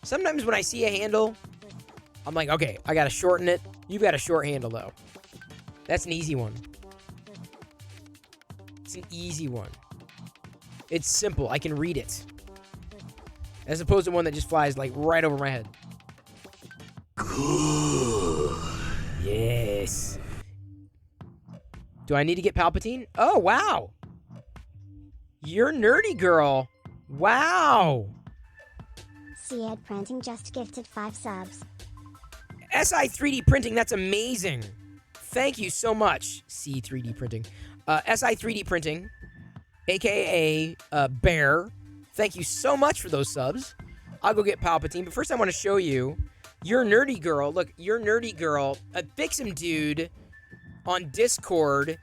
Sometimes when I see a handle, I'm like, okay, I gotta shorten it. You've got a short handle, though. That's an easy one. It's an easy one. It's simple. I can read it. As opposed to one that just flies, like, right over my head. Good. Yes. Do I need to get Palpatine? Oh, wow. You're nerdy, girl. Wow. Seed Printing just gifted 5 subs. SI 3D printing, that's amazing. Thank you so much, C3D printing. SI 3D printing a.k.a. Bear. Thank you so much for those subs. I'll go get Palpatine, but first I want to show you your nerdy girl. Look, your nerdy girl, a Fix'em dude on Discord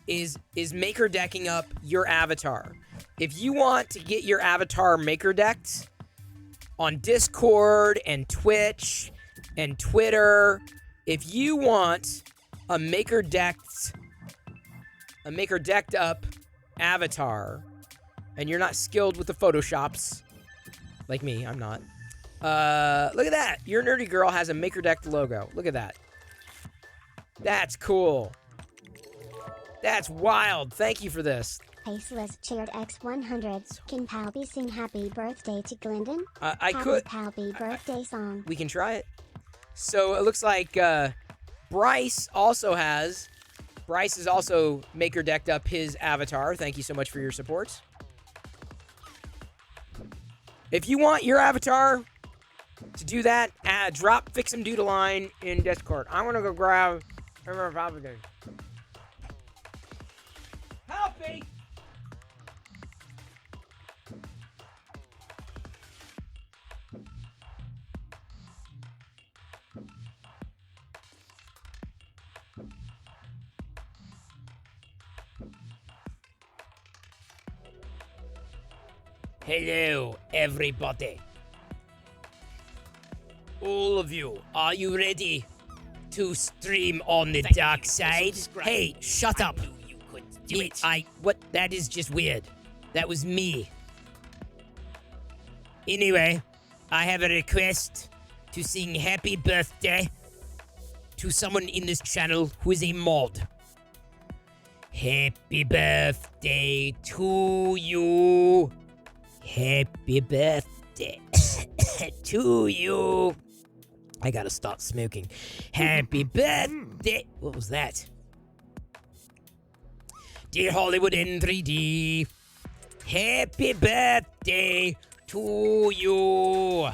is maker decking up your avatar. If you want to get your avatar maker decked on Discord and Twitch and Twitter, if you want a maker decked up avatar, and you're not skilled with the Photoshops, like me, I'm not. Look at that. Your nerdy girl has a maker decked logo. Look at that. That's cool. That's wild. Thank you for this. Faceless cheered X100. Can Palby sing happy birthday to Glendon? I could. Palby birthday song. We can try it. So it looks like Bryce has also maker decked up his avatar. Thank you so much for your support. If you want your avatar to do that, drop Fix'em Dude a line in Discord. I'm gonna go grab Palpatine. Palpy! Hello, everybody. All of you, are you ready to stream on the dark side? Hey, shut up. You could do it. What? That is just weird. That was me. Anyway, I have a request to sing happy birthday to someone in this channel who is a mod. Happy birthday to you. Happy birthday to you. I gotta start smoking. Happy birthday. What was that? Dear Hollywood in 3D. Happy birthday to you.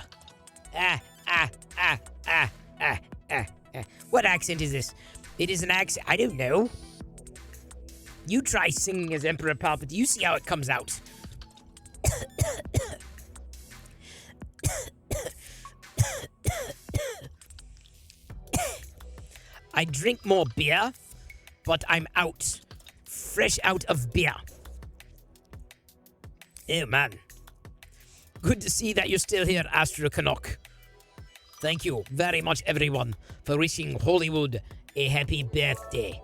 What accent is this? It is an accent. I don't know. You try singing as Emperor Palpatine. You see how it comes out. I drink more beer, but I'm out. Fresh out of beer. Oh, man. Good to see that you're still here, Astro Canuck. Thank you very much, everyone, for wishing Hollywood a happy birthday.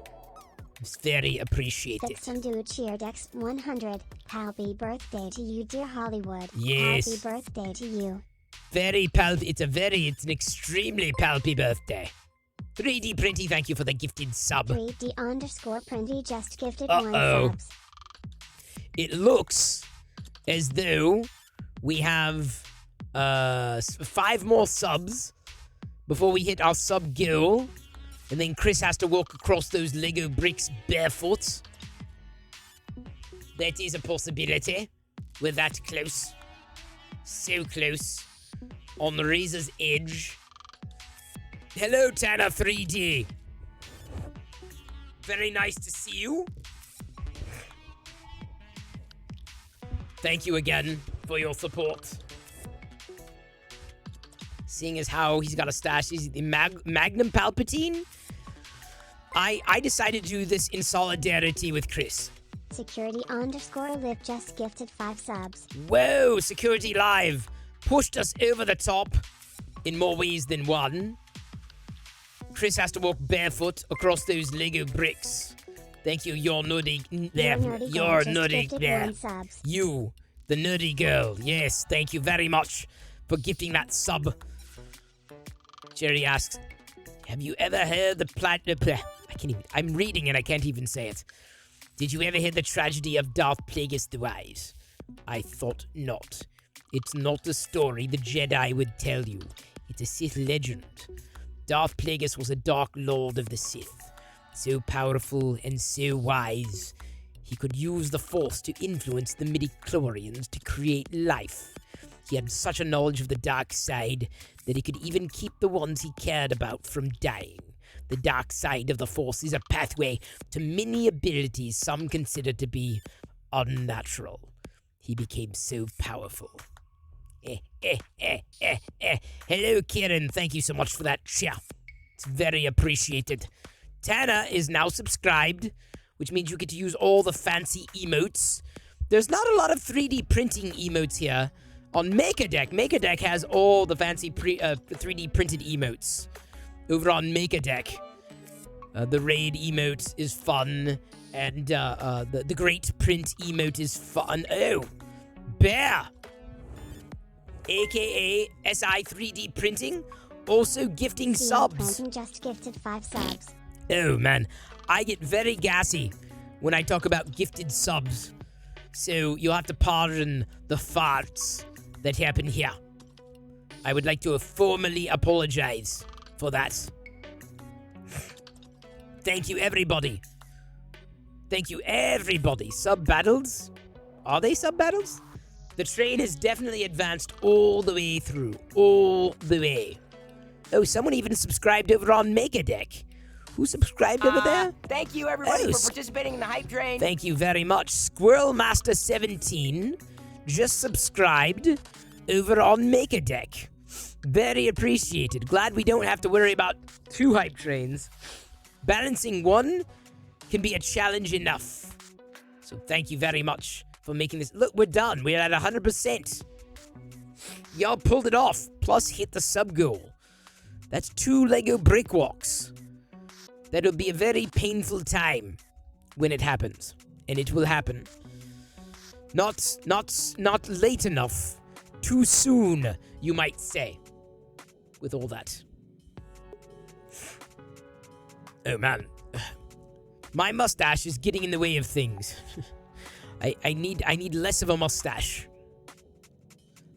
It's very appreciated. Fix'em Dude cheered X100. Happy birthday to you, dear Hollywood. Yes. Happy birthday to you. It's an extremely palpy birthday. 3D Printy, thank you for the gifted sub. 3D_Printy just gifted Uh-oh. 1 subs. It looks as though we have 5 more subs before we hit our sub goal. And then Chris has to walk across those Lego bricks barefoot. That is a possibility. We're that close. So close. On the razor's edge. Hello, Tanner 3D. Very nice to see you. Thank you again for your support. Seeing as how he's got a stash, he's the Magnum Palpatine. I decided to do this in solidarity with Chris. Security_live just gifted 5 subs. Whoa, Security Live pushed us over the top in more ways than one. Chris has to walk barefoot across those Lego bricks. Thank you, you're nerdy there. You're nerdy there. You, the nerdy girl. Yes, thank you very much for gifting that sub. Jerry asks, have you ever heard I'm reading and I can't even say it. Did you ever hear the tragedy of Darth Plagueis the Wise? I thought not. It's not a story the Jedi would tell you. It's a Sith legend. Darth Plagueis was a Dark Lord of the Sith. So powerful and so wise. He could use the Force to influence the midi-chlorians to create life. He had such a knowledge of the dark side that he could even keep the ones he cared about from dying. The dark side of the Force is a pathway to many abilities some consider to be unnatural. He became so powerful. Hello, Kieran. Thank you so much for that cheer. It's very appreciated. Tana is now subscribed, which means you get to use all the fancy emotes. There's not a lot of 3D printing emotes here. On MakerDeck, MakerDeck has all the fancy 3D printed emotes. Over on MakerDeck, the raid emote is fun, and the great print emote is fun. Oh, Bear, aka SI 3D printing, also gifting subs. Planting just gifted 5 subs. Oh man, I get very gassy when I talk about gifted subs, so you'll have to pardon the farts that happen here. I would like to formally apologize for that. Thank you, everybody. Thank you, everybody. Sub battles? Are they sub battles? The train has definitely advanced all the way through. All the way. Oh, someone even subscribed over on MakerDeck. Who subscribed over there? Thank you, everybody, Oh, for participating in the hype train. Thank you very much. Squirrelmaster17 just subscribed over on MakerDeck. Very appreciated. Glad we don't have to worry about 2 hype trains. Balancing one can be a challenge enough. So thank you very much for making this. Look, we're done. We're at 100%. Y'all pulled it off, plus hit the sub goal. That's 2 Lego brick walks. That'll be a very painful time when it happens. And it will happen. Not late enough. Too soon, you might say. With all that. Oh man. My mustache is getting in the way of things. I need less of a mustache.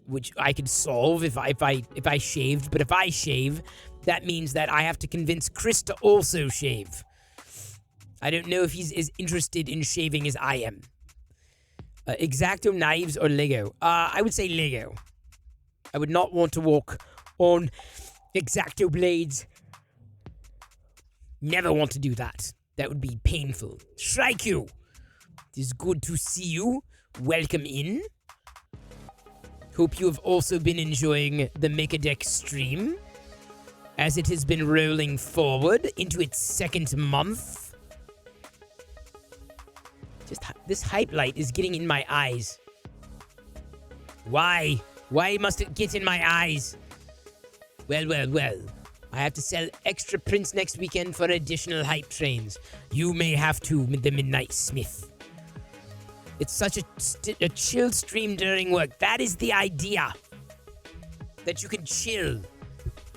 Which I could solve if I shaved, but if I shave, that means that I have to convince Chris to also shave. I don't know if he's as interested in shaving as I am. X-Acto knives or Lego? I would say Lego. I would not want to walk on X-Acto blades. Never want to do that. That would be painful. Shrike-you! It is good to see you. Welcome in. Hope you have also been enjoying the MakerDeck stream, as it has been rolling forward into its 2nd month. Just this hype light is getting in my eyes. Why? Why must it get in my eyes? Well. I have to sell extra prints next weekend for additional hype trains. You may have to with the Midnight Smith. It's such a chill stream during work. That is the idea. That you can chill.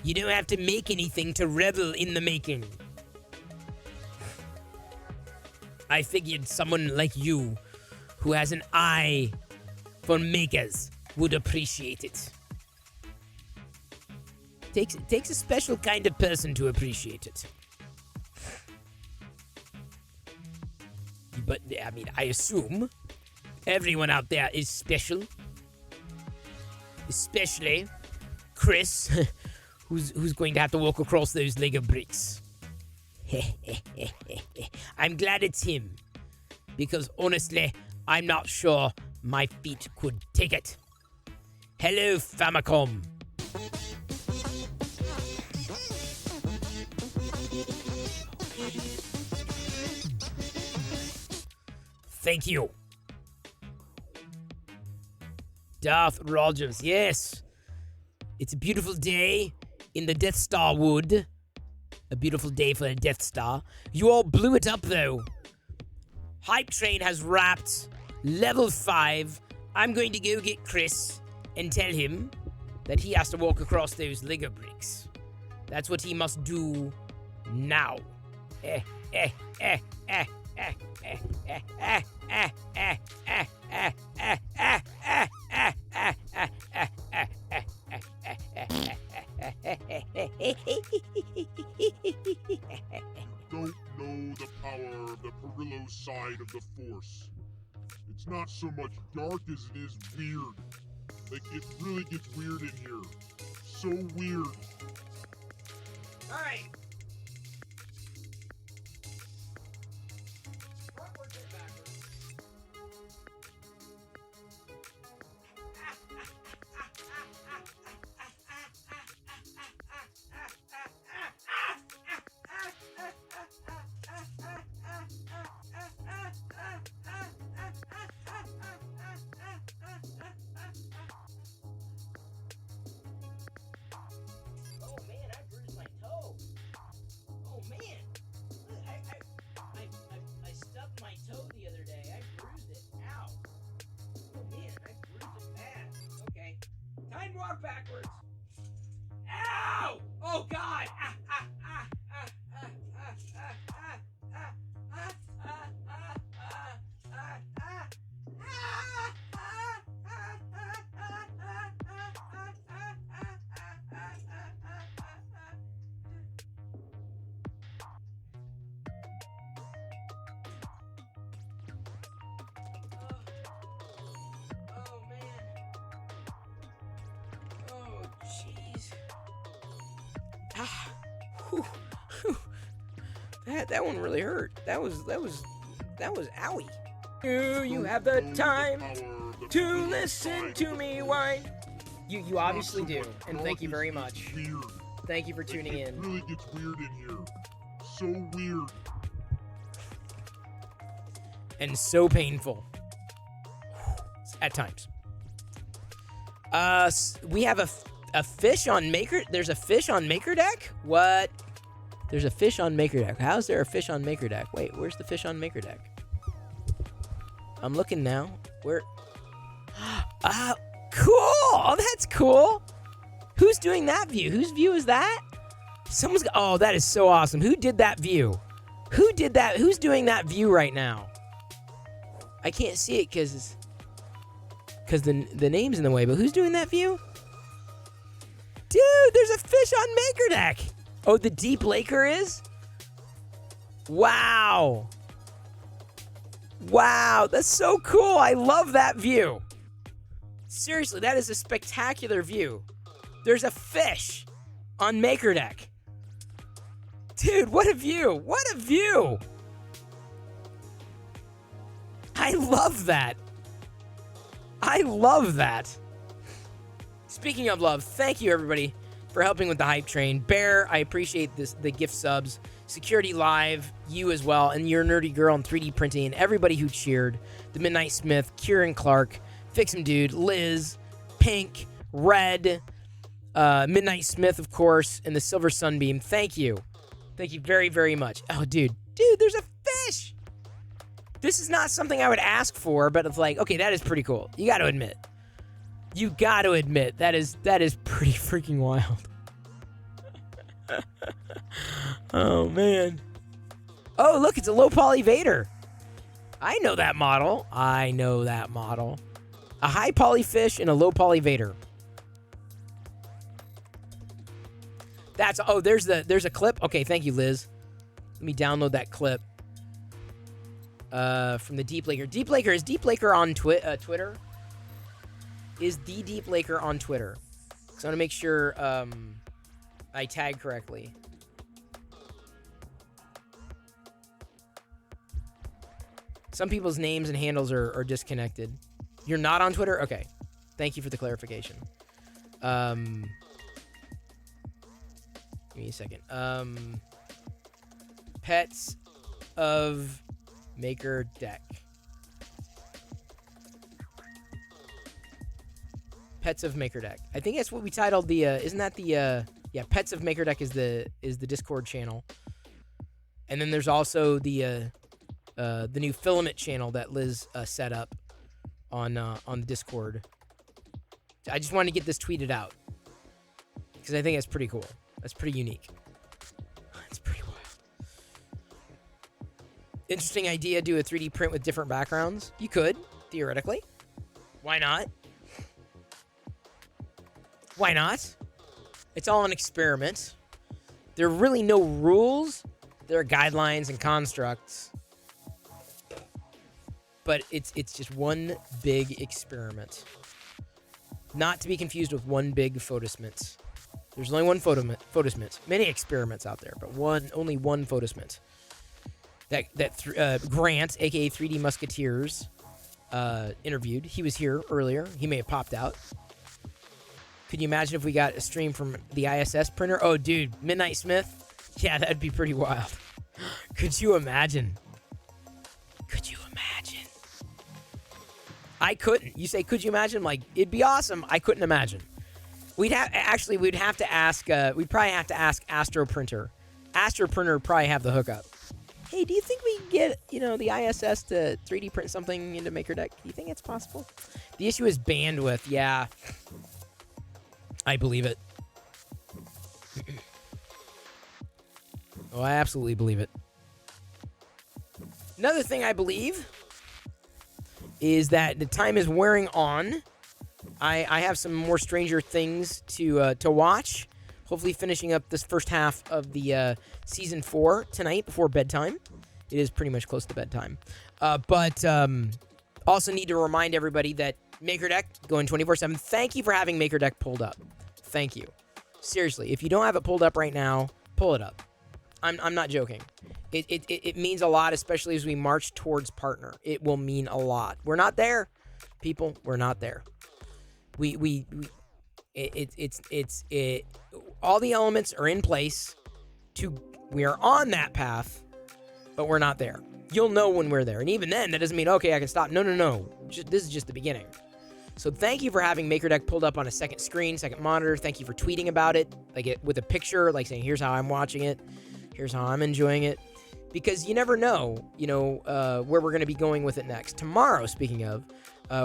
You don't have to make anything to revel in the making. I figured someone like you, who has an eye for makers, would appreciate it. It takes a special kind of person to appreciate it. But, I mean, I assume everyone out there is special. Especially Chris, who's going to have to walk across those Lego bricks. I'm glad it's him. Because honestly, I'm not sure my feet could take it. Hello, Famicom. Thank you. Darth Rogers, yes. It's a beautiful day in the Death Star wood. A beautiful day for a Death Star. You all blew it up, though. Hype Train has wrapped. Level 5. I'm going to go get Chris and tell him that he has to walk across those Lego bricks. That's what he must do now. Don't know the power of the Perillo side of the Force. It's not so much dark as it is weird. Like, it really gets weird in here. So weird. Alright. walk backwards. Ow! Oh God! Ah, ah, ah, ah, ah, ah, ah, ah, ah, oh man. Oh jeez. Ah. Whew. Whew. That one really hurt. That was owie. Do you have the time to listen to me whine? You obviously do, and thank you very much. Weird. Thank you for tuning It in. really gets weird in here. So weird. And so painful. At times. We have a fish on Maker. There's a fish on Maker Deck? What? There's a fish on Maker Deck. How's there a fish on Maker Deck? Wait, where's the fish on Maker Deck? I'm looking now. Where? Cool! Oh, that's cool! Who's doing that view? Whose view is that? Someone's... Oh, that is so awesome. Who did that view? Who did that? Who's doing that view right now? I can't see it because the name's in the way, but who's doing that view? Dude, there's a fish on Maker Deck! Oh, the Deep Laker is? Wow. Wow, that's so cool. I love that view. Seriously, that is a spectacular view. There's a fish on Maker Deck. Dude, what a view. What a view. I love that. I love that. Speaking of love, thank you everybody for helping with the hype train. Bear, I appreciate the gift subs. Security Live, you as well, and your nerdy girl in 3D printing, and everybody who cheered. The Midnight Smith, Kieran Clark, Fix 'em Dude, Liz, Pink, Red, Midnight Smith, of course, and the Silver Sunbeam. Thank you. Thank you very, very much. Oh, dude, there's a fish. This is not something I would ask for, but it's like, okay, that is pretty cool. You got to admit. You got to admit, that is pretty freaking wild. Oh, man. Oh, look, it's a low poly Vader. I know that model. A high poly fish and a low poly Vader. There's a clip. Okay, thank you, Liz. Let me download that clip. From the Deep Laker. Is Deep Laker on Twitter? Is the Deep Laker on Twitter? So I want to make sure I tag correctly. Some people's names and handles are disconnected. You're not on Twitter? Okay. Thank you for the clarification. Give me a second. Pets of Maker Deck. Pets of Maker Deck. I think that's what we titled the isn't that the yeah, Pets of Maker Deck is the Discord channel. And then there's also the new filament channel that Liz set up on the Discord. I just wanted to get this tweeted out because I think that's pretty cool. That's pretty unique. That's pretty wild. Interesting idea. Do a 3D print with different backgrounds. You could theoretically. Why not? Why not? It's all an experiment. There are really no rules. There are guidelines and constructs. But it's just one big experiment. Not to be confused with one big photosmint. There's only one photosmint. Many experiments out there, but only one photosmint. That Grant, aka 3D Musketeers, interviewed. He was here earlier. He may have popped out. Could you imagine if we got a stream from the ISS printer? Oh, dude, Midnight Smith? Yeah, that'd be pretty wild. Could you imagine? Could you imagine? I couldn't. You say, could you imagine? Like, it'd be awesome. I couldn't imagine. We'd have to ask, we'd probably have to ask Astro Printer. Astro Printer would probably have the hookup. Hey, do you think we can get, the ISS to 3D print something into Maker Deck? Do you think it's possible? The issue is bandwidth, yeah. I believe it. Oh, I absolutely believe it. Another thing I believe is that the time is wearing on. I have some more Stranger Things to watch. Hopefully finishing up this first half of the season 4 tonight before bedtime. It is pretty much close to bedtime. But also need to remind everybody that MakerDeck going 24/7. Thank you for having MakerDeck pulled up. Thank you. Seriously, if you don't have it pulled up right now, pull it up. I'm not joking. It means a lot, especially as we march towards partner. It will mean a lot. We're not there, people. We're not there. All the elements are in place. We are on that path, but we're not there. You'll know when we're there, and even then, that doesn't mean okay, I can stop. No. This is just the beginning. So thank you for having MakerDeck pulled up on a second screen, second monitor. Thank you for tweeting about it, with a picture, like saying, "Here's how I'm watching it. Here's how I'm enjoying it." Because you never know, where we're going to be going with it next. Tomorrow, speaking of,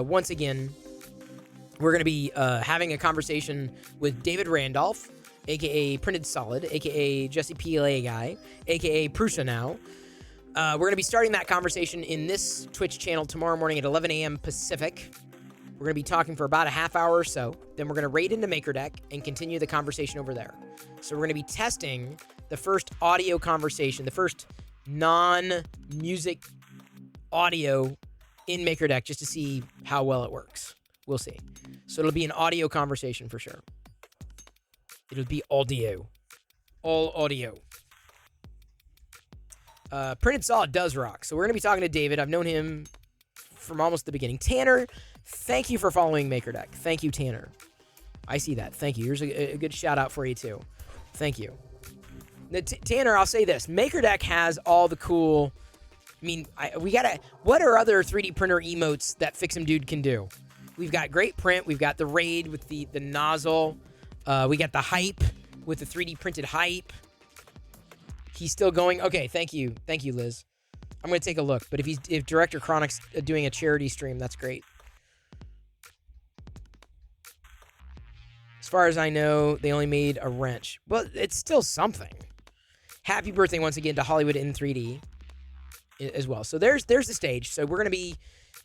once again, we're going to be having a conversation with David Randolph, a.k.a. Printed Solid, a.k.a. Jesse PLA Guy, a.k.a. Prusha now. We're going to be starting that conversation in this Twitch channel tomorrow morning at 11 a.m. Pacific. We're going to be talking for about a half hour or so. Then we're going to raid into MakerDeck and continue the conversation over there. So we're going to be testing the first audio conversation, the first non-music audio in MakerDeck just to see how well it works. We'll see. So it'll be an audio conversation for sure. It'll be audio. All audio. Printed Solid does rock. So we're going to be talking to David. I've known him from almost the beginning. Tanner, thank you for following MakerDeck. Thank you, Tanner. I see that. Thank you. Here's a good shout out for you, too. Thank you. Now, Tanner, I'll say this. MakerDeck has all the cool... what are other 3D printer emotes that Fix'em Dude can do? We've got great print. We've got the raid with the nozzle. We got the hype with the 3D printed hype. He's still going. Okay, thank you. Thank you, Liz. I'm going to take a look. But if Director Chronic's doing a charity stream, that's great. As far as I know, they only made a wrench. Well, it's still something. Happy birthday once again to Hollywood in 3D as well. So there's the stage. So we're going to be...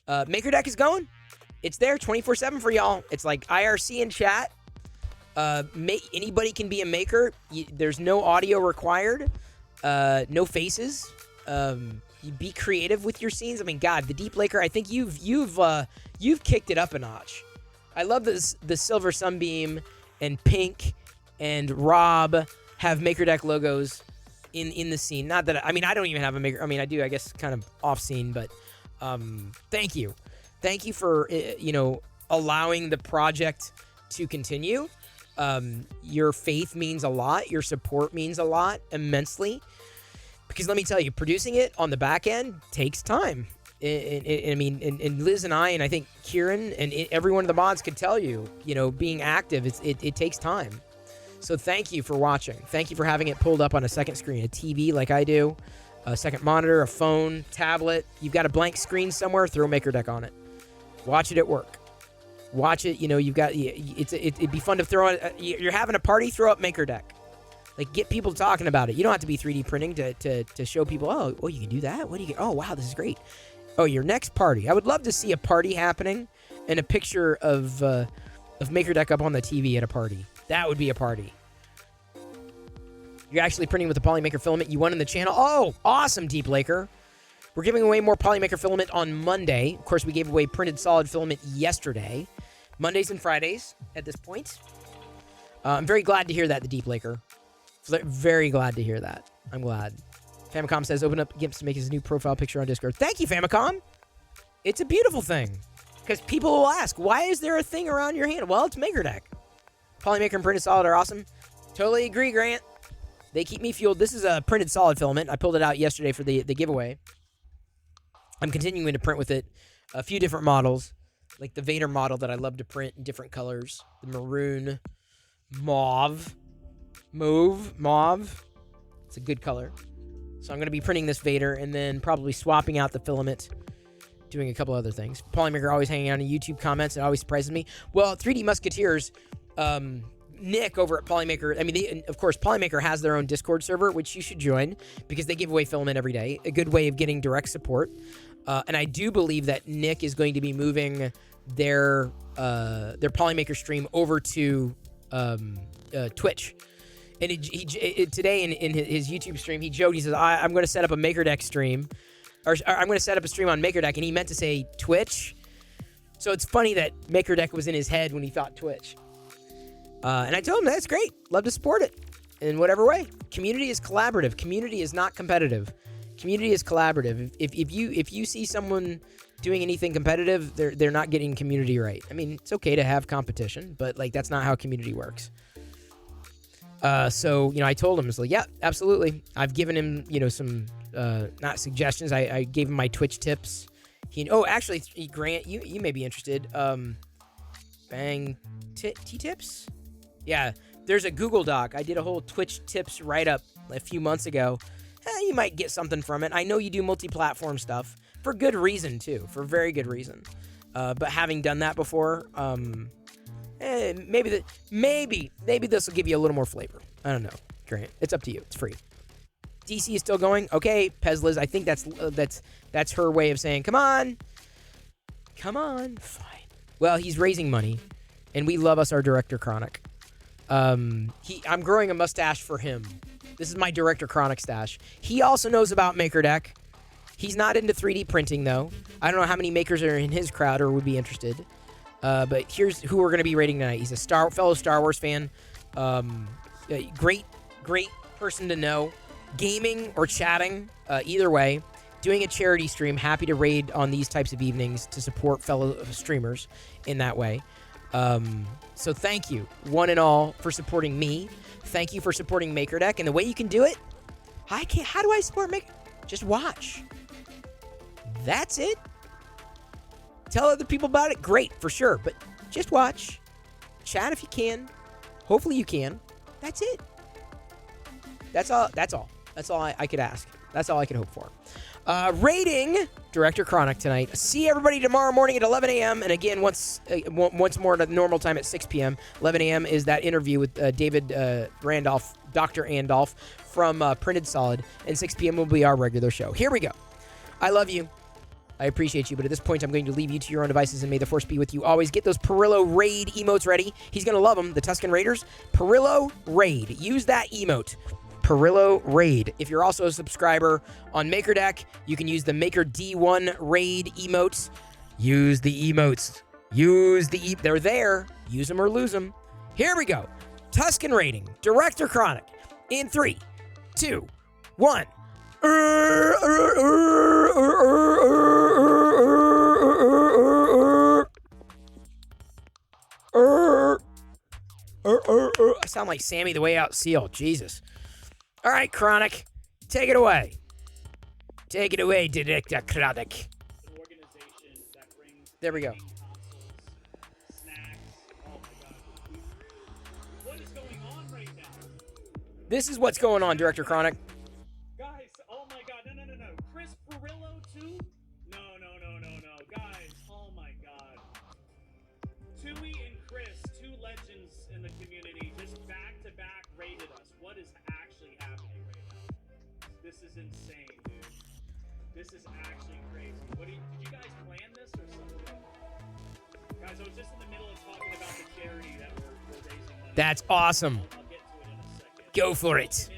MakerDeck is going. It's there 24/7 for y'all. It's like IRC in chat. Anybody can be a maker. There's no audio required. No faces. You be creative with your scenes. I mean, God, the Deep Laker. I think you've kicked it up a notch. I love this. The Silver Sunbeam and Pink and Rob have MakerDeck logos in the scene. Not that I don't even have a maker. I mean, I do. I guess kind of off scene, but thank you. Thank you for, allowing the project to continue. Your faith means a lot. Your support means a lot, immensely. Because let me tell you, producing it on the back end takes time. And Liz and I think Kieran and every one of the mods could tell you, being active, it takes time. So thank you for watching. Thank you for having it pulled up on a second screen, a TV like I do, a second monitor, a phone, tablet. You've got a blank screen somewhere, throw MakerDeck on it. Watch it at work. Watch it, you've got, it'd be fun to throw it, you're having a party, throw up MakerDeck. Like, get people talking about it. You don't have to be 3D printing to show people, oh, you can do that? What do you get? Oh, wow, this is great. Oh, your next party. I would love to see a party happening and a picture of MakerDeck up on the TV at a party. That would be a party. You're actually printing with the Polymaker filament you won in the channel. Oh, awesome, Deep Laker. We're giving away more Polymaker filament on Monday. Of course, we gave away Printed Solid filament yesterday. Mondays and Fridays at this point. I'm very glad to hear that, the Deep Laker. Very glad to hear that. I'm glad. Famicom says, open up Gimps to make his new profile picture on Discord. Thank you, Famicom. It's a beautiful thing. Because people will ask, why is there a thing around your hand? Well, it's MakerDeck. Polymaker and Printed Solid are awesome. Totally agree, Grant. They keep me fueled. This is a Printed Solid filament. I pulled it out yesterday for the giveaway. I'm continuing to print with it a few different models, like the Vader model that I love to print in different colors. The maroon, mauve. It's a good color. So I'm going to be printing this Vader and then probably swapping out the filament, doing a couple other things. Polymaker always hanging out in YouTube comments. It always surprises me. Well, 3D Musketeers, Nick over at Polymaker, I mean, of course, Polymaker has their own Discord server, which you should join because they give away filament every day. A good way of getting direct support. And I do believe that Nick is going to be moving their Polymaker stream over to Twitch. And today in his YouTube stream, he joked, he says, I'm going to set up a MakerDeck stream, or I'm going to set up a stream on MakerDeck, and he meant to say Twitch. So it's funny that MakerDeck was in his head when he thought Twitch. And I told him, that's great. Love to support it in whatever way. Community is collaborative. Community is not competitive. Community is collaborative. If you see someone doing anything competitive, they're not getting community right. I mean, it's okay to have competition, but like that's not how community works. So, I told him, it's like, yeah, absolutely. I've given him, some, not suggestions. I gave him my Twitch tips. Actually, Grant, you may be interested. Bang T-tips? Yeah, there's a Google Doc. I did a whole Twitch tips write-up a few months ago. You might get something from it. I know you do multi-platform stuff for good reason, too. For very good reason. But having done that before, maybe this will give you a little more flavor. I don't know, Grant. It's up to you. It's free. DC is still going. Okay, Pezliz. I think that's her way of saying, come on. Fine. Well, he's raising money, and we love us our director Chronic. I'm growing a mustache for him. This is my director Chronic stash. He also knows about MakerDeck. He's not into 3D printing though. I don't know how many makers are in his crowd or would be interested. But here's who we're going to be rating tonight. He's a fellow Star Wars fan. Great person to know. Gaming or chatting, either way. Doing a charity stream. Happy to raid on these types of evenings to support fellow streamers in that way. So thank you, one and all, for supporting me. Thank you for supporting MakerDeck. And the way you can do it, how do I support Maker? Just watch. That's it. Tell other people about it. Great, for sure. But just watch. Chat if you can. Hopefully you can. That's it. That's all. That's all I could ask. That's all I could hope for. Rating Director Chronic tonight. See everybody tomorrow morning at 11 a.m. And again, once more at normal time at 6 p.m. 11 a.m. is that interview with David Randolph, Dr. Andolph from Printed Solid. And 6 p.m. will be our regular show. Here we go. I love you. I appreciate you, but at this point, I'm going to leave you to your own devices, and may the force be with you always. Get those Perillo Raid emotes ready. He's going to love them, the Tusken Raiders. Perillo Raid. Use that emote. Perillo Raid. If you're also a subscriber on MakerDeck, you can use the Maker D1 Raid emotes. Use the emotes. They're there. Use them or lose them. Here we go. Tusken Raiding. Director Chronic. In 3, 2, 1. I sound like Sammy the Way Out Seal. Jesus. All right, Chronic. Take it away. Take it away, Director Chronic. There we go. What is going on right now? This is what's going on, Director Chronic. Guys, oh my god, no. Chris Perillo too? No. Guys, oh my god. Tui and Chris, two legends in the community, just back-to-back rated us. What is actually happening right now? This is insane, dude. This is actually crazy. Did you guys plan this or something? Guys, I was just in the middle of talking about the charity that we're raising money. That's awesome. I'll get to it in a second. Go for it.